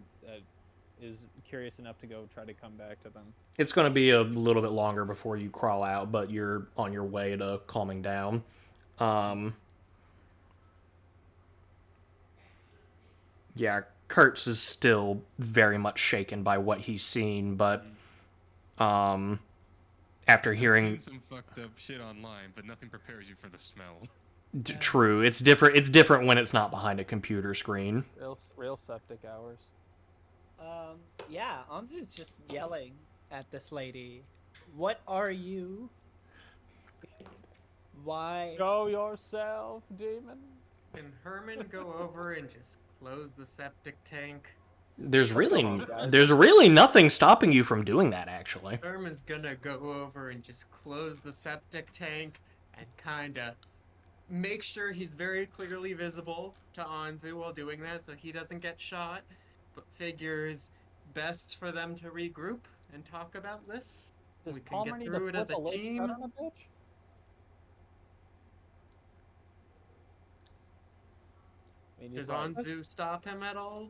is curious enough to go try to come back to them. It's going to be a little bit longer before you crawl out, but you're on your way to calming down. Yeah, Kurtz is still very much shaken by what he's seen, but after I've hearing seen some fucked up shit online, but nothing prepares you for the smell. true, it's different when it's not behind a computer screen. Real septic hours. Yeah, Anzu's just yelling at this lady. What are you? Why? Go yourself, demon. Can Herman go over and just close the septic tank? There's really nothing stopping you from doing that, actually. Herman's gonna go over and just close the septic tank and kinda make sure he's very clearly visible to Anzu while doing that so he doesn't get shot, but figures best for them to regroup and talk about this. Does We can Palmer get need through to it as flip a late team. start on a bitch? I mean, Does he's like, Anzu stop him at all?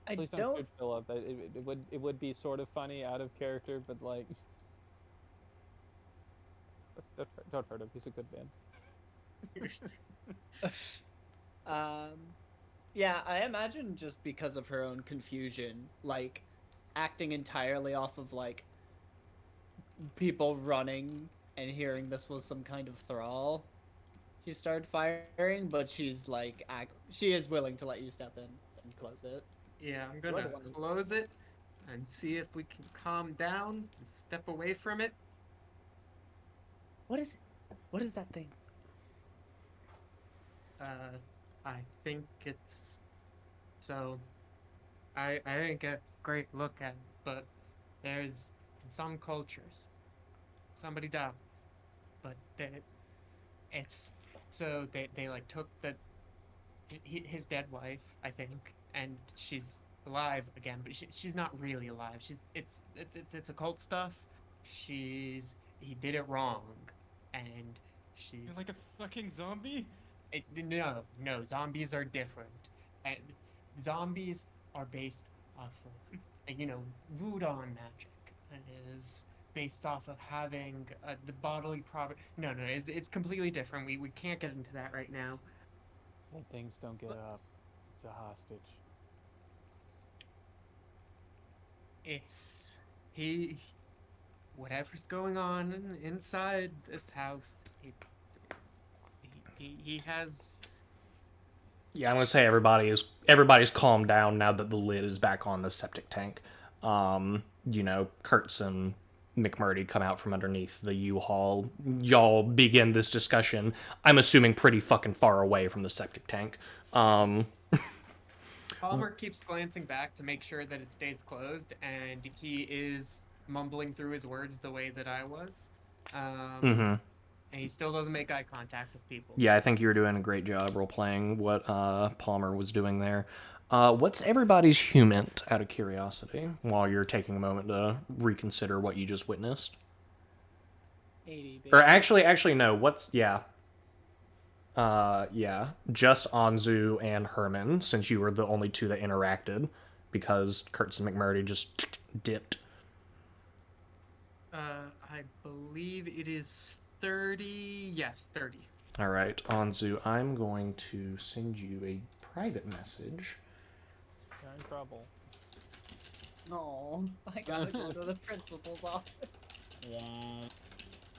I please don't. shoot Philip. It would be sort of funny out of character, but like, don't hurt him. He's a good man. Yeah, I imagine just because of her own confusion, like acting entirely off of like people running and hearing this was some kind of thrall, she started firing. But she's like, she is willing to let you step in and close it. Yeah, I'm gonna close it and see if we can calm down and step away from it. What is it? What is that thing? I think it's... So, I didn't get a great look at it, but there's, in some cultures, somebody died, but so they like took his dead wife, I think, and she's alive again, but she's not really alive. It's occult stuff. He did it wrong, and she's... You're like a fucking zombie? No, zombies are different. And zombies are based off of, voodoo magic, and is based off of having the bodily property. No, it's completely different. We can't get into that right now. When things don't get up, it's a hostage. It's whatever's going on inside this house. He has... Yeah, I'm gonna say everybody's calmed down now that the lid is back on the septic tank. Kurtz and McMurdy come out from underneath the U-Haul. Y'all begin this discussion. I'm assuming pretty fucking far away from the septic tank. Palmer keeps glancing back to make sure that it stays closed, and he is mumbling through his words the way that I was. And he still doesn't make eye contact with people. Yeah, I think you were doing a great job role-playing what Palmer was doing there. What's everybody's humant, out of curiosity, while you're taking a moment to reconsider what you just witnessed? 80. Or actually, no. Just Anzu and Herman, since you were the only two that interacted. because Kurtz and McMurray just dipped. I believe it is 30. Yes, 30. All right, Anzu, I'm going to send you a private message. You're in trouble. No, I gotta go to the principal's office.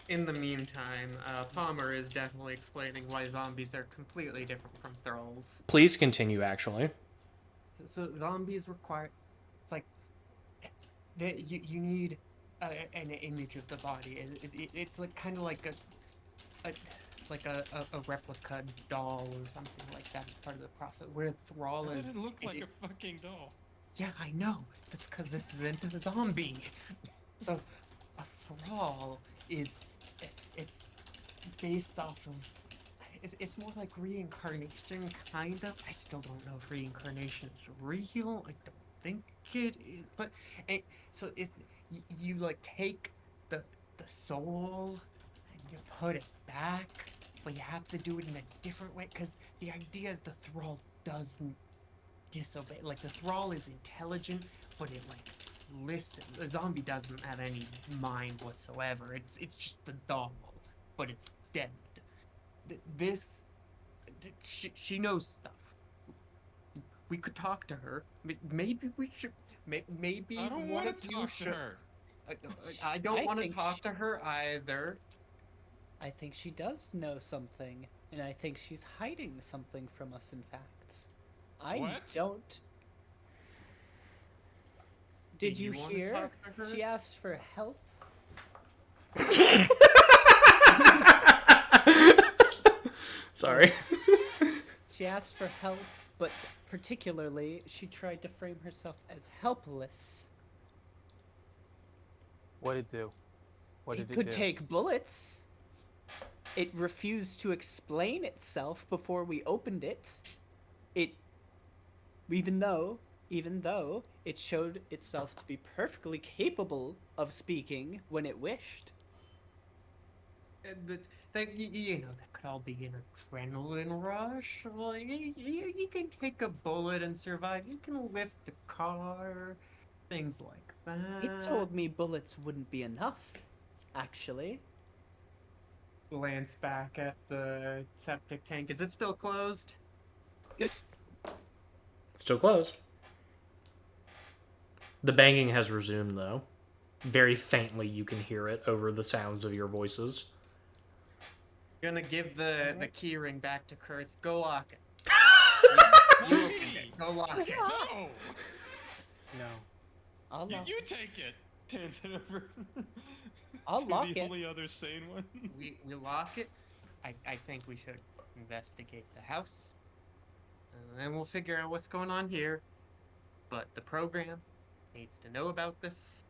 In the meantime, Palmer is definitely explaining why zombies are completely different from thralls. Please continue, actually. So zombies require, it's like, you need an image of the body. It's like kind of like a replica doll or something like that as part of the process. Where thrall How is, does it look like a fucking doll? yeah, I know. That's because this isn't a zombie. So, a thrall is, it's based off of, it's more like reincarnation, kind of. I still don't know if reincarnation is real. I don't think it is, but so it's you like take the soul and you put it back, but you have to do it in a different way because the idea is the thrall doesn't disobey. Like the thrall is intelligent, but it like listen. The zombie doesn't have any mind whatsoever. It's just the doll, but it's dead. This she knows stuff. We could talk to her. Maybe we should. Maybe I don't one want of to you talk to should. her. I don't I want to think talk she- to her either. I think she does know something, and I think she's hiding something from us, in fact. I What? don't. Did Do you you wanna hear? talk to her? She asked for help. Sorry. She asked for help, but particularly, she tried to frame herself as helpless. What did it do? What It did could it do? take bullets. It refused to explain itself before we opened it. It, even though it showed itself to be perfectly capable of speaking when it wished. But you know that could all be an adrenaline rush. Like you can take a bullet and survive. You can lift a car, things like that. It told me bullets wouldn't be enough, actually. Glance back at the septic tank. Is it still closed? Still closed. The banging has resumed, though. Very faintly, you can hear it over the sounds of your voices. Gonna give the Alright. key ring back to Curse. Go lock it. You opened it. Go lock it. No! No. I'll lock You take it! Turns it over. I'll to lock the it. only other sane one. We lock it. I think we should investigate the house. And then we'll figure out what's going on here. But the program needs to know about this.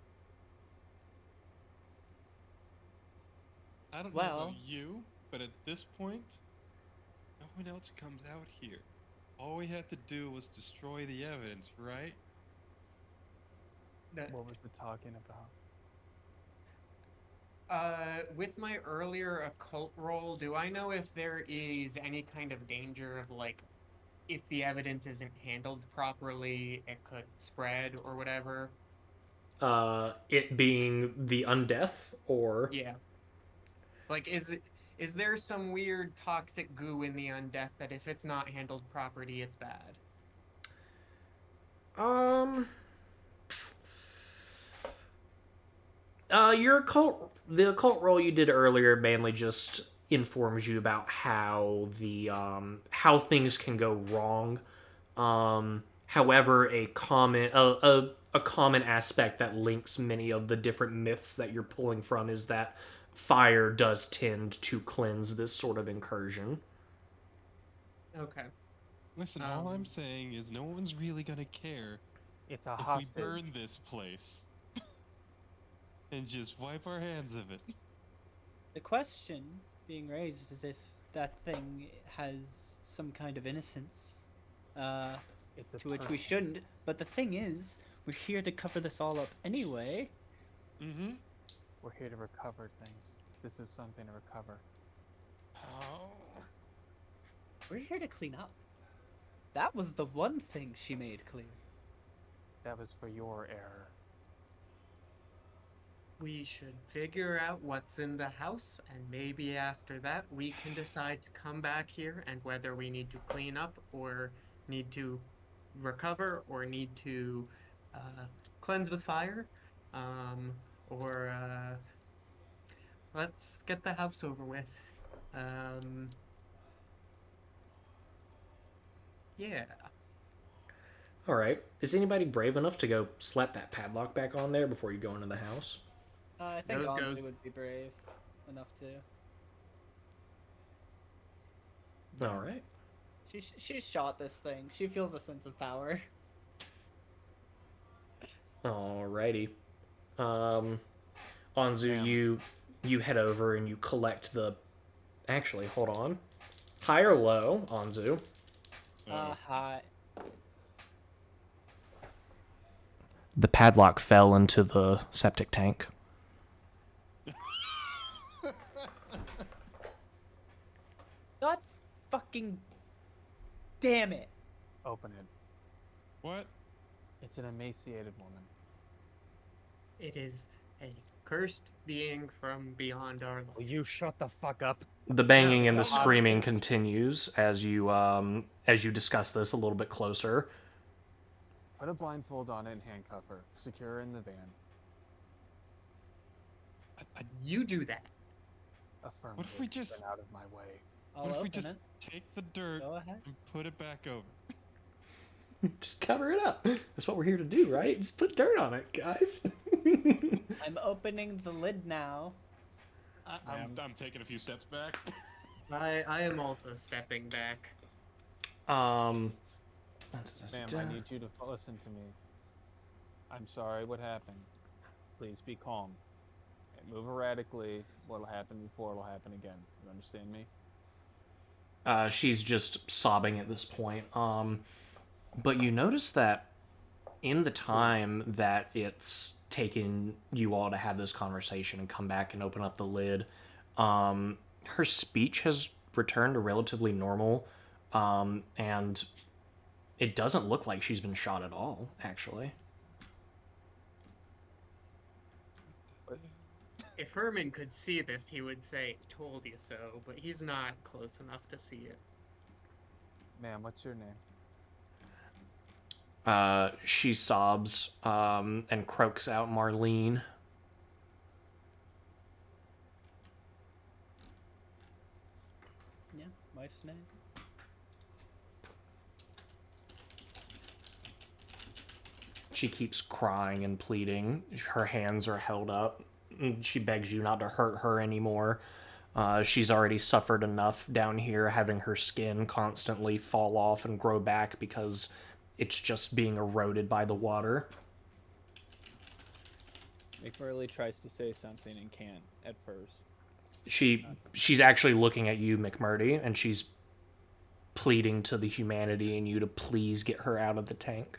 I don't know Well- about you, but at this point, no one else comes out here. All we had to do was destroy the evidence, right? What was the talking about? With my earlier occult roll, do I know if there is any kind of danger of like, if the evidence isn't handled properly, it could spread or whatever? It being the undeath, or Yeah. Like, is there some weird toxic goo in the undeath that if it's not handled properly, it's bad? the occult roll you did earlier mainly just informs you about how the how things can go wrong. However, a common aspect that links many of the different myths that you're pulling from is that fire does tend to cleanse this sort of incursion. Okay. Listen, all I'm saying is no one's really gonna care It's a if we hostage. burn this place and just wipe our hands of it. The question being raised is if that thing has some kind of innocence, It's a to which we person. shouldn't. But the thing is, we're here to cover this all up anyway. Mm-hmm. We're here to recover things. This is something to recover. Oh. We're here to clean up. That was the one thing she made clear. That was for your error. We should figure out what's in the house, and maybe after that we can decide to come back here and whether we need to clean up or need to recover or need to cleanse with fire. Or let's get the house over with. Um, yeah. All right. Is anybody brave enough to go slap that padlock back on there before you go into the house? I think Nose Anzu goes- would be brave enough to. All right. She shot this thing. She feels a sense of power. Alrighty. Anzu, Damn. you head over and you collect the. Actually, hold on. High or low, Anzu? Hi. The padlock fell into the septic tank. God fucking damn it. Open it. What? It's an emaciated woman. It is a cursed being from beyond our life. Will you shut the fuck up? The banging No, and the that's screaming obvious. continues as you discuss this a little bit closer. Put a blindfold on it and handcuff her. Secure her in the van. You do that. Affirmative. What if we just- Get out of my way? I'll What if we open just it. take the dirt Go ahead. and put it back over? Just cover it up. That's what we're here to do, right? Just put dirt on it, guys. I'm opening the lid now. I'm taking a few steps back. I am also stepping back. Ma'am, I need you to listen to me. I'm sorry what happened. Please be calm. Move erratically. What'll happen before will happen again. You understand me? She's just sobbing at this point. But you notice that in the time that it's taken you all to have this conversation and come back and open up the lid, her speech has returned to relatively normal, and it doesn't look like she's been shot at all, actually. If Herman could see this, he would say, "Told you so," but he's not close enough to see it. Ma'am, what's your name? She sobs and croaks out Marlene. Yeah, wife's name. She keeps crying and pleading. Her hands are held up. She begs you not to hurt her anymore. She's already suffered enough down here, having her skin constantly fall off and grow back because it's just being eroded by the water. McMurley tries to say something and can't at first. She's actually looking at you, McMurdy, and she's pleading to the humanity in you to please get her out of the tank.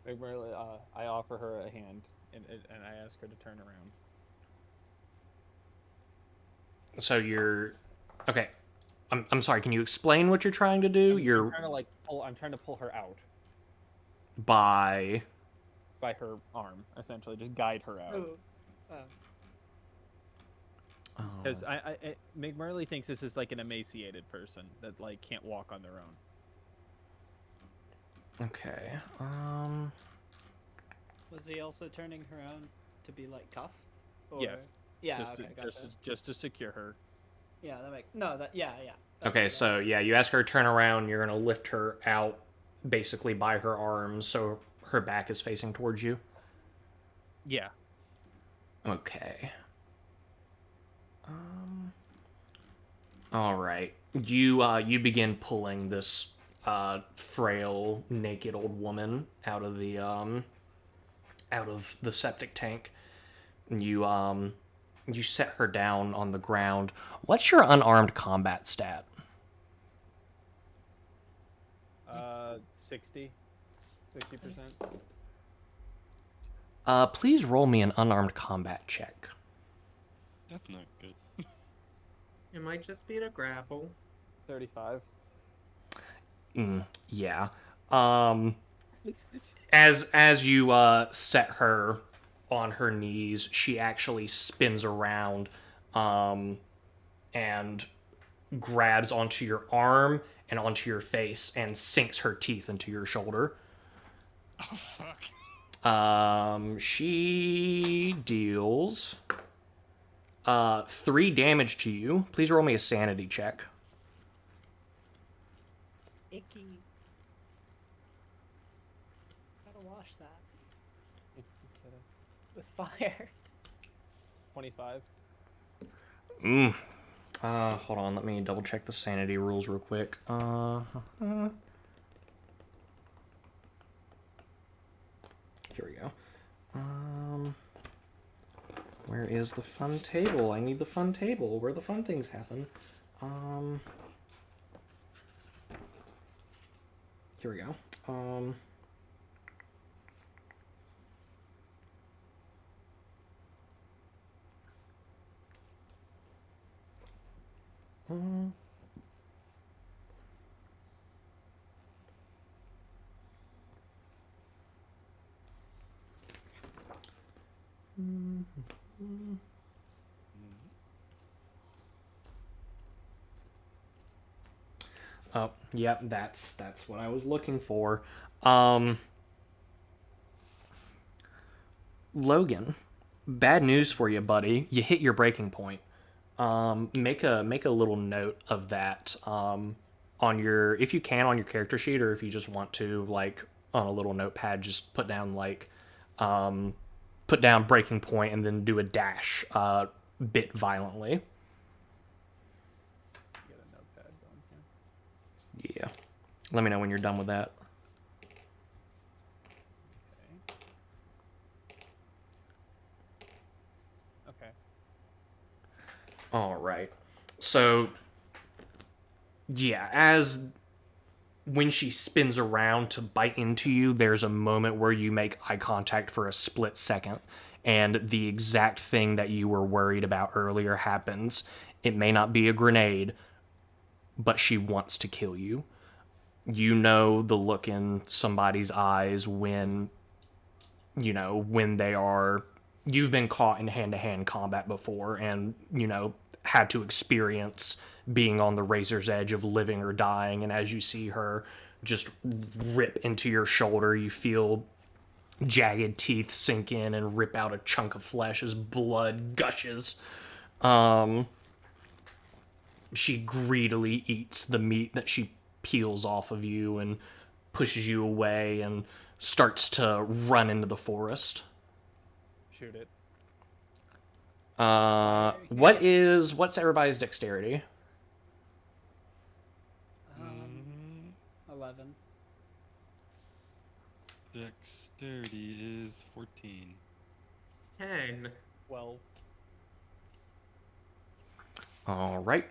McMurley, I offer her a hand, and I ask her to turn around. So you're... Okay. I'm sorry, can you explain what you're trying to do? You're... I'm trying to pull her out By... by her arm, essentially, just guide her out. Because McMurley thinks this is like an emaciated person that like can't walk on their own. Okay. Was he also turning her on to be like cuffed? Or... Yes. Yeah. Just Okay. to, Gotcha. just to secure her. Yeah. That make no. That yeah. That's Okay, what so yeah, you ask her to turn around, you're gonna lift her out basically by her arms so her back is facing towards you. Yeah. Okay. All right. You begin pulling this frail, naked old woman out of the septic tank. And you set her down on the ground. What's your unarmed combat stat? 60%. Please roll me an unarmed combat check. That's not good. It might just be to grapple. 35. Yeah. As you set her on her knees, she actually spins around, and grabs onto your arm and onto your face and sinks her teeth into your shoulder. Oh fuck. She deals 3 damage to you. Please roll me a sanity check. Icky. Gotta wash that with fire. 25. Hold on, let me double check the sanity rules real quick. Here we go. Where is the fun table? I need the fun table where the fun things happen. Here we go. Oh, yep, that's what I was looking for. Logan, bad news for you, buddy. You hit your breaking point. Make a little note of that on your, if you can, on your character sheet, or if you just want to, like, on a little notepad, just put down breaking point and then do a dash bit violently. Get a notepad going here. Yeah. Let me know when you're done with that. Okay. All right. So, yeah, when she spins around to bite into you, there's a moment where you make eye contact for a split second, and the exact thing that you were worried about earlier happens. It may not be a grenade, but she wants to kill you. You know the look in somebody's eyes when they are... You've been caught in hand-to-hand combat before and, had to experience being on the razor's edge of living or dying, and as you see her just rip into your shoulder, you feel jagged teeth sink in and rip out a chunk of flesh as blood gushes. She greedily eats the meat that she peels off of you and pushes you away and starts to run into the forest. Shoot it. What's everybody's dexterity? 11. Dexterity is 14. 10. 12. All right.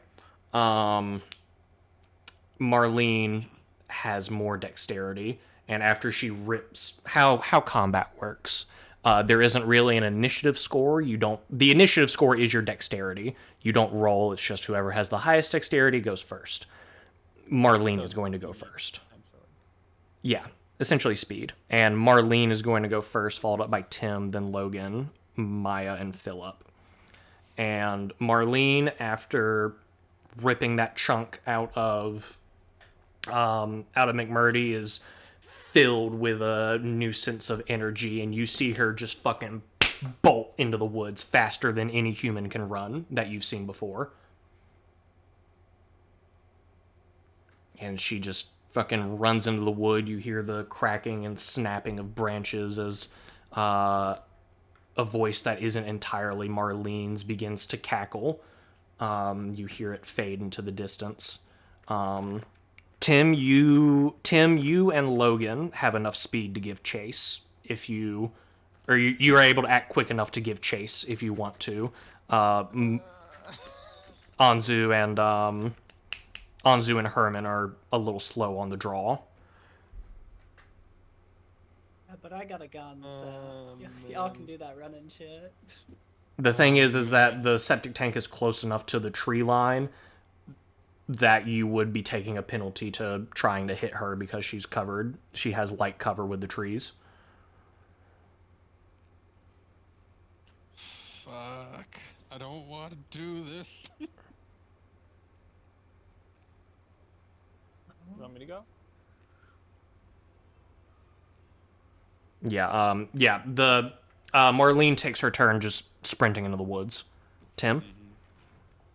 Marlene has more dexterity, and after she rips... How combat works. There isn't really an initiative score. The initiative score is your dexterity. You don't roll. It's just whoever has the highest dexterity goes first. Marlene is going to go first. Yeah, essentially speed. And Marlene is going to go first, followed up by Tim, then Logan, Maya, and Philip. And Marlene, after ripping that chunk out of McMurdy, is filled with a new sense of energy, and you see her just fucking bolt into the woods faster than any human can run that you've seen before. And she just fucking runs into the wood. You hear the cracking and snapping of branches as a voice that isn't entirely Marlene's begins to cackle. You hear it fade into the distance. Tim, you and Logan have enough speed to give chase if you are able to act quick enough to give chase if you want to. Anzu and Herman are a little slow on the draw. But I got a gun, so y'all can do that running shit. The thing is that the septic tank is close enough to the tree line that you would be taking a penalty to trying to hit her because she's covered. She has light cover with the trees. Fuck. I don't want to do this. You want me to go? Yeah. The Marlene takes her turn just sprinting into the woods. Tim,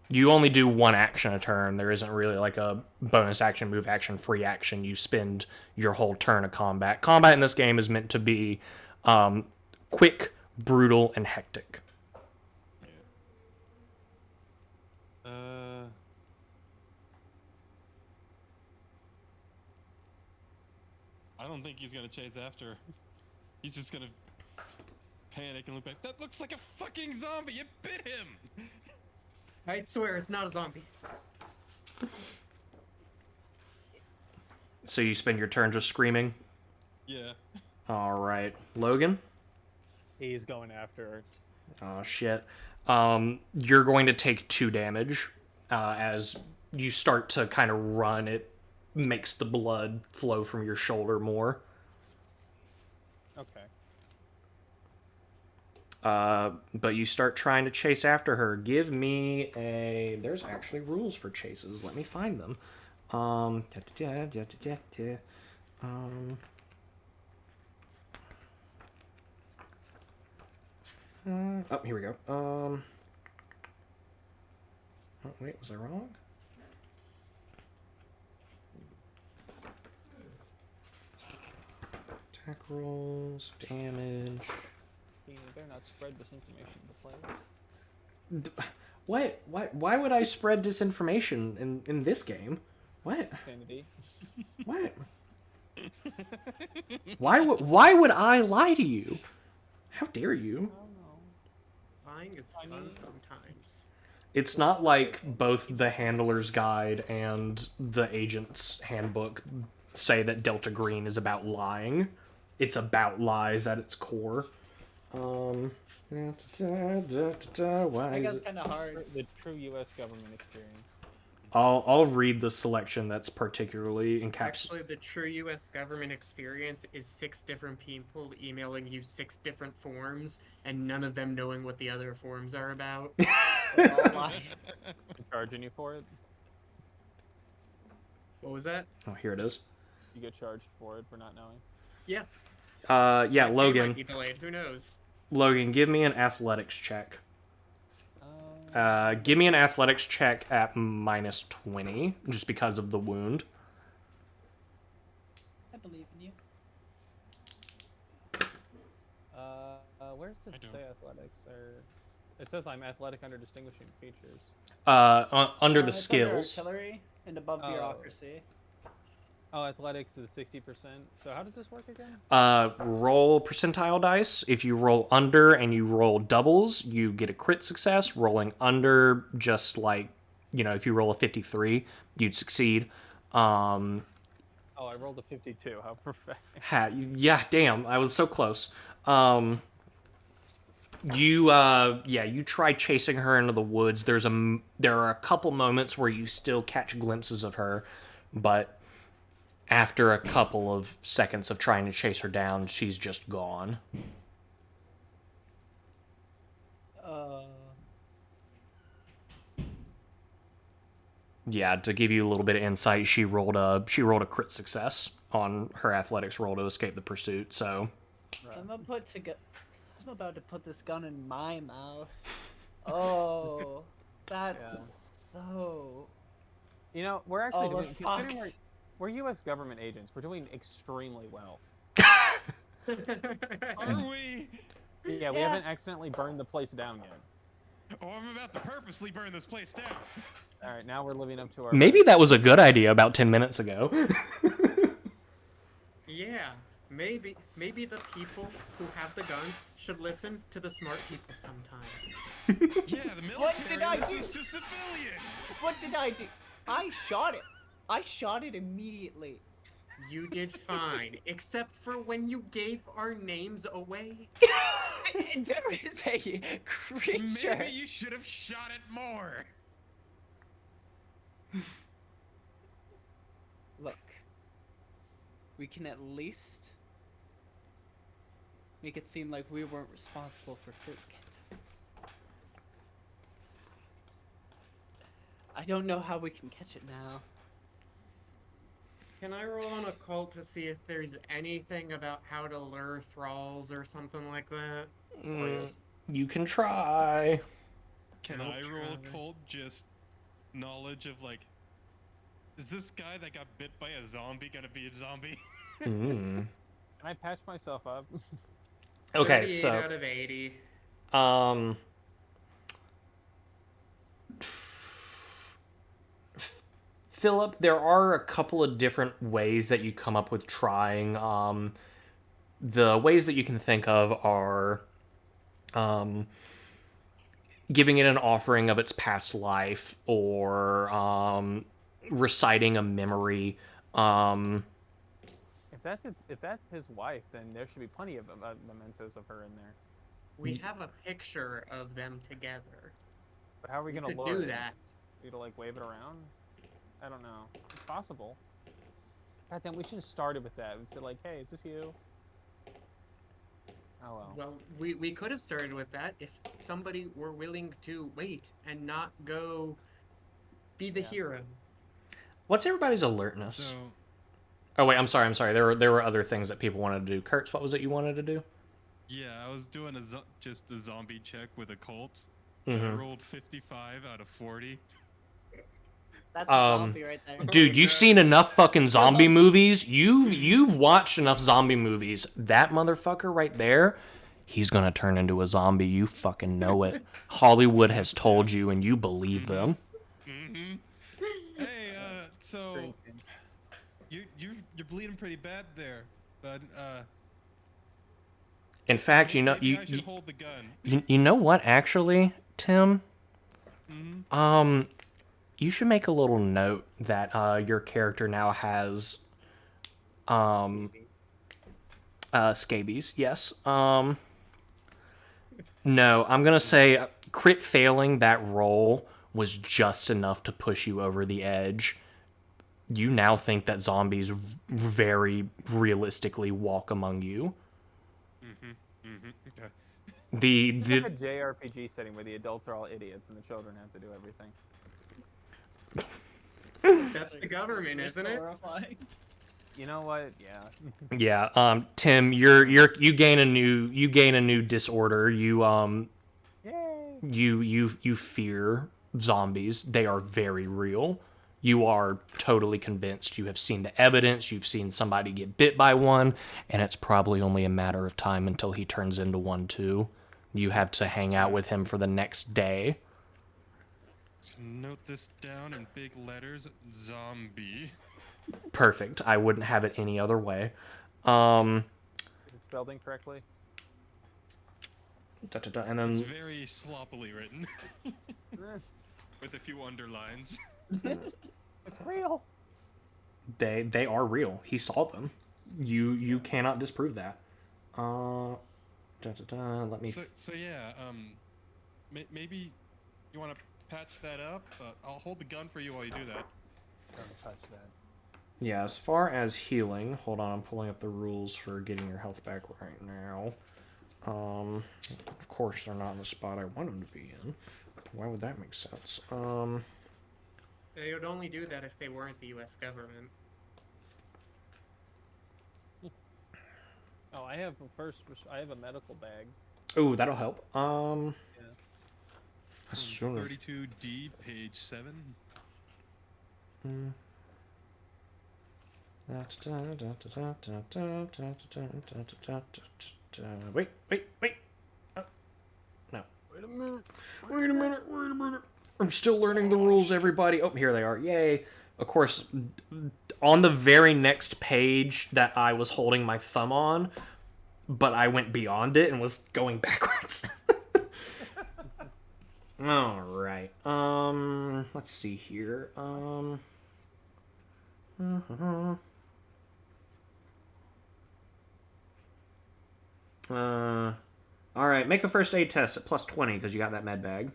you only do one action a turn. There isn't really like a bonus action, move action, free action. You spend your whole turn of combat. Combat in this game is meant to be quick, brutal, and hectic. I don't think he's gonna chase after her. He's just gonna panic and look back. That looks like a fucking zombie. It bit him. I swear it's not a zombie. So you spend your turn just screaming? Yeah. All right. Logan? He's going after her. Oh, shit. You're going to take 2 damage as you start to kind of run. It makes the blood flow from your shoulder more. Okay. But you start trying to chase after her. Give me a... There's actually rules for chases. Let me find them. Oh, here we go. Oh, wait, was I wrong? Attack rolls, damage. You better not spread this information to the players. What? Why would I spread disinformation in this game? What? Sanity. What? Why would I lie to you? How dare you? I don't know. Lying is fun sometimes. It's not like both the handler's guide and the agent's handbook say that Delta Green is about lying. It's about lies at its core. Why I guess is it? kind of hard. The true U.S. government experience. I'll read the selection that's particularly encapsulated. Actually, the true U.S. government experience is 6 different people emailing you 6 different forms, and none of them knowing what the other forms are about. Charging you for it? What was that? Oh, here it is. You get charged for it for not knowing? Yeah. Yeah, They Logan. might be delayed. Who knows? Logan, give me an athletics check. Give me an athletics check at -20, just because of the wound. I believe in you. Where does it say athletics? Or it says I'm athletic under distinguishing features. Under the It's skills. Under artillery and above Oh. bureaucracy. Oh, athletics is 60%. So how does this work again? Roll percentile dice. If you roll under and you roll doubles, you get a crit success. Rolling under, just like, if you roll a 53, you'd succeed. Oh, I rolled a 52. How perfect. Yeah, damn, I was so close. You try chasing her into the woods. There are a couple moments where you still catch glimpses of her, but after a couple of seconds of trying to chase her down, she's just gone. Yeah, to give you a little bit of insight, she rolled a crit success on her athletics roll to escape the pursuit. So Right. I'm about to put this gun in my mouth. Oh, that's so. We're actually Oh, we're doing. Considering fucked. we're U.S. government agents, we're doing extremely well. Are we? Yeah, we Yeah. haven't accidentally burned the place down yet. Oh, I'm about to purposely burn this place down. All right, now we're living up to our. maybe that was a good idea about 10 minutes ago. Yeah. Maybe the people who have the guns should listen to the smart people sometimes. Yeah, the military What did I do? listens to civilians. What did I do? I shot it. I shot it immediately. You did fine, except for when you gave our names away. There is a creature. Maybe you should have shot it more. we can at least make it seem like we weren't responsible for filling it. I don't know how we can catch it now. Can I roll on occult to see if there's anything about how to lure thralls or something like that? You can try. Can Nope. I roll cold just knowledge of like, is this guy that got bit by a zombie gonna be a zombie? Mm. Can I patch myself up? Okay, 38 so out of 80. um, Philip, there are a couple of different ways that you come up with trying. The ways that you can think of are giving it an offering of its past life, or reciting a memory. If that's his wife, then there should be plenty of mementos of her in there. We have a picture of them together. But how are we We gonna could lure do it? that. You to like wave it around? I don't know. It's possible. God damn, we should have started with that. We said like, hey, is this you? Oh well. Well, we could have started with that if somebody were willing to wait and not go be the Yeah. hero. What's everybody's alertness? So Oh wait, I'm sorry. There were other things that people wanted to do. Kurtz, what was it you wanted to do? yeah, I was doing just a zombie check with a cult. Mm-hmm. I rolled 55 out of 40. That's a zombie right there. Dude, you've seen enough fucking zombie movies. You've watched enough zombie movies. That motherfucker right there, he's gonna turn into a zombie. You fucking know it. Hollywood has told you, and you believe them. Mm-hmm. Hey, so Drinking. you're bleeding pretty bad there, bud. In fact, you know Maybe I should hold the gun. you know what? Actually, Tim, Mm-hmm. you should make a little note that your character now has scabies. Yes. No, I'm gonna say crit failing that roll was just enough to push you over the edge. You now think that zombies very realistically walk among you. Mm-hmm. Mm-hmm. Okay. It's like a The JRPG setting where the adults are all idiots and the children have to do everything. That's the government, isn't it? Horrifying. You know what? Yeah. yeah, Tim, you gain a new disorder. Yay! You fear zombies. They are very real. You are totally convinced. You have seen the evidence. You've seen somebody get bit by one, and it's probably only a matter of time until he turns into one too. You have to hang out with him for the next day. Let's note this down in big letters. Zombie. Perfect. I wouldn't have it any other way. Is it spelled incorrectly? And It's then very sloppily written, with a few underlines. It's real. they are real. He saw them. You cannot disprove that. Let me. So yeah, maybe you want to patch that up. I'll hold the gun for you while you do that. Don't touch that. Yeah, as far as healing, hold on, I'm pulling up the rules for getting your health back right now. Of course they're not in the spot I want them to be in. Why would that make sense? They would only do that if they weren't the U.S. government. Oh, I have I have a medical bag. Oh, that'll help. Yeah. As soon as 32D, page 7. Wait. Oh, no. Wait a minute. Wait a minute. I'm still learning the rules, everybody. Oh, here they are. Yay. Of course, on the very next page that I was holding my thumb on, but I went beyond it and was going backwards. All right. Let's see here. All right. Make a first aid test at plus 20 because you got that med bag.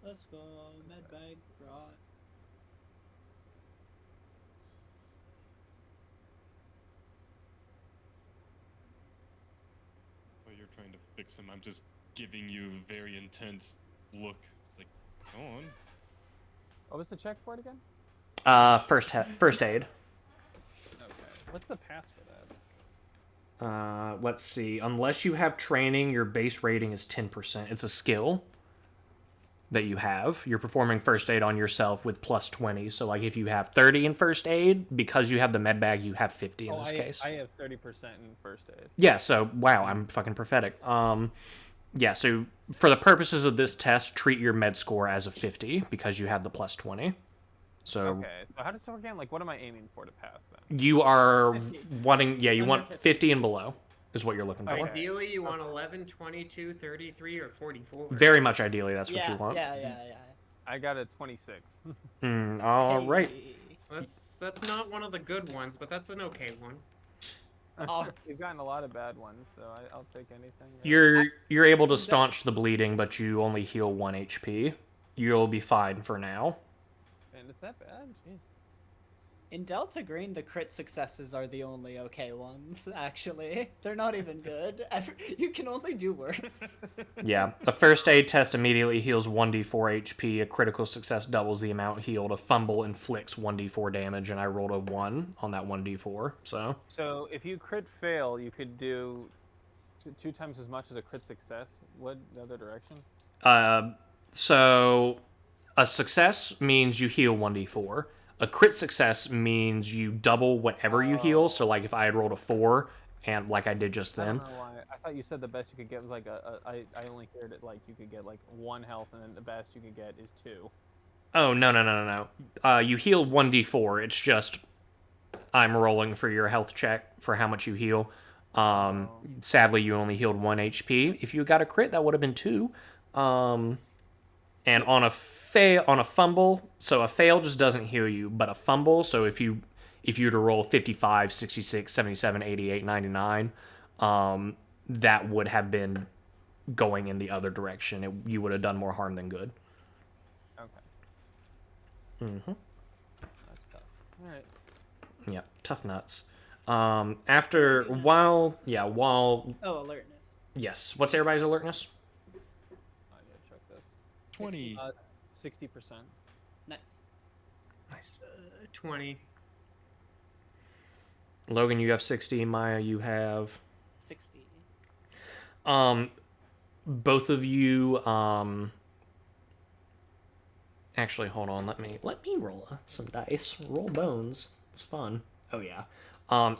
Let's go. Med bag brought. trying to fix him. I'm just giving you a very intense look. It's like, go on. What was the check for it again? First aid. Okay. What's the pass for that? Let's see. Unless you have training, your base rating is 10%. It's a skill that you have. You're performing first aid on yourself with plus 20. So, like, if you have 30 in first aid, because you have the med bag, you have 50 in this case. I have 30% in first aid. Yeah, so, wow, I'm fucking prophetic. Yeah, so for the purposes of this test, treat your med score as a 50 because you have the plus 20. So Okay, so how does it work again? Like, what am I aiming for to pass then? you are 50. wanting, yeah, you Under want 50. 50 and below is what you're looking for. Okay. Ideally, you want 11, 22, 33, or 44. Very much ideally, that's what Yeah, you want. yeah. I got a 26. All right. Hey. That's not one of the good ones, but that's an okay one. Oh. We've gotten a lot of bad ones, so I'll take anything. You're able to staunch the bleeding, but you only heal 1 HP. You'll be fine for now. And it's that bad? Jeez. In Delta Green, the crit successes are the only okay ones, actually. They're not even good. You can only do worse. Yeah, a first aid test immediately heals 1d4 HP. A critical success doubles the amount healed. A fumble inflicts 1d4 damage, and I rolled a 1 on that 1d4. So if you crit fail, you could do two times as much as a crit success. What the other direction? So a success means you heal 1d4. A crit success means you double whatever you heal. So, like, if I had rolled a 4, and like I did just I then. don't know why. I thought you said the best you could get was like I only heard it like you could get like 1 health, and then the best you could get is 2. Oh, no. You heal 1d4. It's just I'm rolling for your health check for how much you heal. Sadly, you only healed 1 HP. If you got a crit, that would have been 2. And on a fumble, so a fail just doesn't heal you, but a fumble, so if you were to roll 55, 66, 77, 88, 99, that would have been going in the other direction. You would have done more harm than good. Okay. Mm-hmm. That's tough. All right. Yeah, tough nuts. While Oh, alertness. yes, what's everybody's alertness? I gotta check this. 20. 60%. Nice. Nice. 20. Logan, you have 60. Maya, you have 60. both of you. Actually, hold on. Let me roll some dice. Roll bones. It's fun. Oh yeah.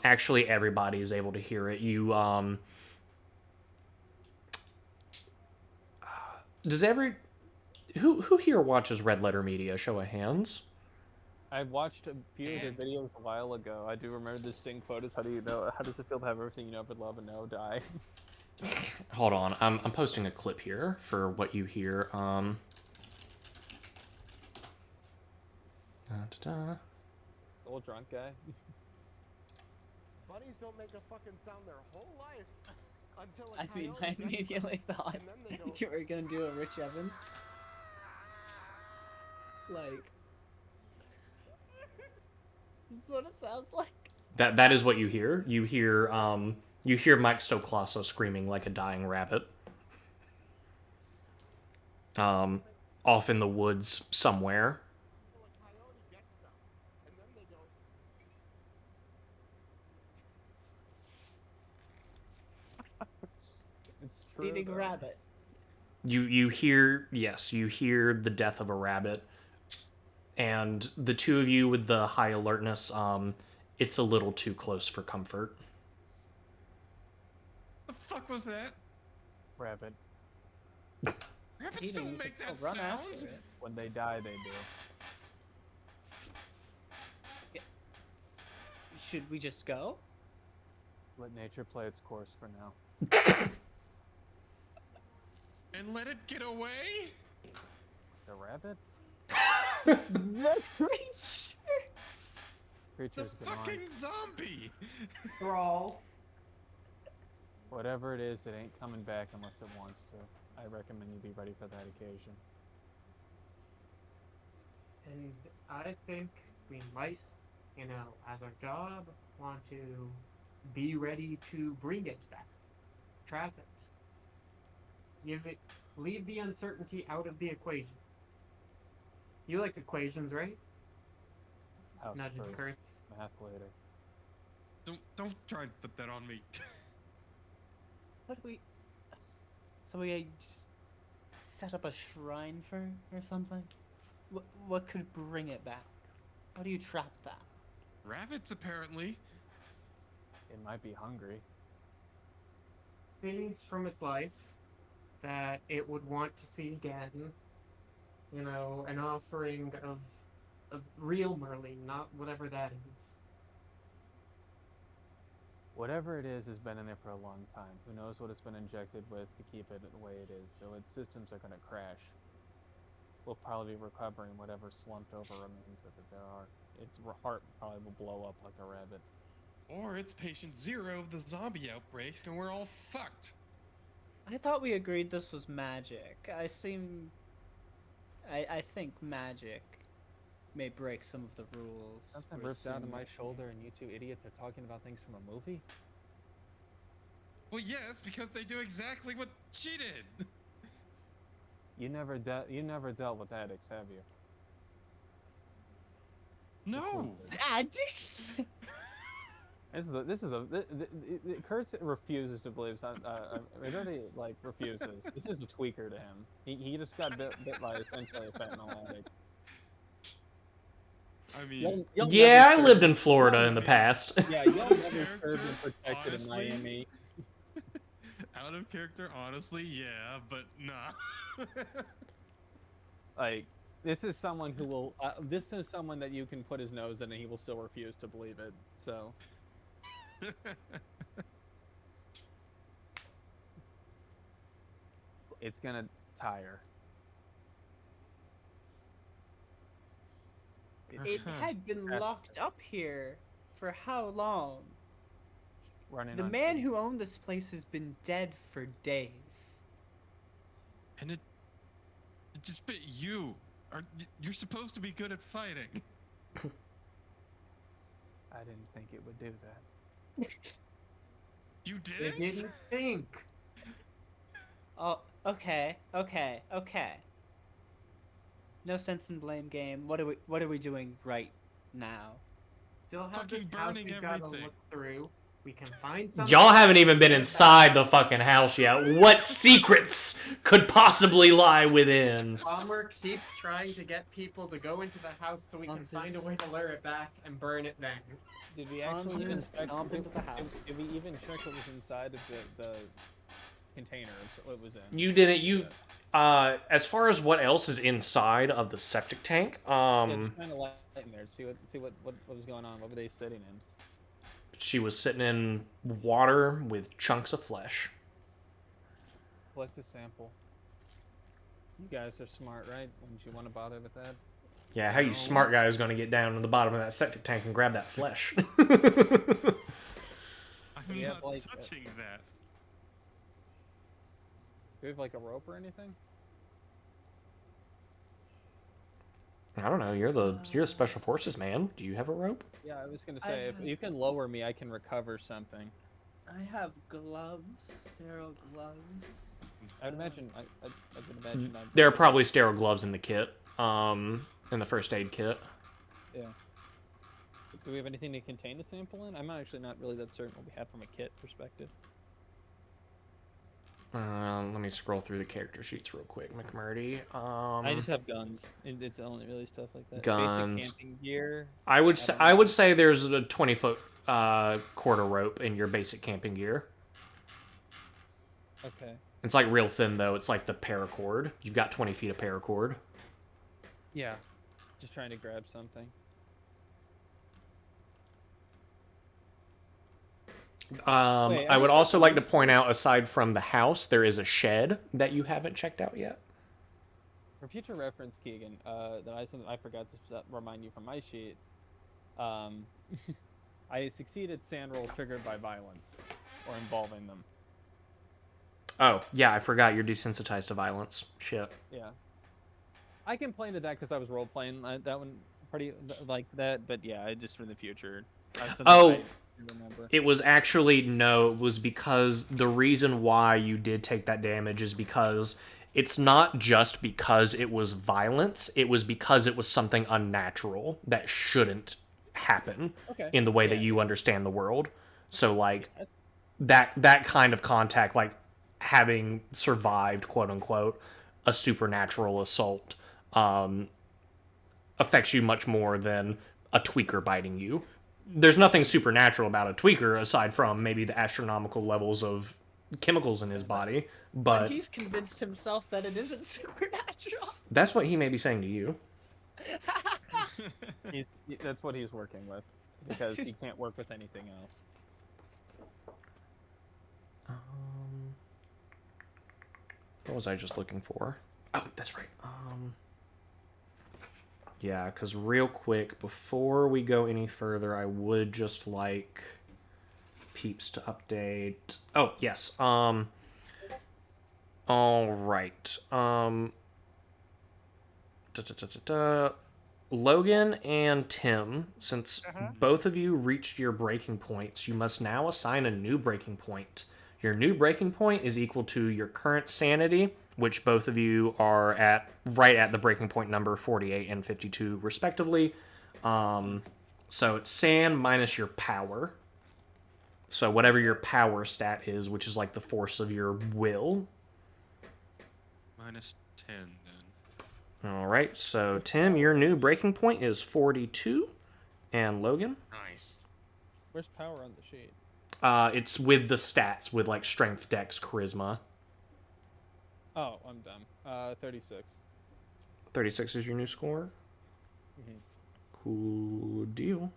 Actually, everybody is able to hear it. You does who here watches Red Letter Media? Show of hands. I watched a few of their videos a while ago. I do remember distinct photos. How does it feel to have everything you know but love and know die? Hold on. I'm posting a clip here for what you hear. Old drunk guy. Bunnies don't make a fucking sound their whole life until a I mean, coyote I gets immediately them, thought and then they go, you were gonna do a Rich Evans. Like, that's what it sounds like. That is what you hear. You hear Mike Stoclasso screaming like a dying rabbit. Off in the woods somewhere. until a coyote gets them, and then they go, It's true. Eating though. rabbit. You hear the death of a rabbit, and the two of you with the high alertness, it's a little too close for comfort. The fuck was that? Rabbit. Rabbits Eating don't it, make so that run sound. after it. When they die, they do. Should we just go? Let nature play its course for now. And let it get away? The rabbit? The creature. The Creature's gone. fucking zombie! Brawl. Whatever it is, it ain't coming back unless it wants to. I recommend you be ready for that occasion. And I think we might, as our job, want to be ready to bring it back. Trap it. Leave the uncertainty out of the equation. You like equations, right? House Nudges first, Kurtz. math later. Don't try and put that on me. What do we? So we just set up a shrine for or something? What could bring it back? How do you trap that? Rabbits, apparently. It might be hungry. Things from its life that it would want to see again. You know, an offering of real Merlin, not whatever that is. Whatever it is has been in there for a long time. Who knows what it's been injected with to keep it the way it is, so its systems are going to crash. We'll probably be recovering whatever slumped over remains of it there are. Its heart probably will blow up like a rabbit. Or it's patient 0 of the zombie outbreak, and we're all fucked. I thought we agreed this was magic. I think magic may break some of the rules. Something we're ripped out of assuming my here. shoulder, and you two idiots are talking about things from a movie? Well, yes, because they do exactly what she did. You never dealt with addicts, have you? No. Addicts. Kurtz refuses to believe it already like refuses. This is a tweaker to him. He just got bit by essentially a fentanyl addict. I mean, Yeah, I lived in Florida in the past. Yeah, you'll never Character, served and protected in honestly. Miami. out of character, honestly, yeah, but nah. Like, this is someone who will. This is someone that you can put his nose in and he will still refuse to believe it. So. It's gonna tire. It had been locked up here for how long? Running The on man fumes. who owned this place has been dead for days. And it just bit you. You're supposed to be good at fighting. I didn't think it would do that. You They didn't? didn't think. Oh, okay. No sense in blame game. What are we doing right now? Still have Fucking this house burning we've got to everything. look through. We can find something. Y'all haven't even been inside the fucking house yet. What secrets could possibly lie within? Palmer keeps trying to get people to go into the house so we can find a way to lure it back and burn it then. Did we actually even check? stomp into the house. Did we even check what was inside of the container? What was in? You didn't. As far as what else is inside of the septic tank, Yeah, just kind of light in there. See what was going on. What were they sitting in? she was sitting in water with chunks of flesh. Collect a sample. You guys are smart, right? Wouldn't you want to bother with that? Yeah, how you smart guy is going to get down to the bottom of that septic tank and grab that flesh? I'm We have, not like, touching that. Do we have like a rope or anything? I don't know. You're the special forces man. Do you have a rope? Yeah, I was gonna I say if have- you can lower me, I can recover something. I have gloves, sterile gloves. I'd imagine. I would imagine. There are probably sterile gloves in the kit, in the first aid kit. Yeah. Do we have anything to contain the sample in? I'm actually not really that certain what we have from a kit perspective. Let me scroll through the character sheets real quick, McMurdy. I just have guns. It's only really stuff like that. Guns. Basic camping gear. I would don't I know. would say there's a 20-foot quarter rope in your basic camping gear. Okay. It's like real thin though. It's like the paracord. You've got 20 feet of paracord. Yeah. Just trying to grab something. Wait, I would also like to point out, aside from the house, there is a shed that you haven't checked out yet. For future reference, Keegan, something I forgot to remind you from my sheet. I succeeded sand roll triggered by violence or involving them. Oh, yeah, I forgot you're desensitized to violence. Shit. Yeah. I complained of that because I was role playing that one pretty like that, but yeah, just for the future. Oh, you remember. It was actually, no, it was because the reason why you did take that damage is because it's not just because it was violence, it was because it was something unnatural that shouldn't happen Okay. in the way that Yeah, you understand the world. So, like, that's- that kind of contact, like having survived, quote unquote, a supernatural assault, affects you much more than a tweaker biting you. There's nothing supernatural about a tweaker aside from maybe the astronomical levels of chemicals in his body, But but he's convinced himself that it isn't supernatural. that's what he may be saying to you. That's what he's working with, because he can't work with anything else. What was I just looking for? Oh, that's right. Yeah, because real quick, before we go any further, I would just like peeps to update. Oh, yes. All right. Logan and Tim, since both of you reached your breaking points, you must now assign a new breaking point. Your new breaking point is equal to your current sanity, which both of you are at right at the breaking point number 48 and 52, respectively. So it's san minus your power. So whatever your power stat is, which is like the force of your will. Minus 10 then. All right, so Tim, your new breaking point is 42, and Logan, Nice. Where's power on the sheet? it's with the stats with like strength, dex, charisma. Oh, I'm dumb. 36. 36 is your new score. Mhm. Cool deal.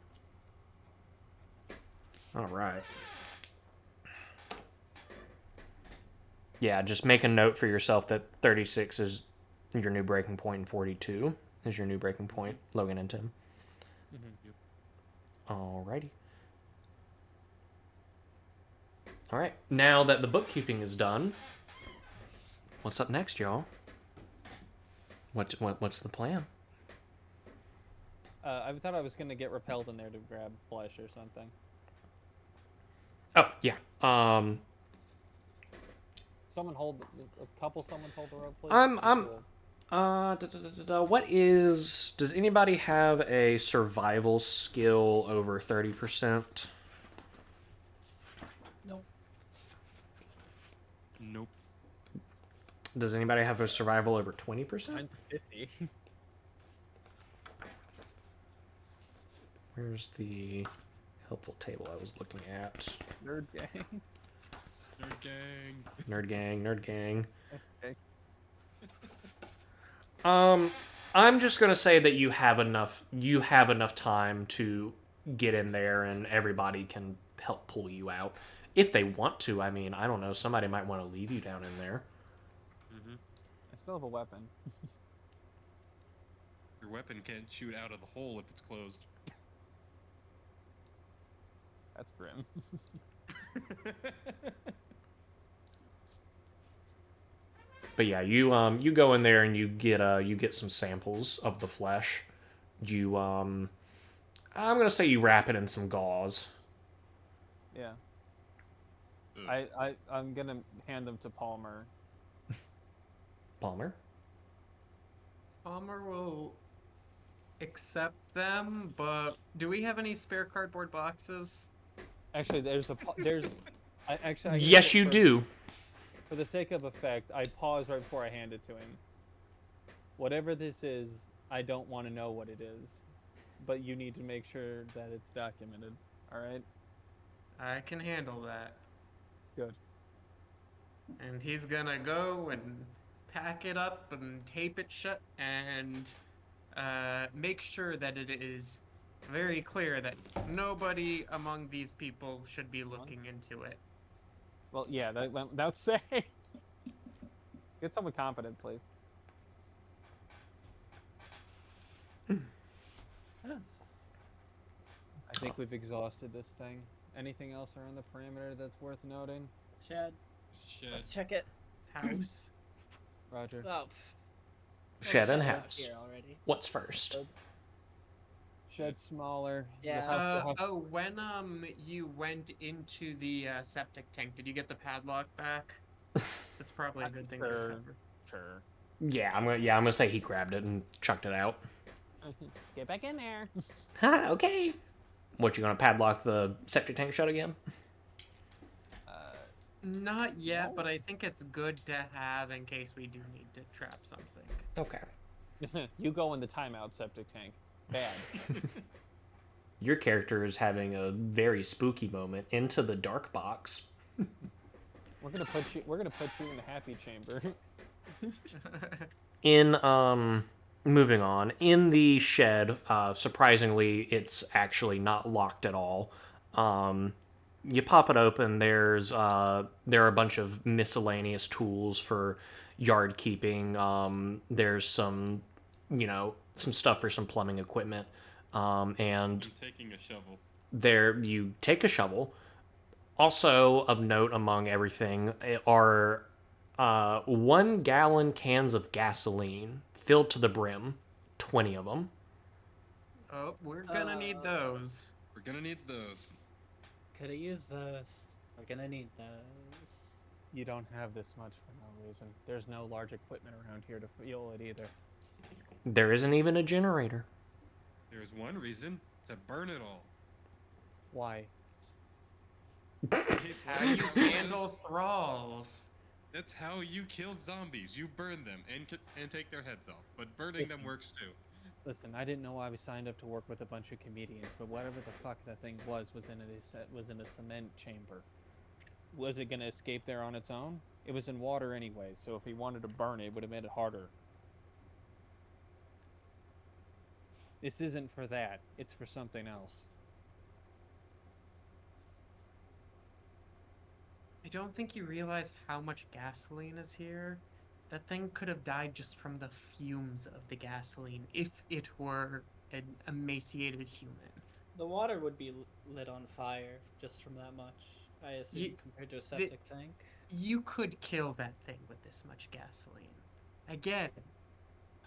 All right. Yeah, just make a note for yourself that 36 is your new breaking point and 42 is your new breaking point, Logan and Tim. Alrighty. Alright, now that the bookkeeping is done, what's up next, y'all? What's the plan? I thought I was gonna get repelled in there to grab flesh or something. Oh, yeah. Someone hold someone hold the rope, please. What is... Does anybody have a survival skill over 30%? Nope. Nope. Does anybody have a survival over 20%? Mine's 50. Where's the helpful table I was looking at? Nerd gang. Nerd gang. Nerd gang, nerd gang. Okay. I'm just gonna say that you have enough time to get in there and everybody can help pull you out. If they want to, I mean, I don't know, somebody might want to leave you down in there. I still have a weapon. Your weapon can't shoot out of the hole if it's closed. That's grim. But yeah, you go in there and you get some samples of the flesh. I'm gonna say you wrap it in some gauze. Yeah. Ugh. I'm gonna hand them to Palmer. Palmer? Palmer will accept them, but do we have any spare cardboard boxes? Actually, there's I Yes, you do. For the sake of effect, I pause right before I hand it to him. Whatever this is, I don't want to know what it is, but you need to make sure that it's documented. All right? I can handle that. Good. And he's gonna go and pack it up and tape it shut and make sure that it is very clear that nobody among these people should be looking into it. Well, yeah, that's say. Get someone competent, please. I think we've exhausted this thing. Anything else around the perimeter that's worth noting? Shed. Shit. Let's check it. House. Roger. Oh. Shed and Shed house. here already. What's first? Shed's smaller. Yeah. The house, When you went into the septic tank, did you get the padlock back? That's probably a good thing to Sure. remember. Sure. I'm gonna say he grabbed it and chucked it out. Get back in there. Ha, okay. What, you gonna padlock the septic tank shut again? Not yet, No. but I think it's good to have in case we do need to trap something. Okay. You go in the timeout septic tank. Bad. Your character is having a very spooky moment into the dark box. We're gonna put you in the happy chamber. In moving on, in the shed, surprisingly it's actually not locked at all. You pop it open, there are a bunch of miscellaneous tools for yard keeping. There's some some stuff for some plumbing equipment. And I'm taking a shovel. there you take a shovel. Also of note among everything are 1 gallon cans of gasoline filled to the brim, 20 of them. Oh, we're gonna need those. We're gonna need those. Could have used those. We're gonna need those. You don't have this much for no reason. There's no large equipment around here to fuel it either. There isn't even a generator. There's one reason to burn it all. Why? How do you handle thralls? That's how you kill zombies. You burn them and take their heads off. But burning them Listen. works too. Listen, I didn't know I was signed up to work with a bunch of comedians, but whatever the fuck that thing was in a cement chamber. Was it gonna escape there on its own? It was in water anyway, so if he wanted to burn it, it would have made it harder. This isn't for that. It's for something else. I don't think you realize how much gasoline is here. That thing could have died just from the fumes of the gasoline if it were an emaciated human. The water would be lit on fire just from that much, I assume, compared to a septic tank. You could kill that thing with this much gasoline. Again,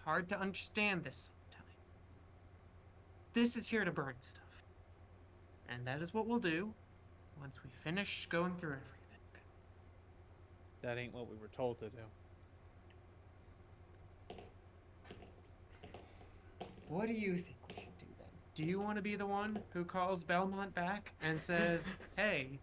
hard to understand this sometimes. This is here to burn stuff. And that is what we'll do once we finish going through everything. That ain't what we were told to do. What do you think we should do then? Do you want to be the one who calls Belmont back and says, hey,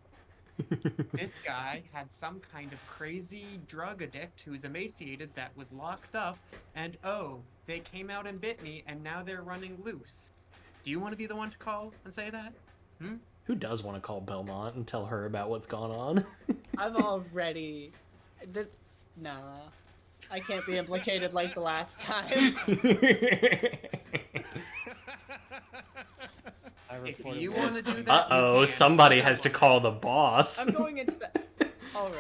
this guy had some kind of crazy drug addict who's emaciated that was locked up, and oh, they came out and bit me, and now they're running loose. Do you want to be the one to call and say that? Who does want to call Belmont and tell her about what's gone on? I'm already. Nah. I can't be implicated like the last time. I If reported you that- want to do that, you Uh-oh, can. somebody has to call the boss. I'm going into the. Alright.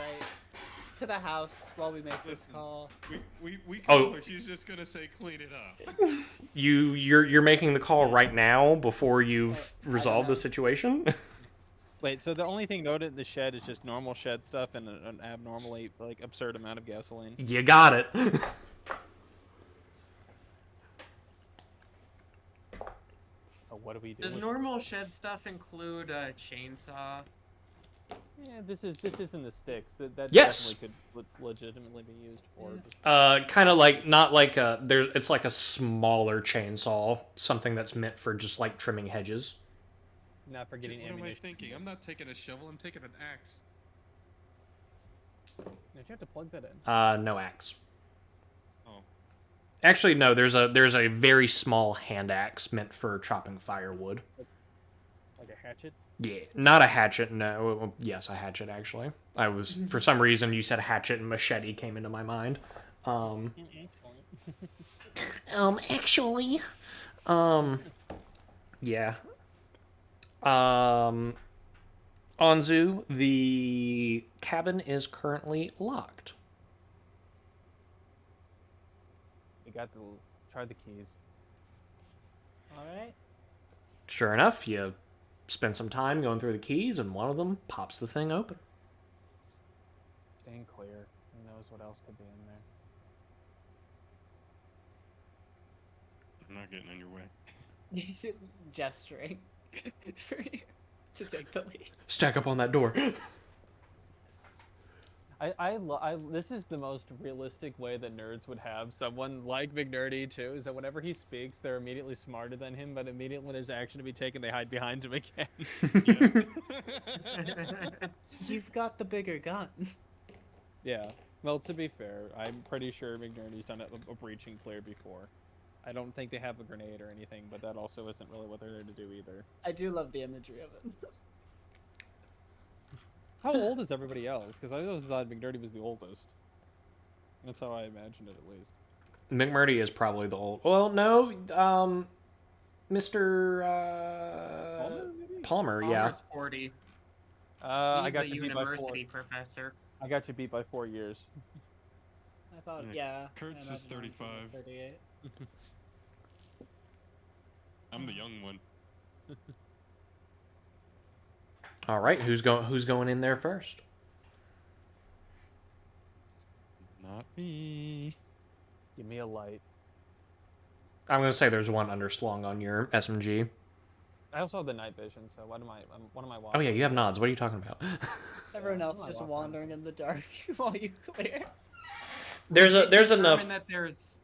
To the house while we make this Listen. call. We call Oh. her. She's just gonna say clean it up. You're making the call right now before you've I don't resolved know. the situation? Wait, so the only thing noted in the shed is just normal shed stuff and an abnormally absurd amount of gasoline. You got it. Oh, what do we do? Does with- normal shed stuff include a chainsaw? Yeah, this is in the sticks. That Yes. definitely could legitimately be used for. Kind of like not like it's like a smaller chainsaw, something that's meant for just like trimming hedges. Not for getting What am I ammunition. thinking? I'm not taking a shovel. I'm taking an axe. Don't you have to plug that in? No axe. Oh, Actually, no. There's a very small hand axe meant for chopping firewood. Like a hatchet? Yeah, not a hatchet. No, well, yes, a hatchet. Actually, I was for some reason you said hatchet and machete came into my mind. Actually, yeah. Anzu, the cabin is currently locked. We got the try the keys. Alright. Sure enough, you spend some time going through the keys, and one of them pops the thing open. Staying clear. Who knows what else could be in there? I'm not getting in your way. Gesturing for you to take the lead. Stack up on that door. This is the most realistic way that nerds would have someone like McNerdy too, is that whenever he speaks, they're immediately smarter than him, but immediately when there's action to be taken, they hide behind him again. You've got the bigger gun. Yeah. Well, to be fair, I'm pretty sure McNerdy's done a breaching clear before. I don't think they have a grenade or anything, but that also isn't really what they're there to do either. I do love the imagery of it. How old is everybody else? Because I always thought McNerdy was the oldest. That's how I imagined it, at least. McMurdy is probably the old. Well, no, Mr. Palmer, maybe? Palmer, yeah. Palmer's 40. I He's got a you beat by 4. university professor. I got you beat by 4 years. I thought, Yeah, yeah. Kurtz I is imagine I'm 35. 38. I'm the young one. All right, who's going in there first? Not me. Give me a light. I'm gonna say there's one underslung on your SMG. I also have the night vision, so what am I watching? Oh yeah, you have nods. What are you talking about? Everyone else Oh, I just walk wandering in the dark while you clear. There's Determine enough. that there's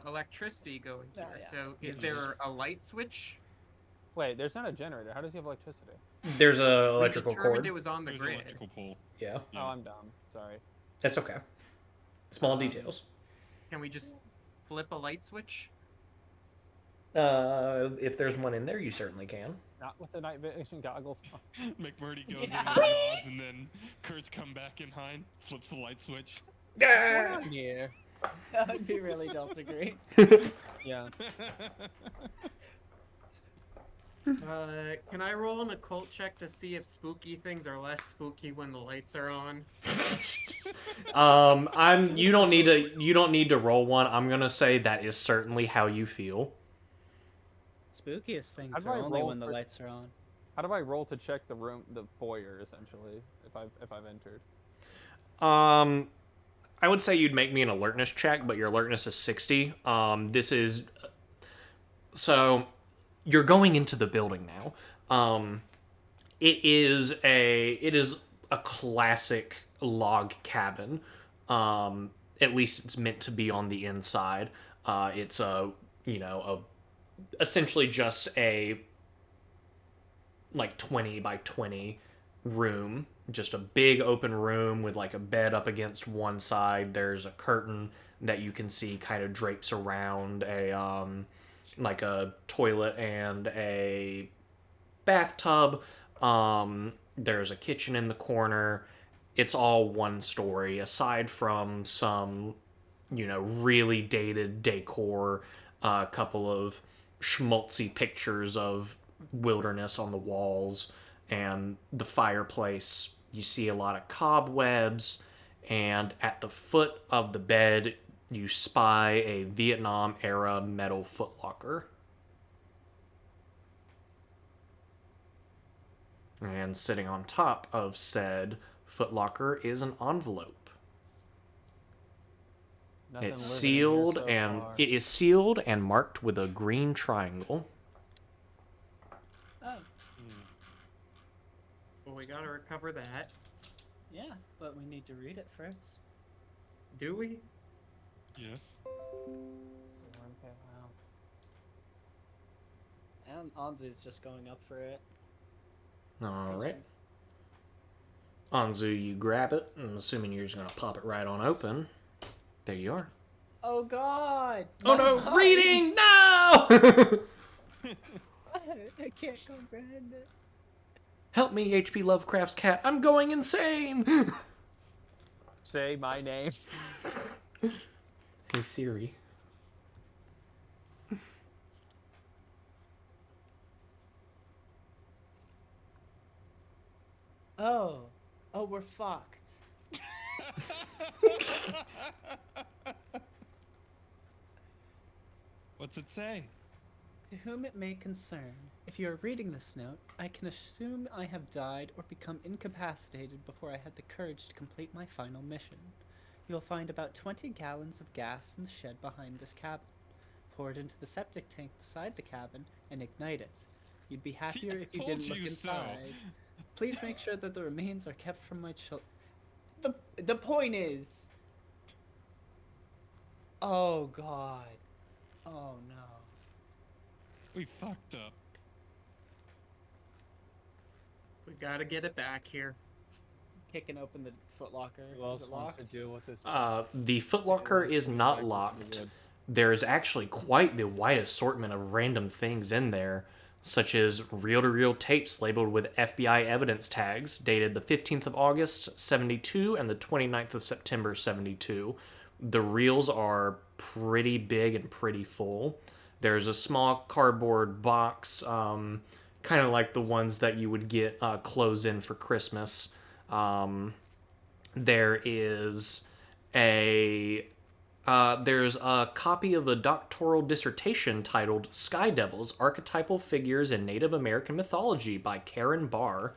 electricity going Oh, here. yeah. So is Yes. there a light switch? Wait, there's not a generator. How does he have electricity? There's a We electrical determined cord. it was on the There's grid. an electrical pole. Yeah, Yeah. Oh, I'm dumb. Sorry. that's okay. Small details. Can we just flip a light switch? If there's one in there, you certainly can. Not with the night vision goggles. McMurdy goes Yeah. in with nods, and then Kurt's come back in behind, flips the light switch. Ah! Yeah. That would be really Delta Green. Yeah. Can I roll an occult check to see if spooky things are less spooky when the lights are on? You don't need to roll one. I'm gonna say that is certainly how you feel. Spookiest things How do are I only roll when the for- lights are on. How do I roll to check the room, the foyer, essentially, if I've entered? I would say you'd make me an alertness check, but your alertness is 60. So you're going into the building now. It is a classic log cabin. At least it's meant to be on the inside. It's essentially just a like 20 by 20 room, just a big open room with like a bed up against one side. There's a curtain that you can see kind of drapes around like a toilet and a bathtub. There's a kitchen in the corner. It's all one story aside from some really dated decor, a couple of schmaltzy pictures of wilderness on the walls, and the fireplace. You see a lot of cobwebs, and at the foot of the bed, you spy a Vietnam era metal footlocker. And sitting on top of said footlocker is an envelope. Nothing It's living in here sealed so and far. it is sealed and marked with a green triangle. Oh, Well, we gotta recover that. yeah, but we need to read it first. Do we? Yes. Okay, wow. And Anzu's just going up for it. Alright. Anzu, you grab it. I'm assuming you're just going to pop it right on open. There you are. Oh God! Oh my no! mind! Reading! No! I can't comprehend it. Help me, H.P. Lovecraft's cat. I'm going insane! Say my name. Hey, Siri. Oh, we're fucked. What's it say? To whom it may concern, if you are reading this note, I can assume I have died or become incapacitated before I had the courage to complete my final mission. You will find about 20 gallons of gas in the shed behind this cabin. Pour it into the septic tank beside the cabin and ignite it. You'd be happier if you told didn't look you so. inside. Please make sure that the remains are kept from my children. The point is. Oh God. Oh no. We fucked up. We gotta get it back here. Kicking open the footlocker. Who else Is it wants locked? to deal with this? The footlocker is not Like, locked. wood. There's actually quite the wide assortment of random things in there, such as reel-to-reel tapes labeled with FBI evidence tags dated the 15th of August, 72, and the 29th of September, 72. The reels are pretty big and pretty full. There's a small cardboard box, kind of like the ones that you would get clothes in for Christmas. There is there's a copy of a doctoral dissertation titled Sky Devils, Archetypal Figures in Native American Mythology by Karen Barr.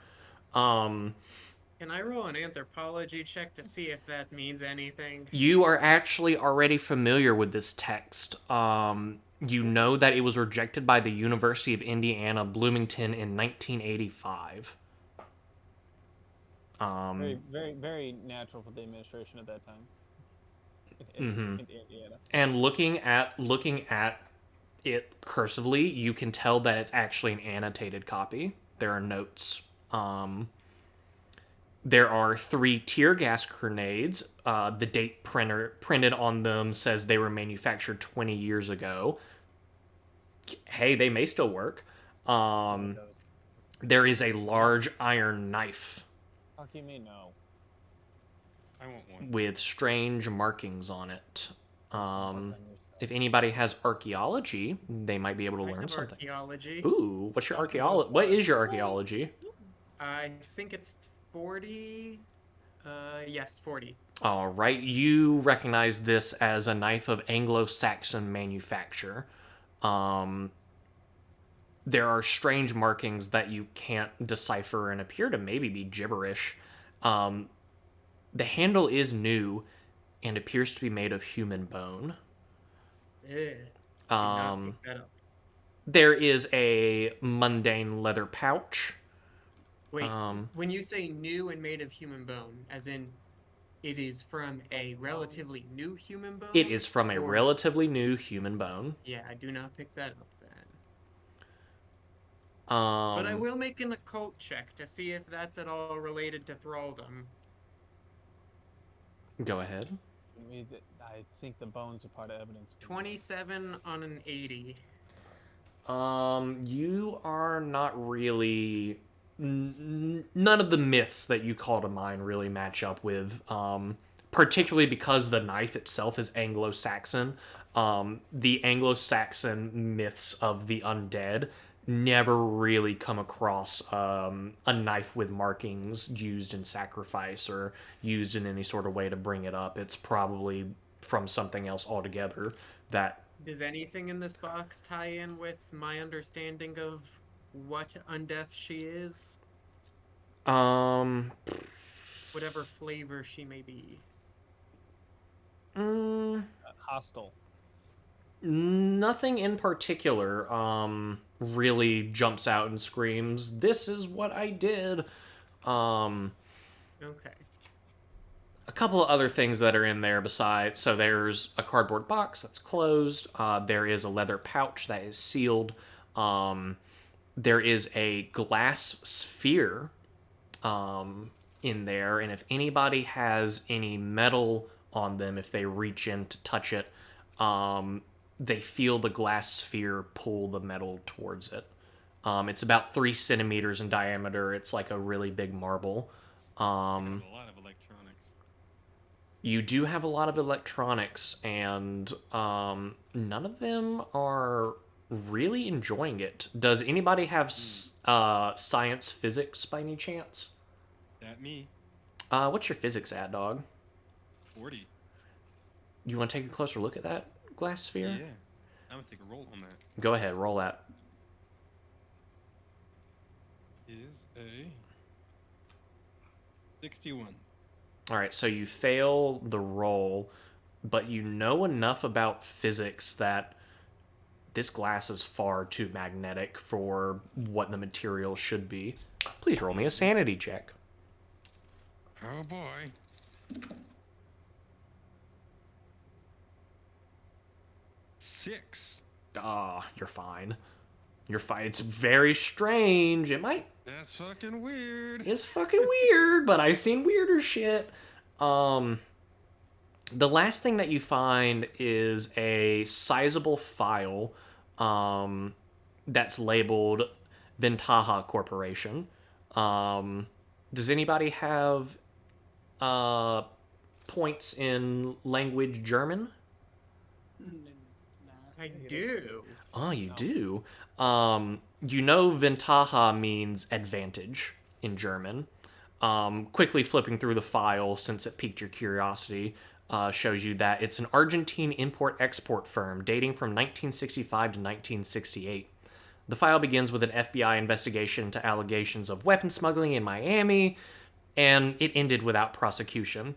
Can I roll an anthropology check to see if that means anything? You are actually already familiar with this text. You know that it was rejected by the University of Indiana, Bloomington in 1985. Very, very, very natural for the administration at that time. Mhm. In Indiana. And looking at it cursively, you can tell that it's actually an annotated copy. There are notes. There are 3 tear gas grenades. The date printed on them says they were manufactured 20 years ago. Hey, they may still work. There is a large iron knife Fuck you mean no? I want one. with strange markings on it. Fuck If anybody has archaeology, they might be able to I learn have something. archaeology. Ooh, what's your archaeology? What is your archaeology? I think it's 40. Yes, 40. All right, you recognize this as a knife of Anglo-Saxon manufacture. There are strange markings that you can't decipher and appear to maybe be gibberish. The handle is new and appears to be made of human bone. Do not pick that up. There is a mundane leather pouch. Wait, when you say new and made of human bone, as in it is from a relatively new human bone? It is from a or- relatively new human bone. Yeah, I do not pick that up then. But I will make an occult check to see if that's at all related to thraldom. Go ahead. I think the bones are part of evidence. 27 on an 80. You are not really. None of the myths that you call to mind really match up with. Particularly because the knife itself is Anglo-Saxon. The Anglo-Saxon myths of the undead never really come across a knife with markings used in sacrifice or used in any sort of way to bring it up. It's probably from something else altogether that Does anything in this box tie in with my understanding of what undeath she is? Whatever flavor she may be. Hostile. Nothing in particular really jumps out and screams, "This is what I did." Okay. A couple of other things that are in there besides, so there's a cardboard box that's closed. There is a leather pouch that is sealed. There is a glass sphere in there, and if anybody has any metal on them, if they reach in to touch it, they feel the glass sphere pull the metal towards it. It's about 3 centimeters in diameter. It's like a really big marble. I have a lot of electronics. You do have a lot of electronics, and none of them are really enjoying it. Does anybody have science physics by any chance? That me. What's your physics at, dog? 40. You want to take a closer look at that glass sphere? Yeah. I'm gonna take a roll on that. Go ahead, roll that. Is a 61. All right, so you fail the roll, but you know enough about physics that this glass is far too magnetic for what the material should be. Please roll me a sanity check. Oh boy. Six. You're fine. You're fine. It's very strange. That's fucking weird. It's fucking weird, but I've seen weirder shit. The last thing that you find is a sizable file that's labeled Ventaja Corporation. Does anybody have points in language German? I do. Oh, you do? You know Ventaja means advantage in German. Quickly flipping through the file, since it piqued your curiosity, shows you that it's an Argentine import-export firm dating from 1965 to 1968. The file begins with an FBI investigation into allegations of weapon smuggling in Miami, and it ended without prosecution.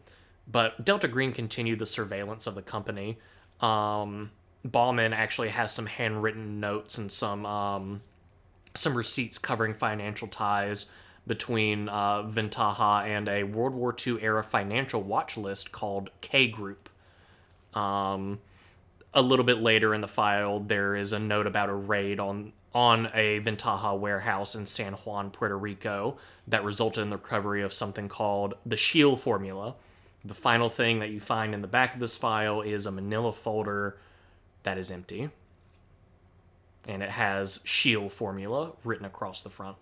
But Delta Green continued the surveillance of the company. Ballman actually has some handwritten notes and some receipts covering financial ties between Ventaja and a World War II era financial watch list called K Group. A little bit later in the file, there is a note about a raid on a Ventaja warehouse in San Juan, Puerto Rico, that resulted in the recovery of something called the Shield formula. The final thing that you find in the back of this file is a manila folder that is empty. And it has Shield formula written across the front.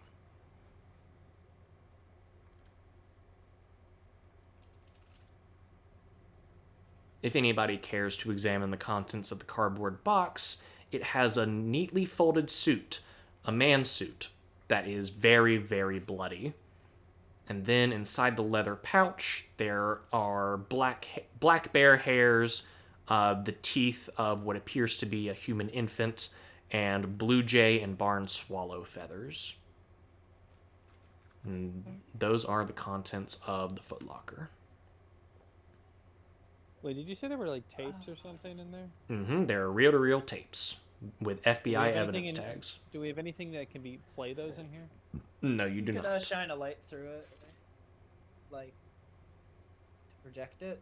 If anybody cares to examine the contents of the cardboard box, it has a neatly folded suit, a man's suit, that is very, very bloody. And then inside the leather pouch, there are black bear hairs, the teeth of what appears to be a human infant, and blue jay and barn swallow feathers. And those are the contents of the footlocker. Wait, did you say there were like tapes or something in there? Mm-hmm. There are reel-to-reel tapes with Do we FBI have evidence anything in- tags. Do we have anything that can play those in here? No, you do could not. shine a light through it, like to project it.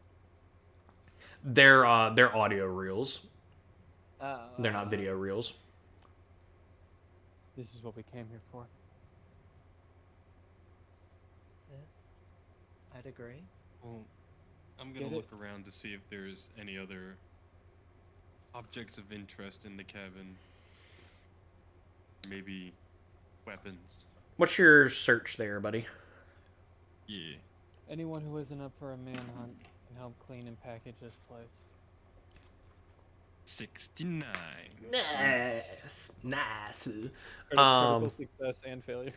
They're audio reels. Oh. They're not video reels. This is what we came here for. I'd agree. Well, I'm gonna Get it? look around to see if there's any other objects of interest in the cabin. Maybe weapons. What's your search there, buddy? Yeah. Anyone who isn't up for a manhunt can help clean and package this place. 69. Nice. Critical success and failure.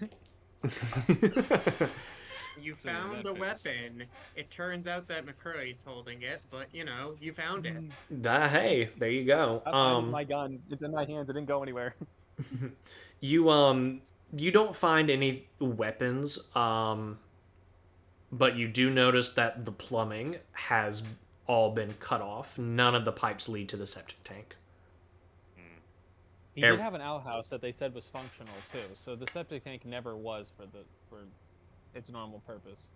You So found that the fits. weapon. It turns out that McCurry's holding it, but you know, you found it. Hey, there you go. I found my gun. It's in my hands. It didn't go anywhere. You don't find any weapons, but you do notice that the plumbing has all been cut off. None of the pipes lead to the septic tank. He Air- did have an outhouse that they said was functional too, so the septic tank never was for its normal purpose.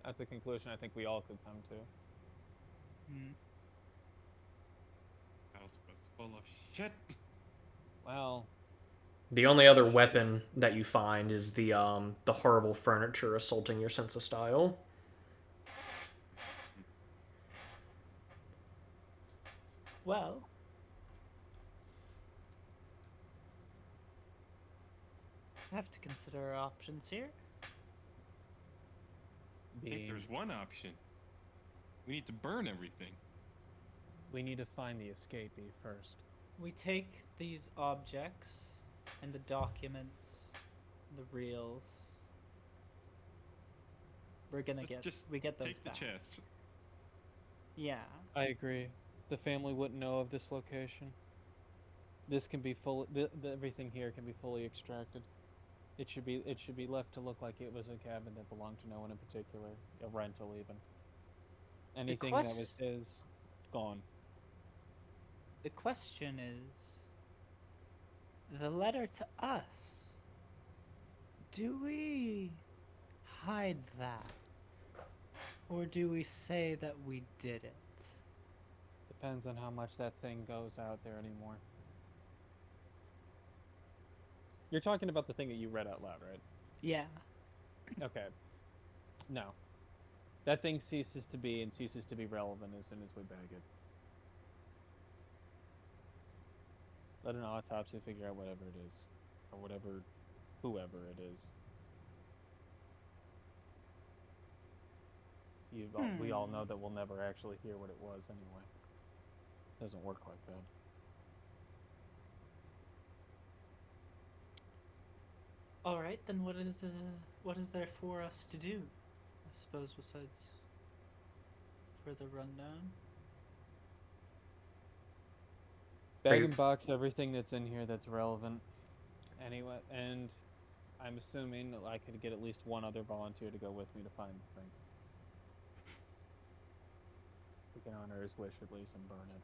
That's a conclusion I think we all could come to. House was full of shit. Well, The only other weapon that you find is the horrible furniture assaulting your sense of style. Well, I have to consider our options here. I think being, there's one option. We need to burn everything. we need to find the escapee first. We take these objects and the documents, the reels. We're gonna we get those Take the back. chest. Yeah. I agree. The family wouldn't know of this location. This can be everything here can be fully extracted. It should be left to look like it was a cabin that belonged to no one in particular, a rental even. Anything that was his, gone. The question is, the letter to us. Do we hide that? Or do we say that we did it? Depends on how much that thing goes out there anymore. You're talking about the thing that you read out loud, right? Yeah. Okay. No. That thing ceases to be and ceases to be relevant as soon as we bag it. Let an autopsy figure out whatever it is. Or whatever, whoever it is. We all know that we'll never actually hear what it was anyway. It doesn't work like that. All right, then what is there for us to do? I suppose besides further rundown. Bag and box everything that's in here that's relevant. Anyway, and I'm assuming that I could get at least one other volunteer to go with me to find the thing. We can honor his wish at least and burn it.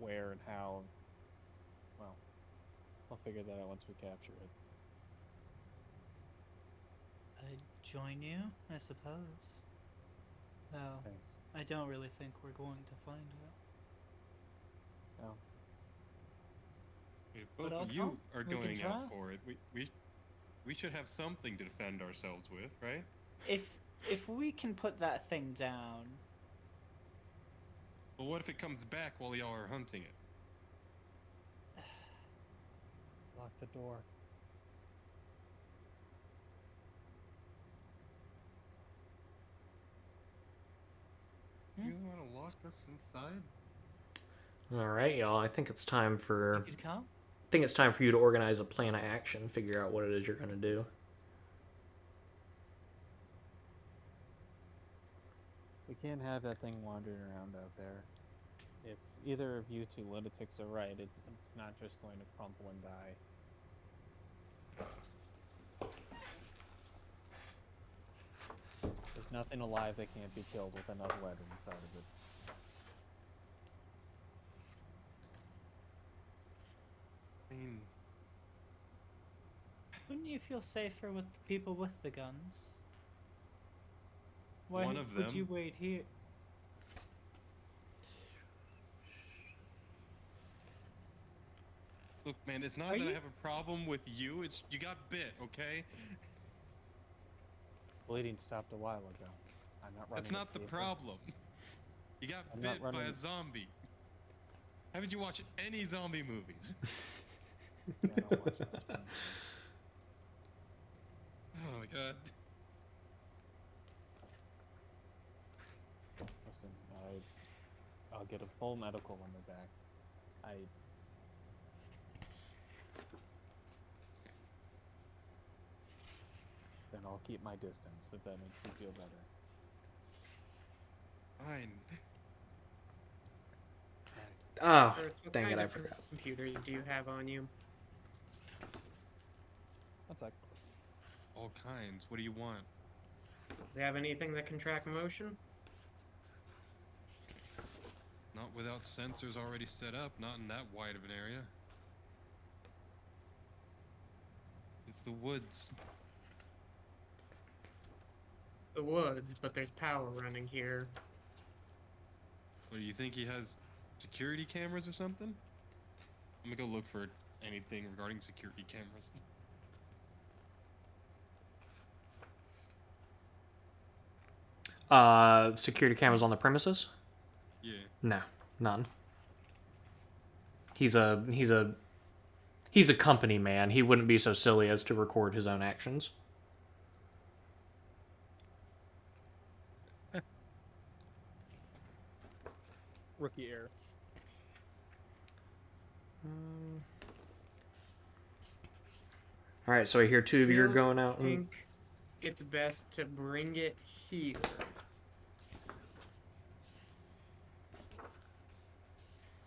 Where and how, well, I'll figure that out once we capture it. I'd join you, I suppose. Though, Thanks. I don't really think we're going to find it. No. If But both I'll of you come. are We can going try. out for it, we should have something to defend ourselves with, right? If we can put that thing down, But what if it comes back while y'all are hunting it? Lock the door. You want to lock us inside? All right, y'all. I think it's time for you could come. you to organize a plan of action. Figure out what it is you're gonna do. We can't have that thing wandering around out there. If either of you two lunatics are right, it's not just going to crumple and die. There's nothing alive that can't be killed with enough lead inside of it. I mean, Wouldn't you feel safer with the people with the guns? Why One of would them. you wait here? look, man, it's not Are that I you- have a problem with you. It's you got bit, okay? Bleeding stopped a while ago. I'm not running. That's not the problem. You got I'm not bit by running- a zombie. Haven't you watched any zombie movies? Yeah, I don't watch much movies. Oh my god. Listen, I'll get a full medical on my back. Then I'll keep my distance if that makes you feel better. Fine. Oh, Kurtz, what dang kind it! I of forgot. computers do you have on you? One sec. All kinds. What do you want? Do you have anything that can track motion? Not without sensors already set up. Not in that wide of an area. It's the woods. The woods, but there's power running here. What do you think he has? Security cameras or something? I'm gonna go look for anything regarding security cameras. Security cameras on the premises? Yeah. No, none. He's a company man. He wouldn't be so silly as to record his own actions. Rookie error. All right, so I hear two of you are Really going out. I think it's best to bring it here.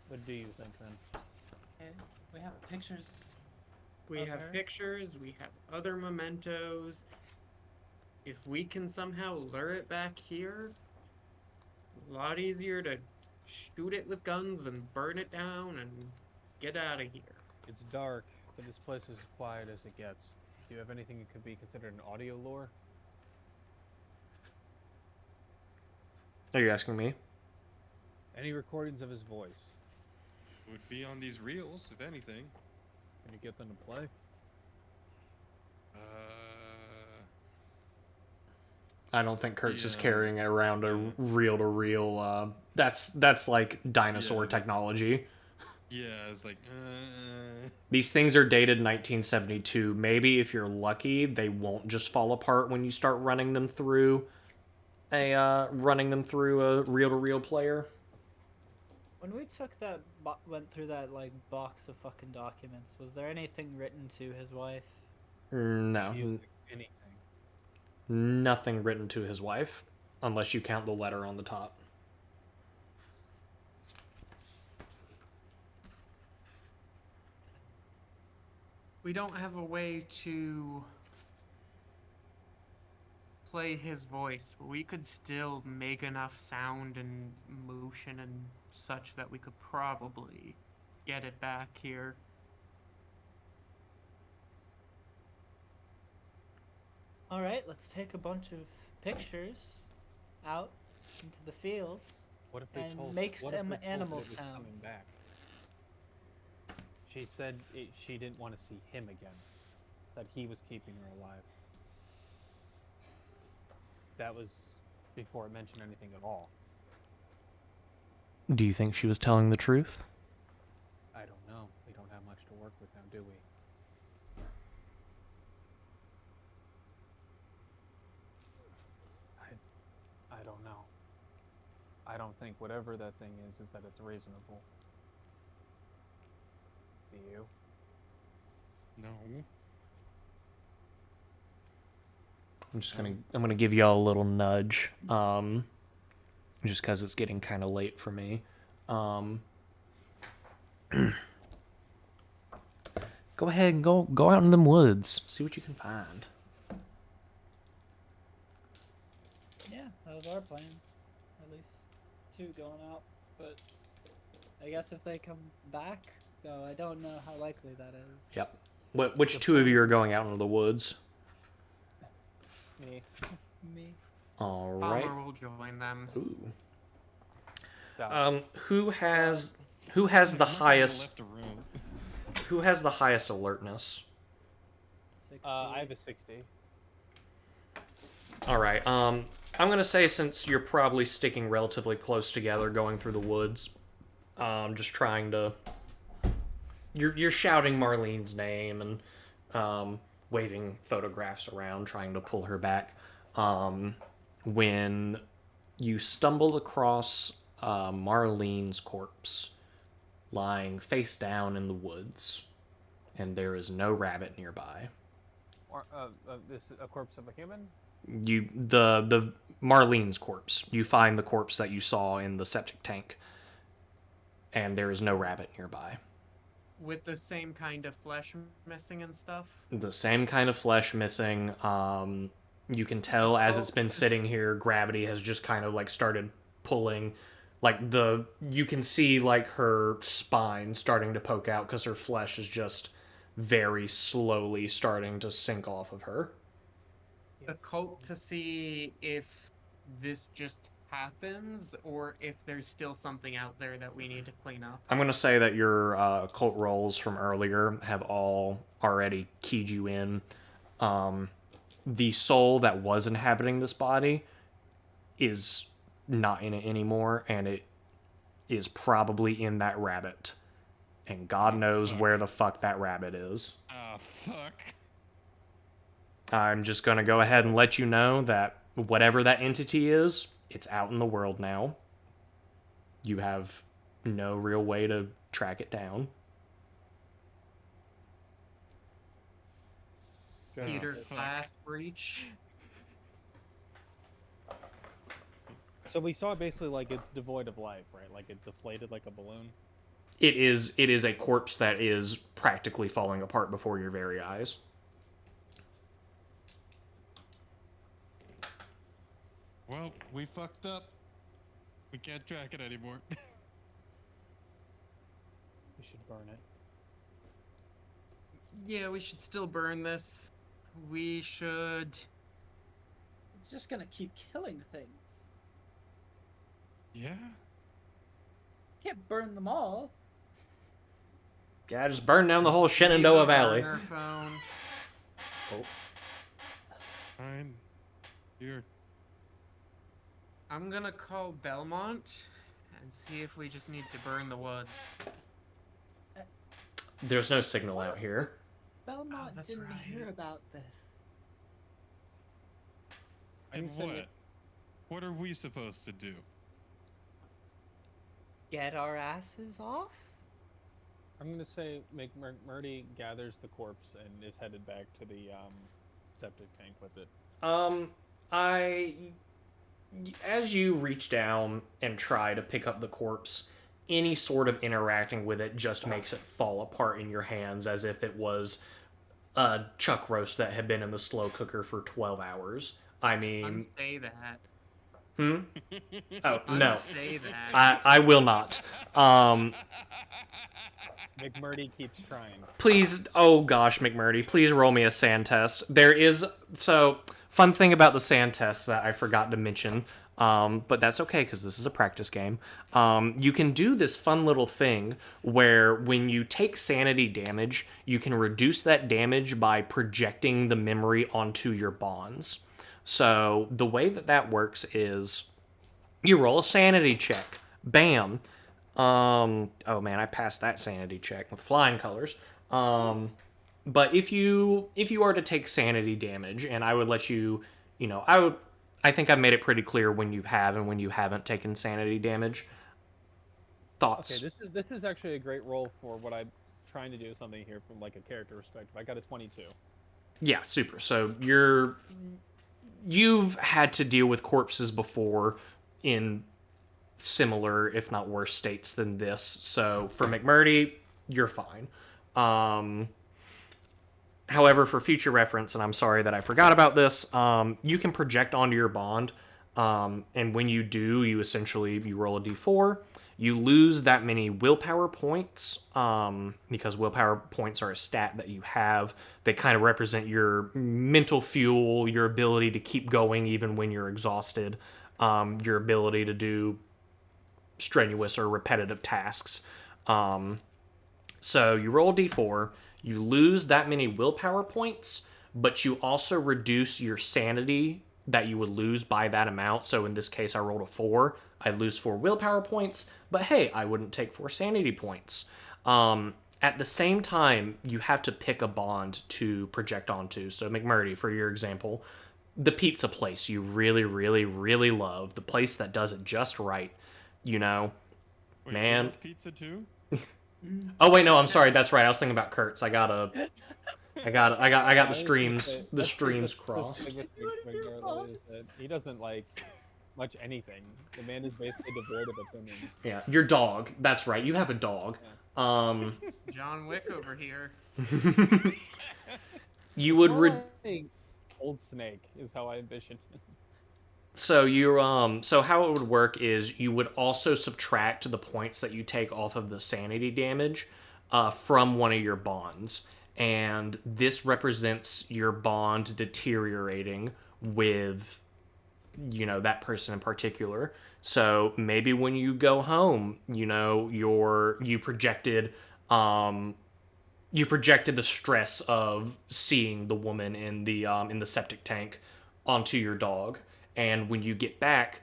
What do you think then? Okay, we have pictures. We Of have her? pictures, we have other mementos. If we can somehow lure it back here, a lot easier to shoot it with guns and burn it down and get out of here. It's dark, but this place is as quiet as it gets. Do you have anything that could be considered an audio lore? Are you asking me? Any recordings of his voice? Would be on these reels, if anything. Can you get them to play? I don't think Kurtz is Yeah. carrying around a reel-to-reel. That's like dinosaur Yeah, technology. Yeah, it's like, These things are dated 1972. Maybe if you're lucky, they won't just fall apart when you start running them through a reel-to-reel player. When we took that, went through that like box of fucking documents, was there anything written to his wife? No, Music, anything. nothing written to his wife, unless you count the letter on the top. We don't have a way to play his voice, but we could still make enough sound and motion and such that we could probably get it back here. All right, let's take a bunch of pictures out into the field. What if they And told? make what if some they told animal that it was coming sounds. back? She said she didn't want to see him again. That he was keeping her alive. That was before it mentioned anything at all. Do you think she was telling the truth? I don't know. We don't have much to work with now, do we? I don't know. I don't think whatever that thing is that it's reasonable. Do you? no. I'm gonna give y'all a little nudge, just because it's getting kind of late for me. Go ahead and go out in them woods, see what you can find. Yeah, that was our plan. At least two going out. But I guess if they come back, though, I don't know how likely that is. Yep. Which two of you are going out into the woods? Me. Me. All right. Palmer will join them. Ooh. Stop. Who has the I'm not gonna highest left a room. who has the highest alertness? 60. I have a 60. All right. I'm gonna say, since you're probably sticking relatively close together, going through the woods, just trying to. You're shouting Marlene's name and waving photographs around, trying to pull her back. When you stumble across Marlene's corpse lying face down in the woods, and there is no rabbit nearby. Or this is a corpse of a human? The Marlene's corpse. You find the corpse that you saw in the septic tank, and there is no rabbit nearby. With the same kind of flesh missing and stuff. The same kind of flesh missing. You can tell as it's been sitting here, gravity has just kind of like started pulling. Like you can see like her spine starting to poke out because her flesh is just very slowly starting to sink off of her. The cult to see if this just happens or if there's still something out there that we need to clean up. I'm going to say that your occult rolls from earlier have all already keyed you in. The soul that was inhabiting this body is not in it anymore, and it is probably in that rabbit. And God knows where the fuck that rabbit is. Ah, fuck. I'm just going to go ahead and let you know that whatever that entity is, it's out in the world now. You have no real way to track it down. Peter fuck. class breach. So we saw basically like it's devoid of life, right? Like it deflated like a balloon. It is a corpse that is practically falling apart before your very eyes. Well, we fucked up. We can't track it anymore. We should burn it. Yeah, we should still burn this. We should. It's just gonna keep killing things. Yeah. Can't burn them all. Yeah, just burn down the whole Shenandoah Valley. Burner phone. Oh. Fine. Here. I'm gonna call Belmont and see if we just need to burn the woods. There's no signal out here. Belmont that's didn't right. hear about this. And you send what? it- What are we supposed to do? Get our asses off? I'm gonna say McMurdy gathers the corpse and is headed back to the septic tank with it. As you reach down and try to pick up the corpse, any sort of interacting with it just makes it fall apart in your hands as if it was a chuck roast that had been in the slow cooker for 12 hours. I mean, Unsay that. oh, no. Unsay that. I will not. McMurdy keeps trying. Please, oh gosh, McMurdy, please roll me a sand test. Fun thing about the sand test that I forgot to mention, but that's okay because this is a practice game. You can do this fun little thing where when you take sanity damage, you can reduce that damage by projecting the memory onto your bonds. So the way that works is you roll a sanity check. Bam. Oh man, I passed that sanity check with flying colors. But if you are to take sanity damage, and I would let you, I think I've made it pretty clear when you have and when you haven't taken sanity damage. Thoughts? Okay, this is actually a great roll for what I'm trying to do something here from like a character perspective. I got a 22. Yeah, super. So you've had to deal with corpses before in similar, if not worse, states than this. So for McMurdy, you're fine. However, for future reference, and I'm sorry that I forgot about this, you can project onto your bond, and when you do, you roll a d4. You lose that many willpower points, because willpower points are a stat that you have. They kind of represent your mental fuel, your ability to keep going even when you're exhausted, your ability to do strenuous or repetitive tasks. So you roll a d4, you lose that many willpower points, but you also reduce your sanity that you would lose by that amount. So in this case, I rolled a 4. I lose 4 willpower points, but hey, I wouldn't take 4 sanity points. At the same time, you have to pick a bond to project onto. So McMurdy, for your example, the pizza place you really, really, really love, the place that does it just right, Wait, man. you love pizza too? Oh wait, no, I'm sorry. That's right. I was thinking about Kurtz. I got the streams crossed. He doesn't like much anything. The man is basically devoid of opinions. Yeah, your dog. That's right. You have a dog. John Wick over here. You would Old Snake is how I envisioned it. so how it would work is you would also subtract the points that you take off of the sanity damage from one of your bonds, and this represents your bond deteriorating with that person in particular. So maybe when you go home, you projected the stress of seeing the woman in the septic tank onto your dog, and when you get back,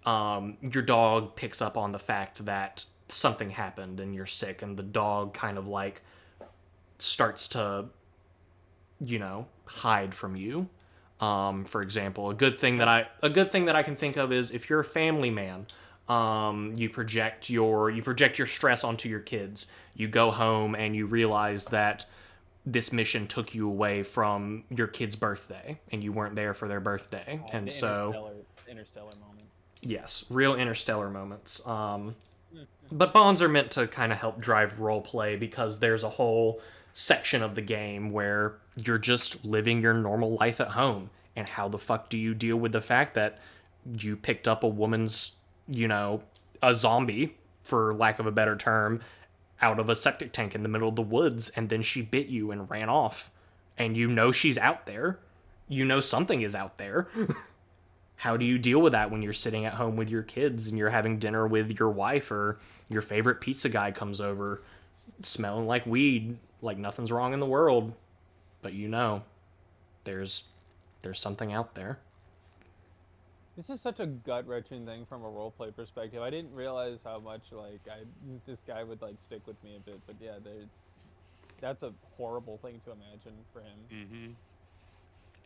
your dog picks up on the fact that something happened and you're sick, and the dog kind of like starts to hide from you. For example, a good thing that I can think of is if you're a family man, you project your stress onto your kids. You go home and you realize that this mission took you away from your kid's birthday, and you weren't there for their birthday, and The so interstellar moment. yes, real interstellar moments. But bonds are meant to kind of help drive role play because there's a whole section of the game where you're just living your normal life at home, and how the fuck do you deal with the fact that you picked up a woman's, a zombie, for lack of a better term, out of a septic tank in the middle of the woods, and then she bit you and ran off. And you know she's out there. You know something is out there. How do you deal with that when you're sitting at home with your kids and you're having dinner with your wife, or your favorite pizza guy comes over smelling like weed, like nothing's wrong in the world, but you know there's something out there. This is such a gut-wrenching thing from a roleplay perspective. I didn't realize how much like this guy would like stick with me a bit, but yeah, that's a horrible thing to imagine for him. Mm-hmm.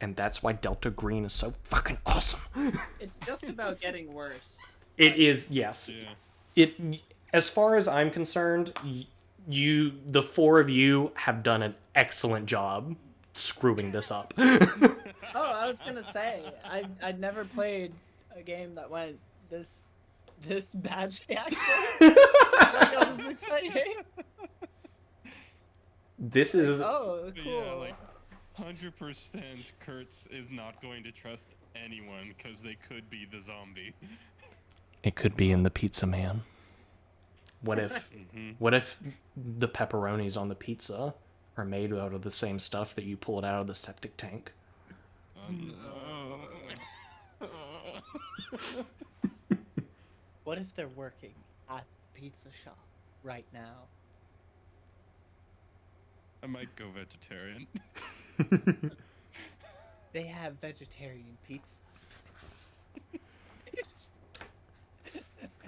And that's why Delta Green is so fucking awesome. It's just about getting worse. It is, yes. Yeah. It, as far as I'm concerned, the four of you have done an excellent job screwing this up. Oh, I was gonna say, I'd never played a game that went this badly, actually. Like, it was exciting. This is Oh, But cool. yeah, like 100% Kurtz is not going to trust anyone because they could be the zombie. it could be in the pizza man. What if Mm-hmm. what if the pepperonis on the pizza are made out of the same stuff that you pulled out of the septic tank? What if they're working at the pizza shop right now? I might go vegetarian. They have vegetarian pizza.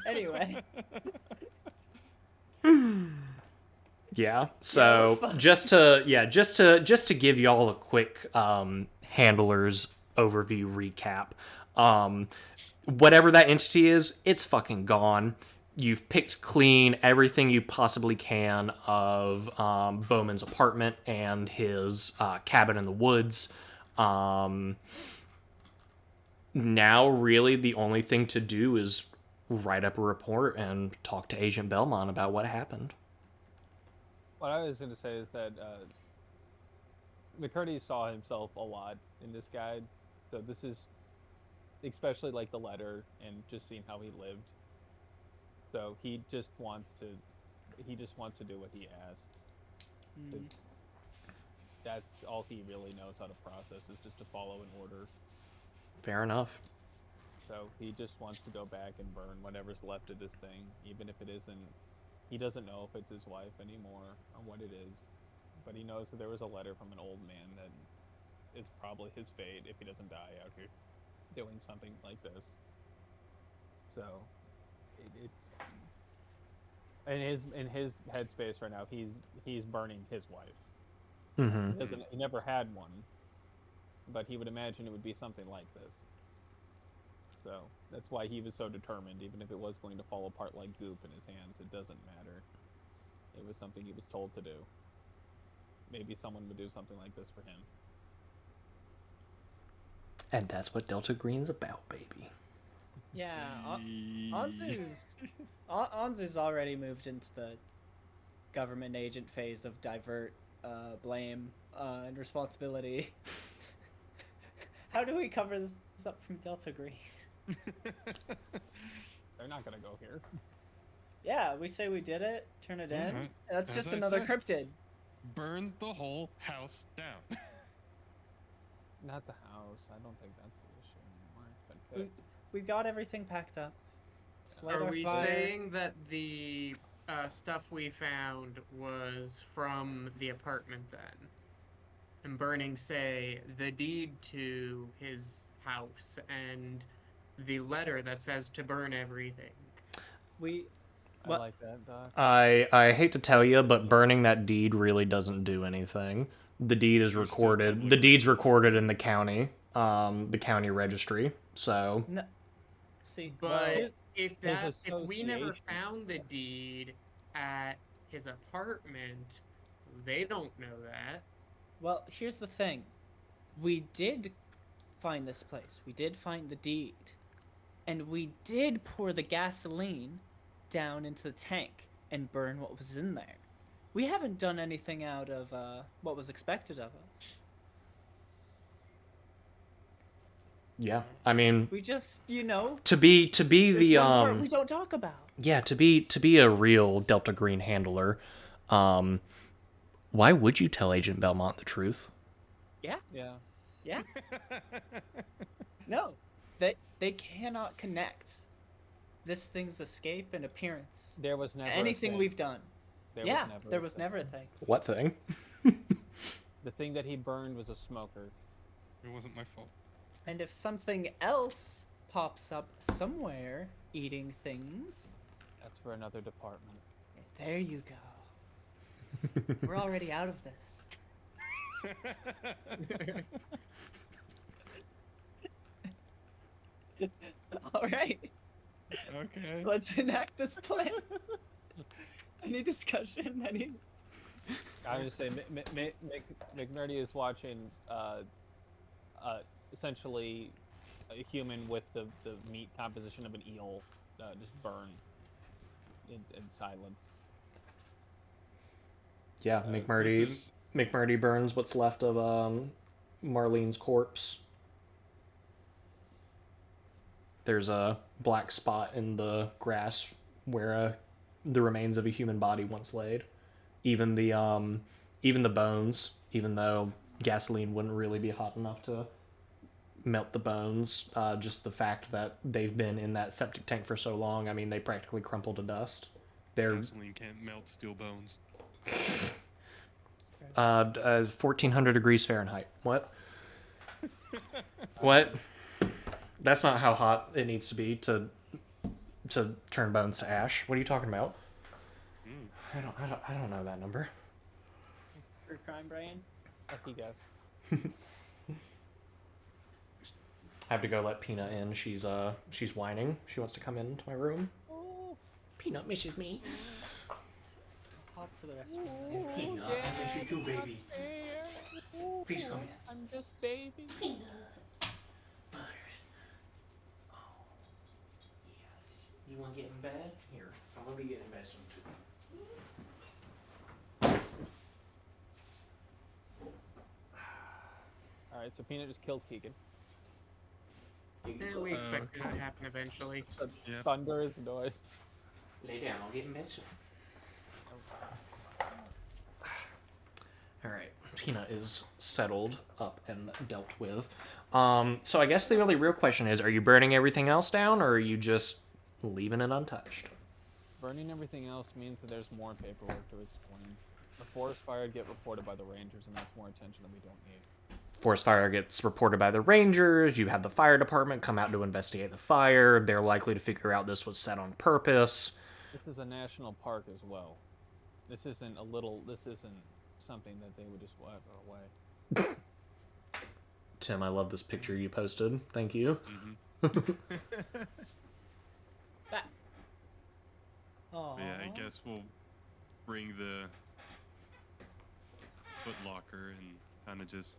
Anyway, Yeah. So fuck. just to give y'all a quick handlers overview recap. Whatever that entity is, it's fucking gone. You've picked clean everything you possibly can of Bowman's apartment and his cabin in the woods. Now, really, the only thing to do is write up a report and talk to Agent Belmont about what happened. What I was going to say is that McCurdy saw himself a lot in this guide, so this is especially like the letter and just seeing how he lived. So he just wants to do what he asked. 'Cause that's all he really knows how to process is just to follow an order. Fair enough. So he just wants to go back and burn whatever's left of this thing, even if it isn't. He doesn't know if it's his wife anymore or what it is, but he knows that there was a letter from an old man that is probably his fate if he doesn't die out here doing something like this. So it's in his headspace right now. He's burning his wife. Mm-hmm. He never had one, but he would imagine it would be something like this. So that's why he was so determined. Even if it was going to fall apart like goop in his hands, it doesn't matter. It was something he was told to do. Maybe someone would do something like this for him. And that's what Delta Green's about, baby. yeah, Anzu's already moved into the government agent phase of divert, blame, and responsibility. How do we cover this up from Delta Green? They're not gonna go here. Yeah, we say we did it, turn it in. Alright, That's as just I another said. cryptid. Burn the whole house down. Not the house. I don't think that's the issue anymore. It's been picked. We've got everything packed up. Let's light Are our we fire. saying that the stuff we found was from the apartment then? And burning, say, the deed to his house and the letter that says to burn everything. We I What? like that, Doc. I hate to tell you, but burning that deed really doesn't do anything. The deed is There's still recorded. public The deed's records. recorded in the county registry. So no. See, But well, if his we never association. found the deed at his apartment, they don't know that. well, here's the thing. We did find this place. We did find the deed. And we did pour the gasoline down into the tank and burn what was in there. We haven't done anything out of what was expected of us. yeah, I mean, We just, to be there's the one part we don't talk about. Yeah, to be a real Delta Green handler, why would you tell Agent Belmont the truth? Yeah, Yeah. yeah. No, they cannot connect this thing's escape and appearance. There was never Anything a thing. we've done. There Yeah, was never there a was thing. never a thing. What thing? The thing that he burned was a smoker. It wasn't my fault. And if something else pops up somewhere eating things, That's for another department. there you go. We're already out of this. All right, Okay. let's enact this plan. Any discussion? Any? I would say McNerdy is watching essentially a human with the meat composition of an eel just burn in silence. Yeah, McMurdy. Just- McMurdy burns what's left of Marlene's corpse. There's a black spot in the grass where the remains of a human body once laid. Even the bones, even though gasoline wouldn't really be hot enough to melt the bones, just the fact that they've been in that septic tank for so long, I mean, they practically crumple to dust. They're Gasoline can't melt steel bones. 1400 degrees Fahrenheit. What? What? That's not how hot it needs to be to turn bones to ash. What are you talking about? I don't know that number. True crime, Brian. Lucky guess. I have to go let Peanut in. She's whining. She wants to come into my room. Oh, Peanut misses me. hop to the restroom. Peanut, I miss you too, baby. Please come in. I'm just baby. You want to get in bed? Here, I'm gonna be getting in bed soon too. All right, so Peanut just killed Keegan. We expect it to happen eventually. Yeah. Thunder is annoyed. Lay down. I'll get in bed soon. All right, Peanut is settled up and dealt with. So I guess the only real question is: are you burning everything else down, or are you just leaving it untouched? Burning everything else means that there's more paperwork to explain. The forest fire would get reported by the rangers, and that's more attention than we don't need. Forest fire gets reported by the rangers. You have the fire department come out to investigate the fire. They're likely to figure out this was set on purpose. This is a national park as well. This isn't something that they would just whatever away. Tim, I love this picture you posted. Thank you. Oh. Yeah, I guess we'll bring the foot locker and kind of just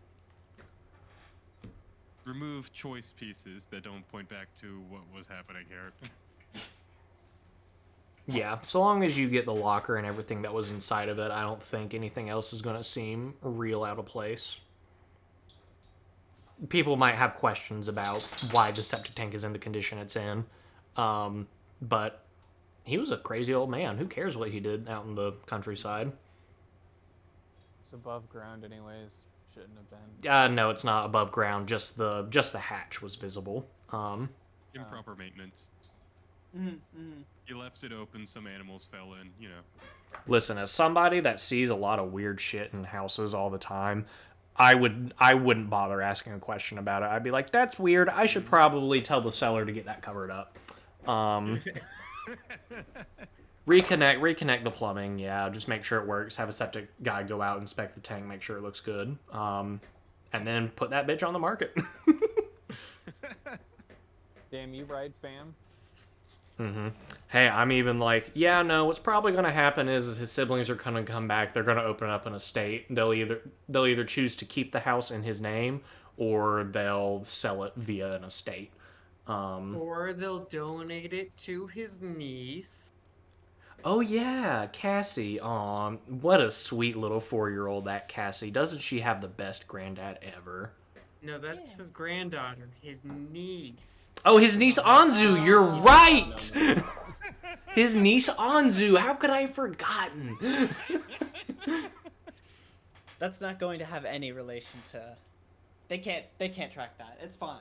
remove choice pieces that don't point back to what was happening here. Yeah, so long as you get the locker and everything that was inside of it, I don't think anything else is going to seem real out of place. People might have questions about why the septic tank is in the condition it's in, but he was a crazy old man. Who cares what he did out in the countryside? It's above ground, anyways. Shouldn't have been. No, it's not above ground. Just the hatch was visible. Improper maintenance. You left it open, some animals fell in, you know. Listen, as somebody that sees a lot of weird shit in houses all the time, I wouldn't bother asking a question about it. I'd be like, that's weird. I should probably tell the seller to get that covered up. Reconnect the plumbing. Yeah, just make sure it works. Have a septic guy go out, inspect the tank, make sure it looks good. And then put that bitch on the market. Damn you right, fam. Hey, I'm even like, yeah, no, what's probably going to happen is his siblings are going to come back. They're going to open up an estate. They'll either choose to keep the house in his name or they'll sell it via an estate. Or they'll donate it to his niece. Oh yeah, Cassie. What a sweet little 4-year-old that Cassie. Doesn't she have the best granddad ever? No, that's his granddaughter, his niece. Oh, his niece Anzu. You're right. His niece Anzu. How could I have forgotten? That's not going to have any relation to. They can't track that. It's fine.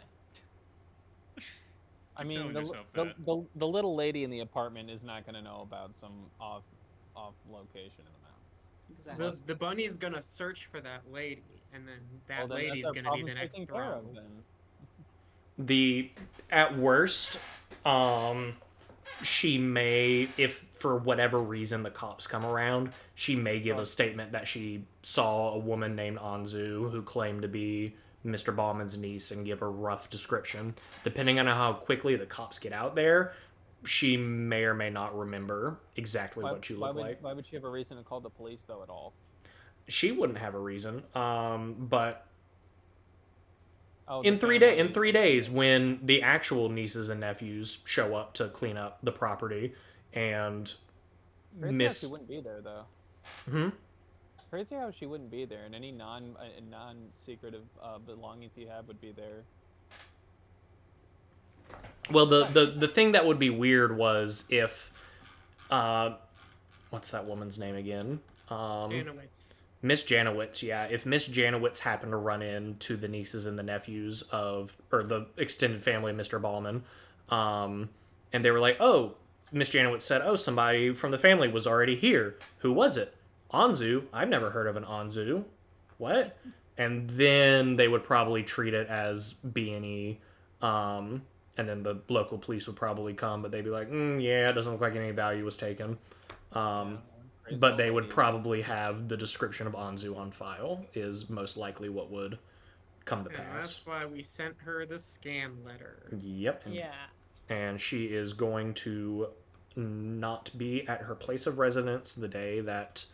I Keep mean, telling the, yourself the, that. the little lady in the apartment is not going to know about some off location in the mountains. Exactly. The bunny is gonna search for that lady, and then that Well, then lady that's is our gonna be problem the next taken care of thrall. then. At worst, she may, if for whatever reason the cops come around, she may give a statement that she saw a woman named Anzu who claimed to be Mr. Bauman's niece and give a rough description. Depending on how quickly the cops get out there, she may or may not remember exactly what you look like. Why would she have a reason to call the police though at all? She wouldn't have a reason, but Oh, in the 3 days, family. in 3 days, when the actual nieces and nephews show up to clean up the property, and Crazy how she wouldn't be there though. Hmm? Crazy how she wouldn't be there, and any non secretive belongings he had would be there. Well, the thing that would be weird was if, what's that woman's name again? Janowitz. Miss Janowitz, yeah. If Miss Janowitz happened to run into the nieces and the nephews or the extended family of Mr. Ballman, and they were like, oh, Miss Janowitz said, oh, somebody from the family was already here. Who was it? Anzu. I've never heard of an Anzu. What? And then they would probably treat it as B&E, and then the local police would probably come, but they'd be like, yeah, it doesn't look like any value was taken. But they would probably have the description of Anzu on file, is most likely what would come to And pass. that's why we sent her the scam letter. Yep. Yeah. And she is going to not be at her place of residence the day that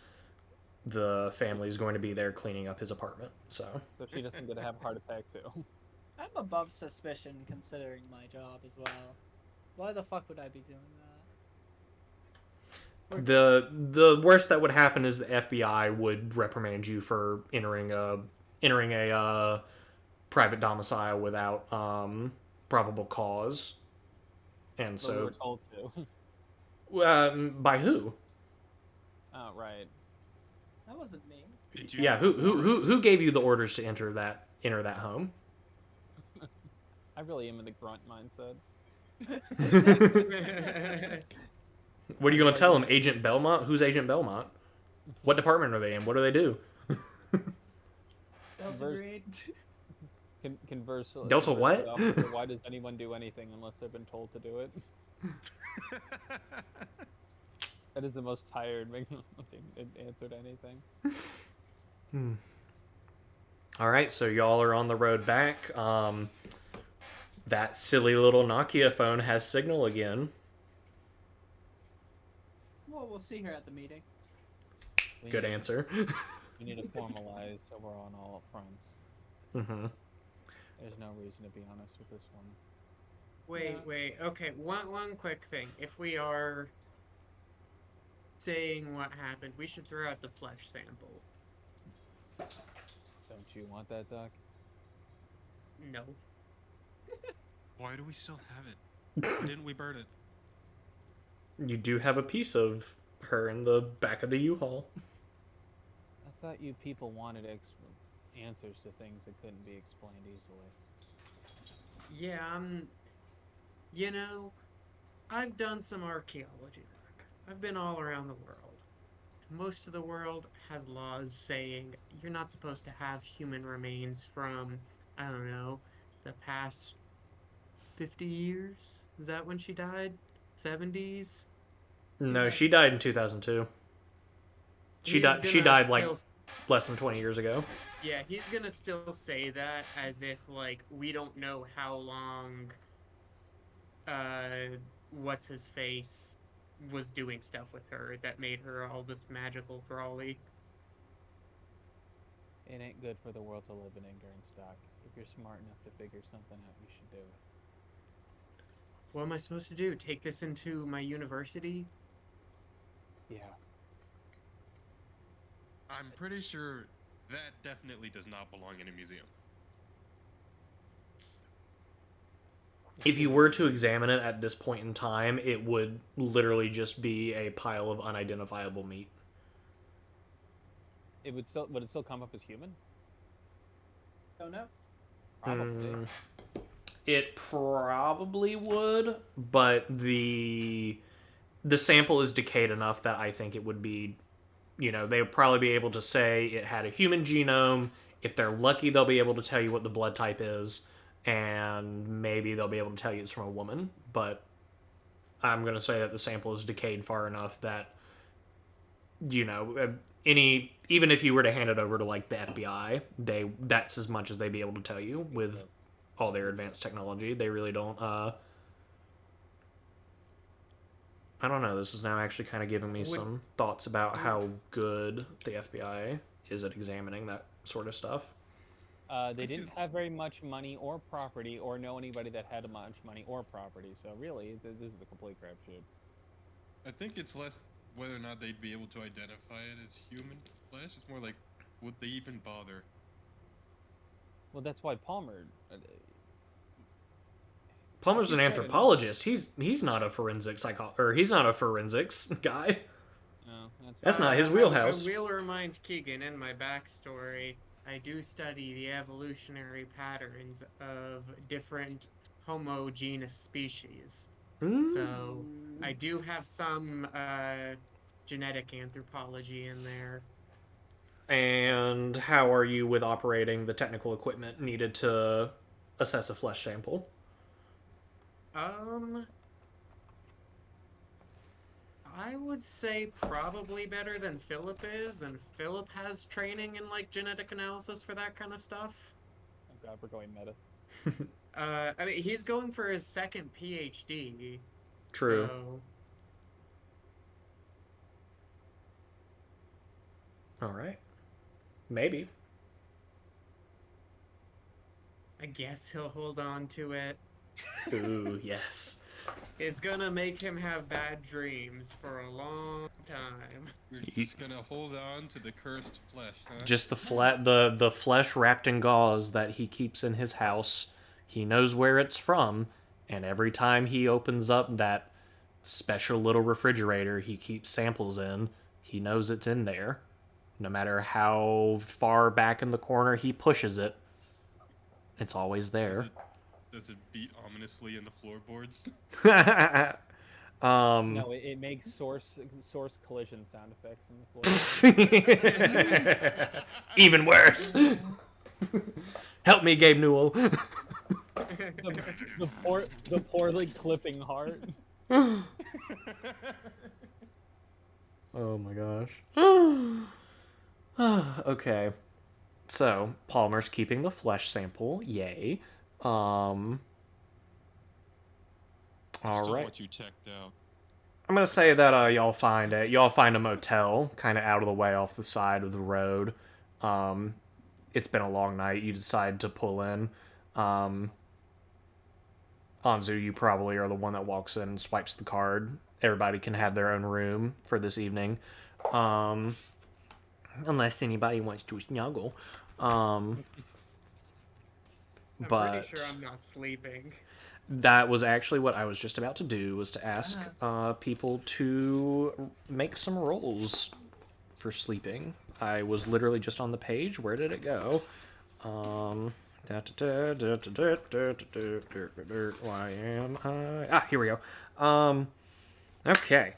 the family is going to be there cleaning up his apartment. So she doesn't get to have a heart attack too. I'm above suspicion considering my job as well. Why the fuck would I be doing that? the worst that would happen is the FBI would reprimand you for entering a private domicile without probable cause. And But we were so, told to. by who? Oh right. That wasn't me. Did you Yeah, who gave you the orders to enter that home? I really am in the grunt mindset. What are you gonna tell him, Agent Belmont? Who's Agent Belmont? What department are they in? What do they do? Delta Conversely, Delta what? Why does anyone do anything unless they've been told to do it? That is the most tired answer to anything. All right, so y'all are on the road back. That silly little Nokia phone has signal again. Well, we'll see her at the meeting. Good answer. We need to formalize so we're on all fronts. Mm-hmm. There's no reason to be honest with this one. Wait. Okay, one quick thing. If we are saying what happened, we should throw out the flesh sample. Don't you want that, Doc? No. Why do we still have it? Why didn't we burn it? You do have a piece of her in the back of the U-Haul. I thought you people wanted answers to things that couldn't be explained easily. Yeah, you know, I've done some archaeology work. I've been all around the world. Most of the world has laws saying you're not supposed to have human remains from, I don't know, the past 50 years? Is that when she died? 70s? No, she died in 2002. She died like less than 20 years ago. Yeah, he's gonna still say that as if, like, we don't know how long, what's-his-face was doing stuff with her that made her all this magical thrally. It ain't good for the world to live in ignorance, Doc. If you're smart enough to figure something out, you should do it. What am I supposed to do? Take this into my university? Yeah. I'm pretty sure that definitely does not belong in a museum. If you were to examine it at this point in time, it would literally just be a pile of unidentifiable meat. It would it still come up as human? Don't know. Probably. It probably would, but the sample is decayed enough that I think it would be, they would probably be able to say it had a human genome. If they're lucky, they'll be able to tell you what the blood type is, and maybe they'll be able to tell you it's from a woman. But I'm going to say that the sample is decayed far enough that, even if you were to hand it over to like the FBI, that's as much as they'd be able to tell you with all their advanced technology. They really don't. I don't know. This is now actually kind of giving me some thoughts about how good the FBI is at examining that sort of stuff. They didn't have very much money or property, or know anybody that had much money or property. So really, this is a complete crapshoot. I think it's less whether or not they'd be able to identify it as human flesh. It's more like, would they even bother? Well, that's why Palmer. Palmer's an anthropologist. He's not a forensic he's not a forensics guy. No, That's not his wheelhouse. I will remind Keegan in my backstory, I do study the evolutionary patterns of different homogeneous species. So I do have some genetic anthropology in there. And how are you with operating the technical equipment needed to assess a flesh sample? I would say probably better than Philip is, and Philip has training in like genetic analysis for that kind of stuff. Oh god, we're going meta. I mean, he's going for his second PhD. True. So... All right. Maybe. I guess he'll hold on to it. Ooh, yes. It's gonna make him have bad dreams for a long time. We're just gonna hold on to the cursed flesh, huh? Just the flesh wrapped in gauze that he keeps in his house. He knows where it's from, and every time he opens up that special little refrigerator he keeps samples in, he knows it's in there. No matter how far back in the corner he pushes it, it's always there. Does it beat ominously in the floorboards? No, it makes source collision sound effects in the floor. Even worse. Help me, Gabe Newell. the poorly clipping heart. Oh my gosh. Okay. So, Palmer's keeping the flesh sample. Yay. All right. What you checked out. I'm gonna say that y'all find a motel kind of out of the way off the side of the road. It's been a long night. You decide to pull in. Anzu, you probably are the one that walks in and swipes the card. Everybody can have their own room for this evening, unless anybody wants to snuggle. I'm But pretty sure I'm not sleeping. that was actually what I was just about to do, was to ask people to make some rolls for sleeping. I was literally just on the page. Where did it go? Why am I? Ah, here we go. Okay.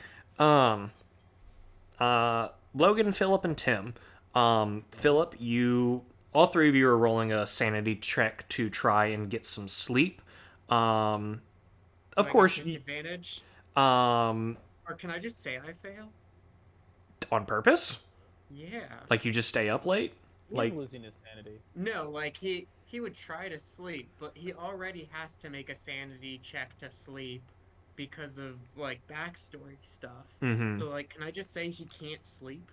Logan, Philip, and Tim. Philip, all three of you are rolling a sanity check to try and get some sleep. Of course, Disadvantage. on Or can I just say I fail? purpose. Yeah. Like you just stay up late. Like losing his sanity. No, like he would try to sleep, but he already has to make a sanity check to sleep because of like backstory stuff. Mm-hmm. So like, can I just say he can't sleep?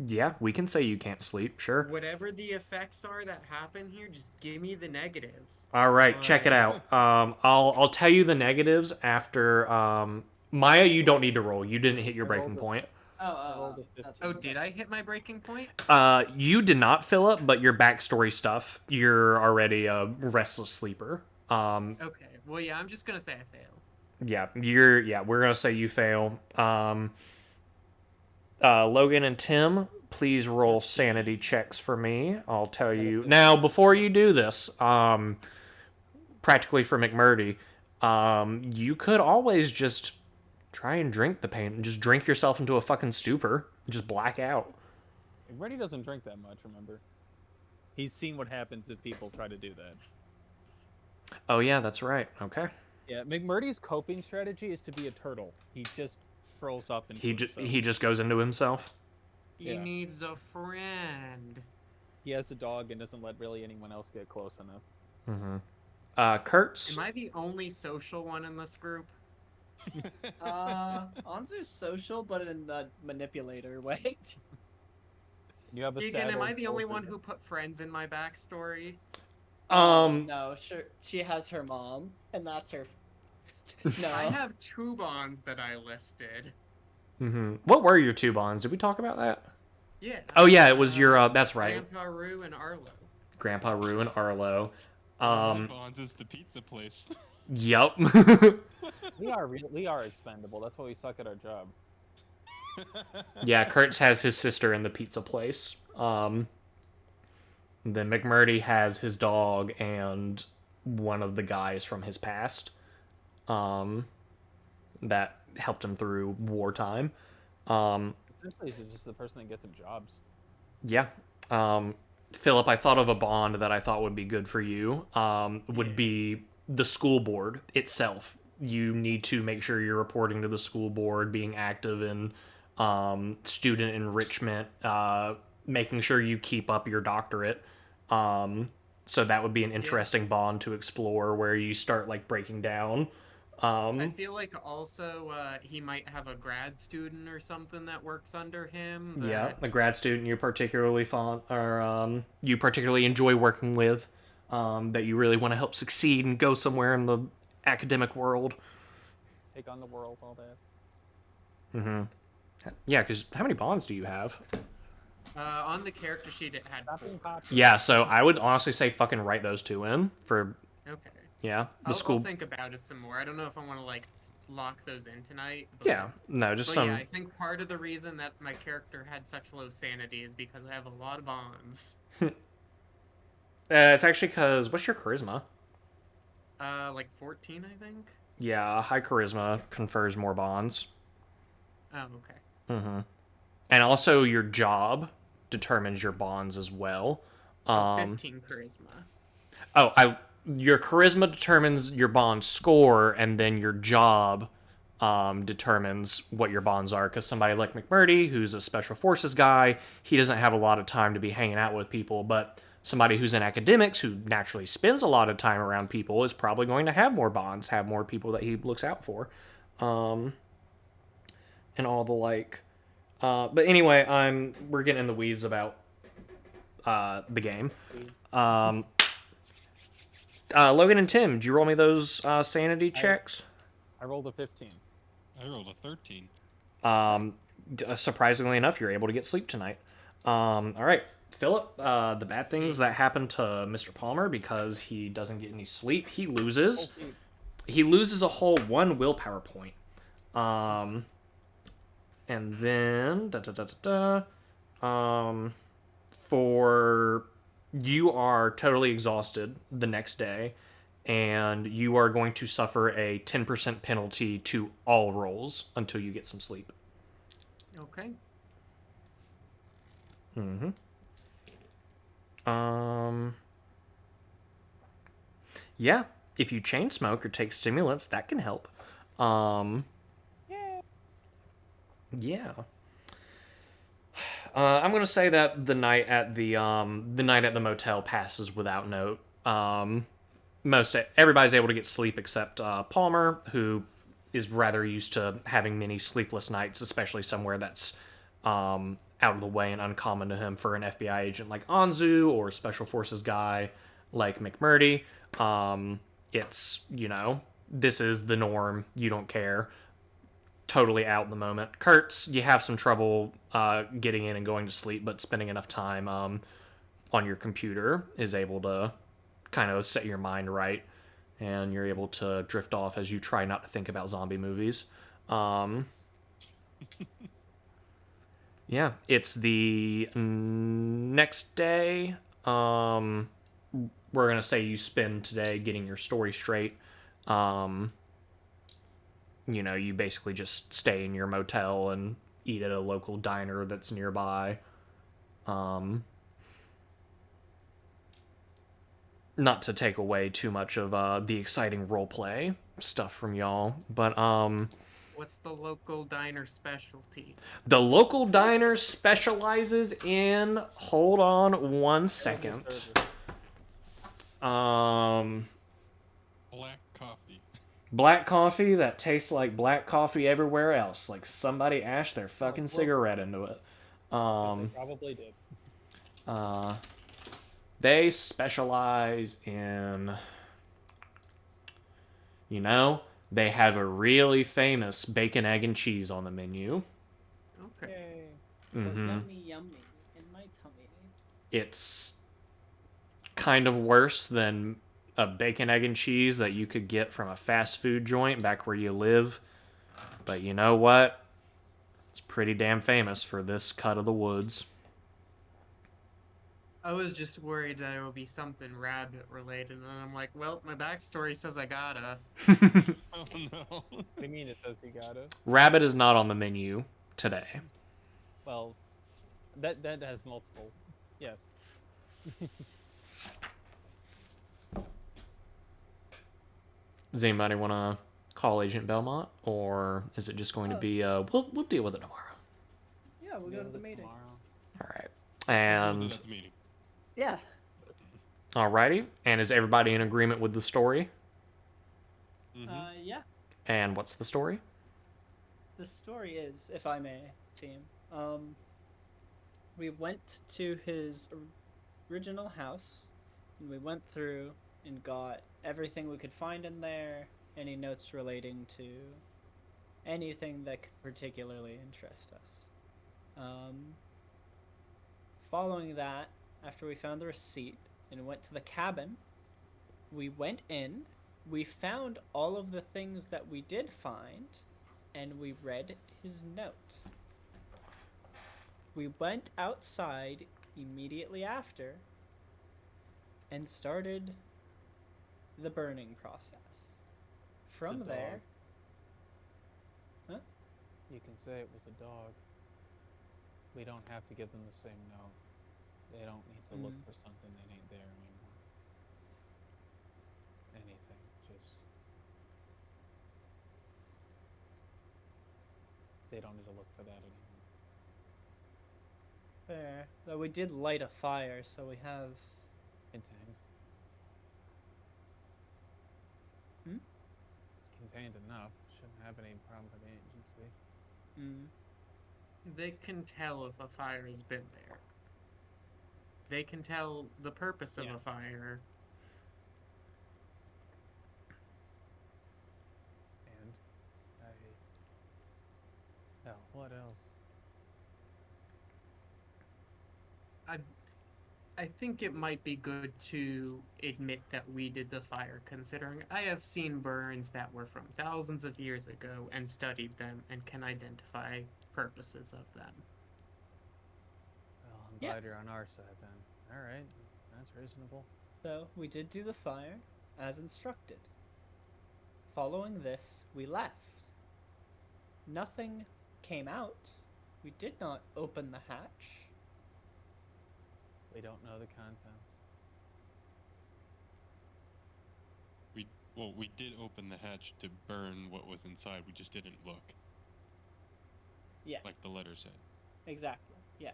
Yeah, we can say you can't sleep. Sure. Whatever the effects are that happen here, just give me the negatives. All right, check it out. I'll tell you the negatives after. Maya, you don't need to roll. You didn't hit your breaking point. Oh, did I hit my breaking point? You did not, Philip, but your backstory stuff. You're already a restless sleeper. Okay. Well, yeah, I'm just gonna say I fail. Yeah, we're gonna say you fail. Logan and Tim, please roll sanity checks for me. I'll tell you now before you do this. Practically for McMurdy, you could always just try and drink the pain, just drink yourself into a fucking stupor, just black out. Reddy doesn't drink that much, remember? He's seen what happens if people try to do that. Oh yeah, that's right. Okay. Yeah, McMurdy's coping strategy is to be a turtle. He just curls up and He just goes into himself. He Yeah. needs a friend. He has a dog and doesn't let really anyone else get close enough. Mm-hmm. Kurtz. Am I the only social one in this group? Anzu's social, but in a manipulator way. You have a Deacon, am saddle I the only over one them. who put friends in my backstory? No, sure. She has her mom, and that's her. No. I have 2 bonds that I listed. Mm-hmm. What were your 2 bonds? Did we talk about that? Yeah. Oh yeah, it was your. That's right. Grandpa Rue and Arlo. Grandpa Rue and Arlo. Bonds is the pizza place. Yup. We are expendable. That's why we suck at our job. Yeah, Kurtz has his sister in the pizza place. Then McMurdy has his dog and one of the guys from his past. That helped him through wartime. Essentially, he's just the person that gets him jobs. Yeah. Philip, I thought of a bond that I thought would be good for you. Would be the school board itself. You need to make sure you're reporting to the school board, being active in student enrichment, making sure you keep up your doctorate. So that would be an interesting bond to explore, where you start like breaking down. I feel like also he might have a grad student or something that works under him. Yeah, that- a grad student you particularly you particularly enjoy working with, that you really want to help succeed and go somewhere in the academic world. Take on the world, all that. Mm-hmm. Yeah, because how many bonds do you have? On the character sheet, it had 4. Nothing popular. Yeah, so I would honestly say fucking write those 2 in for, Okay. yeah, the I'll school. think about it some more. I don't know if I want to like lock those in tonight. But, Yeah, no, just But some. yeah, I think part of the reason that my character had such low sanity is because I have a lot of bonds. It's actually because, what's your charisma? Like 14, I think. Yeah, high charisma confers more bonds. Oh, okay. Mm-hmm. And also your job determines your bonds as well. 15 charisma. Your charisma determines your bond score, and then your job determines what your bonds are. Because somebody like McMurdy, who's a special forces guy, he doesn't have a lot of time to be hanging out with people. But somebody who's in academics, who naturally spends a lot of time around people, is probably going to have more bonds, have more people that he looks out for, and all the like. But anyway, we're getting in the weeds about the game. Logan and Tim, did you roll me those sanity checks? I rolled a 15. I rolled a 13. Surprisingly enough, you're able to get sleep tonight. All right, Philip, the bad things that happen to Mr. Palmer because he doesn't get any sleep, he loses. He loses a whole 1 willpower point. And then for you are totally exhausted the next day, and you are going to suffer a 10% penalty to all rolls until you get some sleep. Okay. Mm-hmm. Yeah, if you chain smoke or take stimulants, that can help. Yeah. I'm gonna say that the night at the motel passes without note. Everybody's able to get sleep except Palmer, who is rather used to having many sleepless nights, especially somewhere that's out of the way and uncommon to him for an FBI agent like Anzu or a special forces guy like McMurdy. It's, this is the norm. You don't care. Totally out in the moment. Kurtz, you have some trouble getting in and going to sleep, but spending enough time on your computer is able to kind of set your mind right and you're able to drift off as you try not to think about zombie movies. Um, yeah, it's the next day. We're gonna say you spend today getting your story straight. Um, you basically just stay in your motel and eat at a local diner that's nearby. Not to take away too much of the exciting roleplay stuff from y'all, but What's the local diner specialty? the local diner specializes in. Hold on one second. Um, Black coffee. black coffee that tastes like black coffee everywhere else, like somebody ashed their fucking well- cigarette into it. They probably did. They specialize in, they have a really famous bacon, egg, and cheese on the menu. Okay. Yay. Mm-hmm. Yummy, yummy in my tummy. It's kind of worse than a bacon, egg, and cheese that you could get from a fast food joint back where you live. But you know what? It's pretty damn famous for this cut of the woods. I was just worried that it would be something rabbit related, and I'm like, well, my backstory says I gotta. Oh no. What do you mean it says you gotta? Rabbit is not on the menu today. Well, that has multiple. Yes. Does anybody want to call Agent Belmont, or is it just going to be we'll deal with it tomorrow? Yeah, we'll go to the meeting. All right. We'll do And that at the meeting. Yeah. alrighty. And is everybody in agreement with the story? Yeah. And what's the story? The story is, if I may, team. We went to his original house, and we went through and got everything we could find in there. Any notes relating to anything that could particularly interest us. Following that, after we found the receipt and went to the cabin, we went in. We found all of the things that we did find, and we read his note. We went outside immediately after and started the burning process. From dog. there, You can say it was a dog. We don't have to give them the same note. They don't need to look for something that ain't there anymore. Anything, just... They don't need to look for that anymore. fair. Though we did light a fire, so we have. Contained. Hmm? It's contained enough. Shouldn't have any problem with the agency. They can tell if a fire has been there. They can tell the purpose of Yeah. a fire. And hell, what else? I think it might be good to admit that we did the fire, considering I have seen burns that were from thousands of years ago and studied them and can identify purposes of them. Well, I'm Yeah. glad you're on our side then. Alright, that's reasonable. So we did do the fire, as instructed. Following this, we left. Nothing came out. We did not open the hatch. We don't know the contents. We did open the hatch to burn what was inside. We just didn't look, Yeah, like the letter said. exactly. Yes.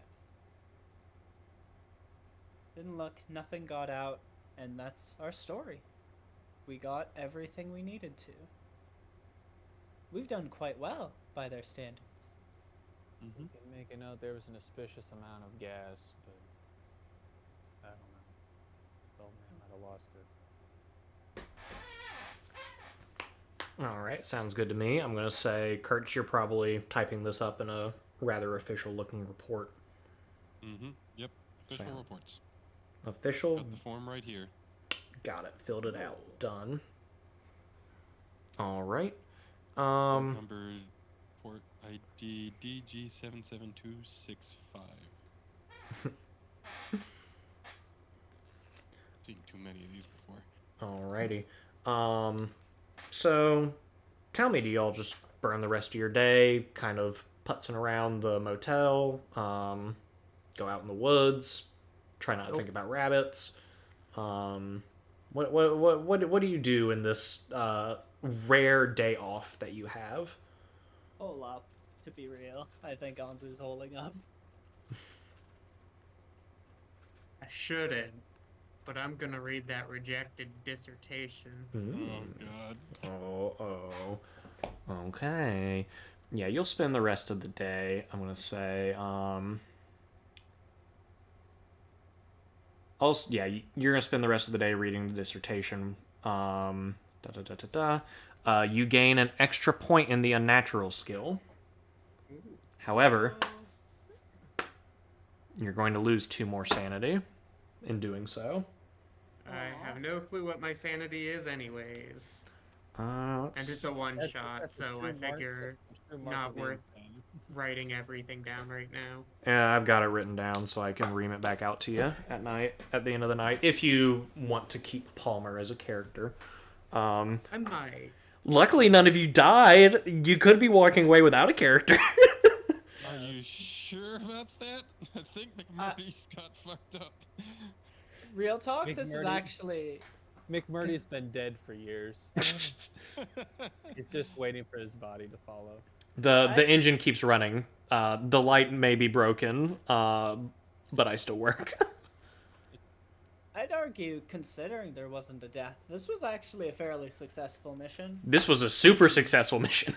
Didn't look, nothing got out, and that's our story. We got everything we needed to. We've done quite well by their standards. You can make a note there was an auspicious amount of gas, but I don't know. The old man might have lost it. Alright, sounds good to me. I'm going to say, Kurtz, you're probably typing this up in a rather official looking report. Yep. Official Sound. reports. Official? Got the form right here. Got it. Filled it out. Done. All right. Port number, port ID DG77265. Seen too many of these before. Alrighty. So tell me, do y'all just burn the rest of your day kind of putzing around the motel, go out in the woods, try not to think about rabbits? What do you do in this rare day off that you have? Hole up, to be real. I think Anzu's holding up. I shouldn't, but I'm gonna read that rejected dissertation. Oh god. Oh. Okay. Yeah, you'll spend the rest of the day, I'm gonna say. Also, yeah, you're gonna spend the rest of the day reading the dissertation. You gain an extra point in the unnatural skill. However, you're going to lose 2 more sanity in doing so. I have no clue what my sanity is, anyways. And And it's a one That's- shot, that's the so true I mark- figure that's the true mark not of being worth sane. writing everything down right now. yeah, I've got it written down so I can ream it back out to you at night, at the end of the night, if you want to keep Palmer as a character. I might. Luckily, none of you died. You could be walking away without a character. Are you sure about that? I think McMurray's got fucked up. Real talk, Big this is Murdy. actually... McMurdy's been dead for years. He's just waiting for his body to follow. The engine keeps running. The light may be broken, but I still work. I'd argue, considering there wasn't a death, this was actually a fairly successful mission. This was a super successful mission.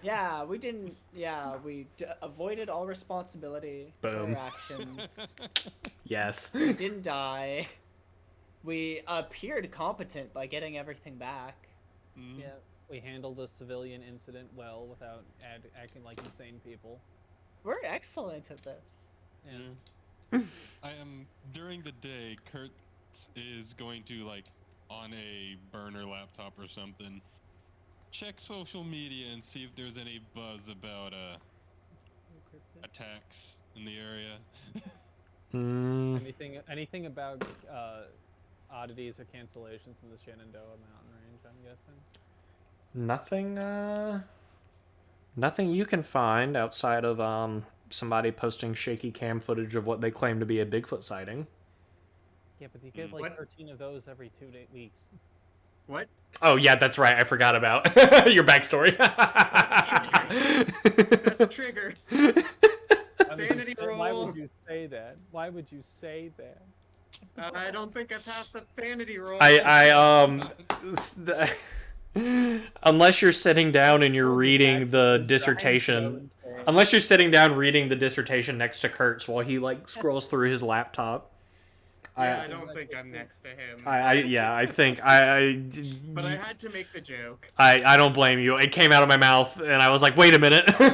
Yeah, we didn't... Yeah, we avoided all responsibility for Boom. our actions. Yes. We didn't die. We appeared competent by getting everything back. Mm. Yeah, we handled the civilian incident well without acting like insane people. We're excellent at this. Yeah. I am during the day. Kurt is going to like on a burner laptop or something. Check social media and see if there's any buzz about attacks in the area. Anything about oddities or cancellations in the Shenandoah Mountain Range, I'm guessing? Nothing you can find outside of somebody posting shaky cam footage of what they claim to be a Bigfoot sighting. Yeah, but you get like What? 13 of those every 2 weeks. What? Oh yeah, that's right. I forgot about your backstory. That's a trigger. Sanity Why roll. would you say that? Why would you say that? I don't think I passed that sanity roll. Unless you're sitting down and you're reading the dissertation, unless you're sitting down reading the dissertation next to Kurt's while he like scrolls through his laptop. Yeah, I don't think I'm next to him. I think But I had to make the joke. I don't blame you. It came out of my mouth and I was like, wait a minute. No,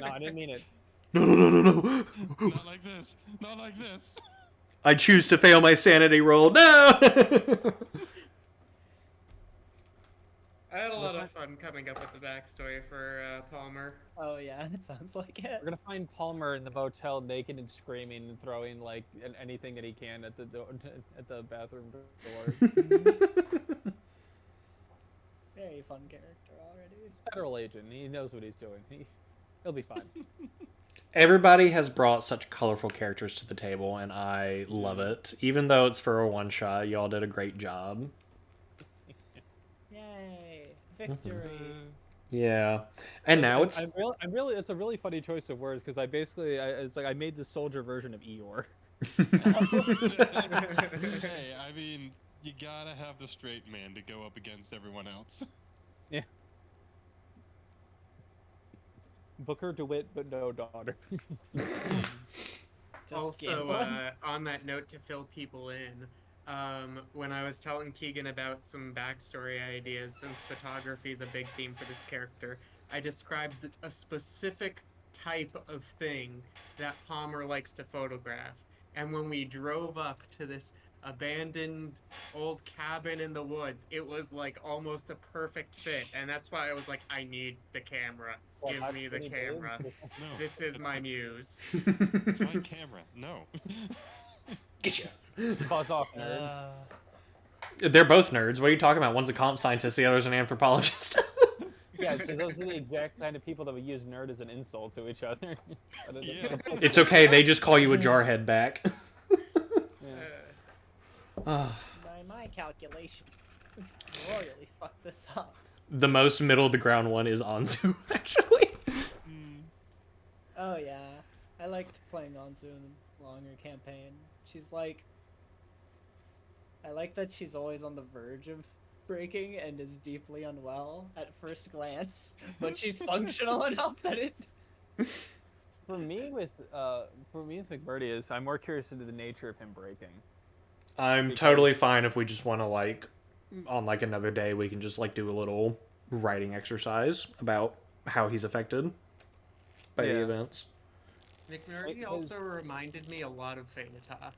I didn't mean it. No. Not like this. Not like this. I choose to fail my sanity roll. No. I had a lot of fun coming up with the backstory for Palmer. Oh yeah, it sounds like it. We're gonna find Palmer in the motel naked and screaming and throwing like anything that he can at the at the bathroom door. Very fun character already. Federal agent. He knows what he's doing. He'll be fine. Everybody has brought such colorful characters to the table, and I love it. Even though it's for a one-shot, y'all did a great job. Yay! Victory! Yeah. And now it's... I'm really. It's a really funny choice of words because it's like I made the soldier version of Eeyore. Hey, I mean, you gotta have the straight man to go up against everyone else. Yeah. Booker DeWitt, but no daughter. Also, on that note to fill people in, when I was telling Keegan about some backstory ideas, since photography is a big theme for this character, I described a specific type of thing that Palmer likes to photograph. And when we drove up to this abandoned old cabin in the woods. It was like almost a perfect fit, and that's why I was like, I need the camera. Well, Give hot me the skinny camera. babes. No. This is my muse. It's my camera. No. Get you. Buzz off, nerd. They're both nerds. What are you talking about? One's a comp scientist, the other's an anthropologist. Yeah, so those are the exact kind of people that would use nerd as an insult to each other. Yeah. It's okay, they just call you a jarhead back. By my calculations, royally fucked this up. The most middle of the ground one is Anzu, actually. Oh yeah, I liked playing Anzu in the longer campaign. She's like, I like that she's always on the verge of breaking and is deeply unwell at first glance, but she's functional enough that it. For me with McMurdy I'm more curious into the nature of him breaking. I'm Because- totally fine if we just want to, like, on, like, another day, we can just, like, do a little writing exercise about how he's affected by the Yeah. events. McMurray It also reminded me a lot of Talk.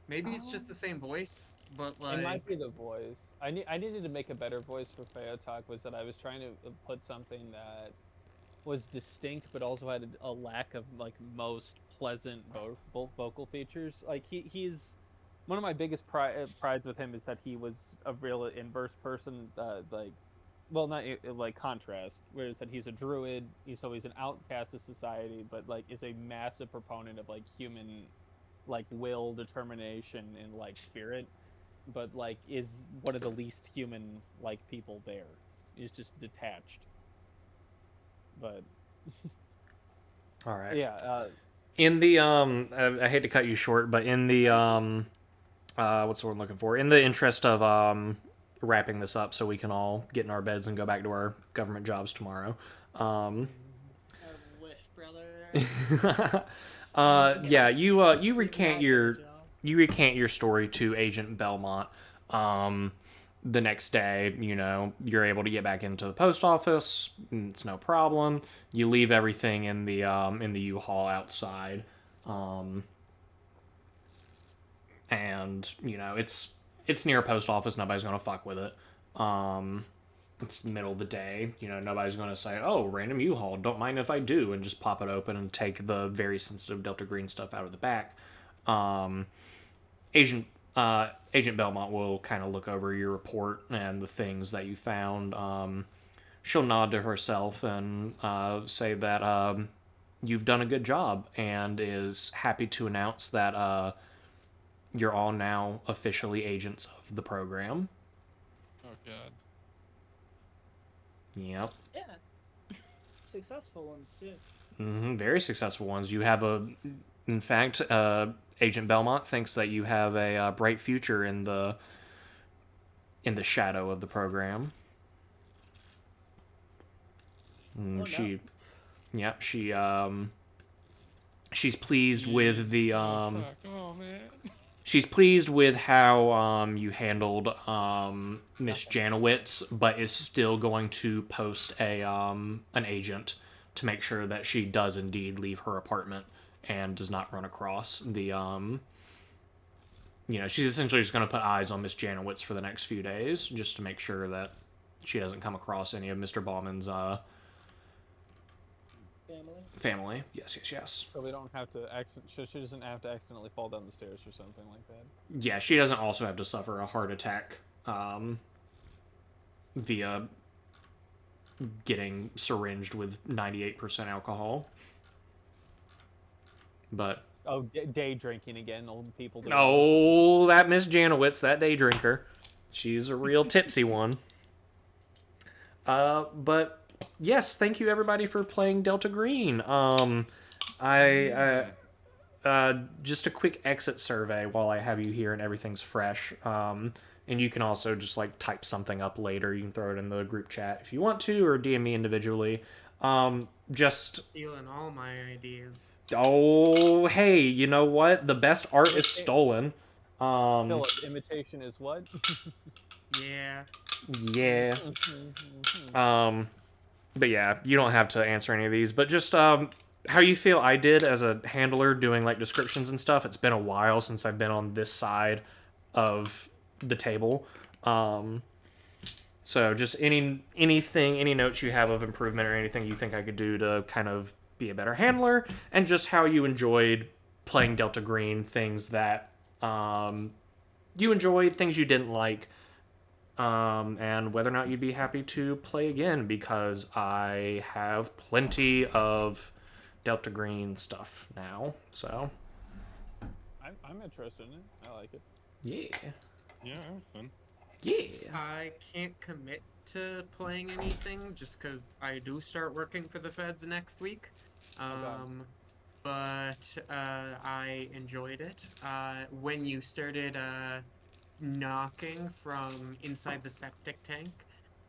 Maybe it's just the same voice, but like It might be the voice. I needed to make a better voice for Feotalk. Was that I was trying to put something that was distinct, but also had a lack of like most pleasant vocal features. Like he's one of my biggest prides with him is that he was a real inverse person. Like, well, not like contrast. Whereas that he's a druid, he's always an outcast of society, but like is a massive proponent of like human, like will, determination, and like spirit. But like is one of the least human like people there. He's just detached. But All right. yeah, In the, I hate to cut you short, but in the, what's the word I'm looking for? In the interest of, wrapping this up so we can all get in our beds and go back to our government jobs tomorrow. I wish, brother. Yeah, you recant Not your my job. story to Agent Belmont. The next day, you know, you're able to get back into the post office. It's no problem. You leave everything in the U-Haul outside, and you know it's near a post office. Nobody's gonna fuck with it. It's the middle of the day. You know, nobody's gonna say, "Oh, random U-Haul. Don't mind if I do," and just pop it open and take the very sensitive Delta Green stuff out of the back. Agent Belmont will kind of look over your report and the things that you found. She'll nod to herself and say that you've done a good job and is happy to announce that you're all now officially agents of the program. Oh god. Yep. Yeah. Successful ones too. Very successful ones. You have in fact, Agent Belmont thinks that you have a bright future in the shadow of the program. Oh, She, yep, she's pleased with the Oh man. she's pleased with how you handled Miss Janowitz, but is still going to post an agent to make sure that she does indeed leave her apartment and does not run across the you know, she's essentially just going to put eyes on Miss Janowitz for the next few days just to make sure that she doesn't come across any of Mr. Bauman's family. Yes. so we don't have to she doesn't have to accidentally fall down the stairs or something like that. Yeah, she doesn't also have to suffer a heart attack via getting syringed with 98% alcohol. But Oh, day drinking again, old people. oh, that Miss Janowitz, that day drinker, she's a real tipsy one. But yes, thank you everybody for playing Delta Green. Just a quick exit survey while I have you here and everything's fresh. And you can also just like type something up later. You can throw it in the group chat if you want to, or DM me individually. Just stealing all my ideas. oh hey, you know what? The best art is stolen. Philip, imitation is what? Yeah. Yeah. But yeah, you don't have to answer any of these. But just how you feel I did as a handler doing like descriptions and stuff. It's been a while since I've been on this side of the table. So just anything, any notes you have of improvement or anything you think I could do to kind of be a better handler, and just how you enjoyed playing Delta Green, things that you enjoyed, things you didn't like, and whether or not you'd be happy to play again, because I have plenty of Delta Green stuff now. So I'm interested in it. I like it. yeah, Yeah, that was fun. yeah. I can't commit to playing anything just because I do start working for the feds next week. But I enjoyed it. When you started knocking from inside the septic tank,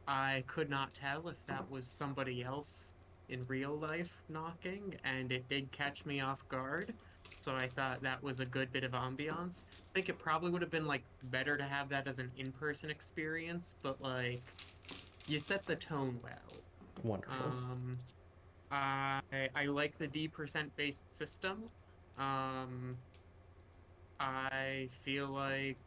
I could not tell if that was somebody else in real life knocking, and it did catch me off guard. So I thought that was a good bit of ambiance. I think it probably would have been like better to have that as an in-person experience, but like you set the tone well. Wonderful. I like the D% based system. Um, I feel like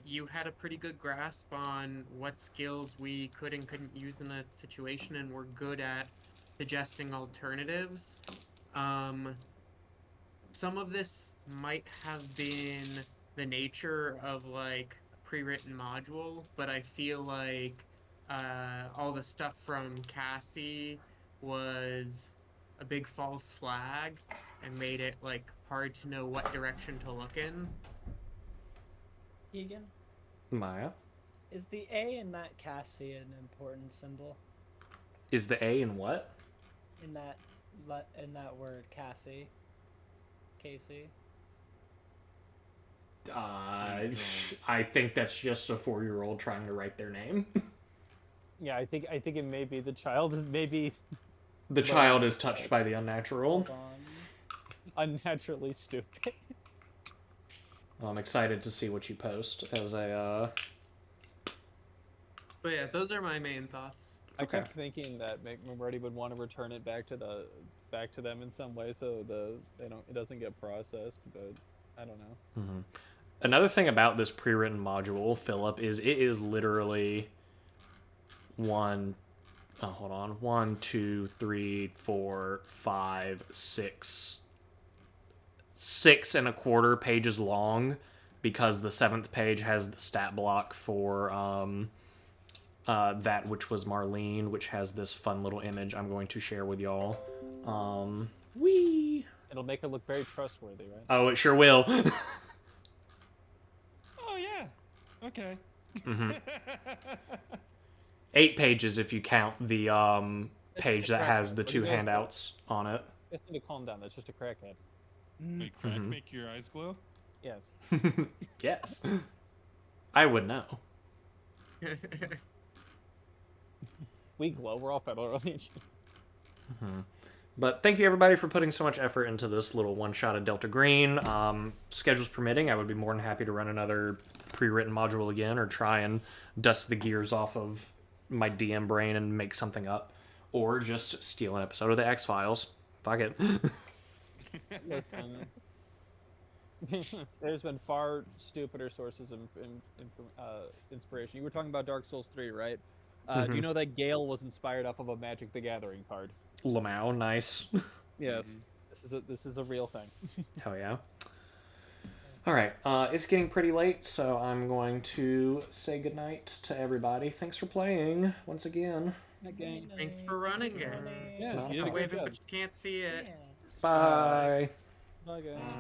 you had a pretty good grasp on what skills we could and couldn't use in a situation, and we're good at suggesting alternatives. Some of this might have been the nature of like a pre-written module, but I feel like all the stuff from Cassie was a big false flag and made it like hard to know what direction to look in. Egan, Maya, is the A in that Cassie an important symbol? is the A in what? In that word Cassie? Casey? I think that's just a 4-year-old trying to write their name. Yeah, I think it may be the child. Maybe The child is touched by the unnatural. Hold on. unnaturally stupid. I'm excited to see what you post as a. But yeah, those are my main thoughts. I Okay. kept thinking that McMurray would want to return it back to them in some way, so it doesn't get processed. But I don't know. Another thing about this pre-written module, Philip, is it is literally one. Oh, hold on. 1, 2, 3, 4, 5, 6. 6.25 pages long, because the 7th page has the stat block for that which was Marlene, which has this fun little image I'm going to share with y'all. Whee! It'll make it look very trustworthy, right? Oh, it sure will. Oh yeah. Okay. 8 pages if you count the page that has the What do 2 you guys handouts on it. You just need to calm down. That's just a crackhead. Wait, crack make your eyes glow? Yes. Yes. I would know. We glow. We're all federal agents. But thank you, everybody, for putting so much effort into this little one-shot of Delta Green. Schedules permitting, I would be more than happy to run another pre-written module again, or try and dust the gears off of my DM brain and make something up. Or just steal an episode of the X-Files. Fuck it. Listen, there's been far stupider sources of inspiration. You were talking about Dark Souls 3, right? Do you know that Gale was inspired off of a Magic the Gathering card? Lamau, nice. Yes. This is a real thing. Hell yeah. Alright, it's getting pretty late, so I'm going to say goodnight to everybody. Thanks for playing, once again. Again. Thanks for running it. Yeah, Not you did a a good Waving, job. but you can't see it. Bye. Bye, guys.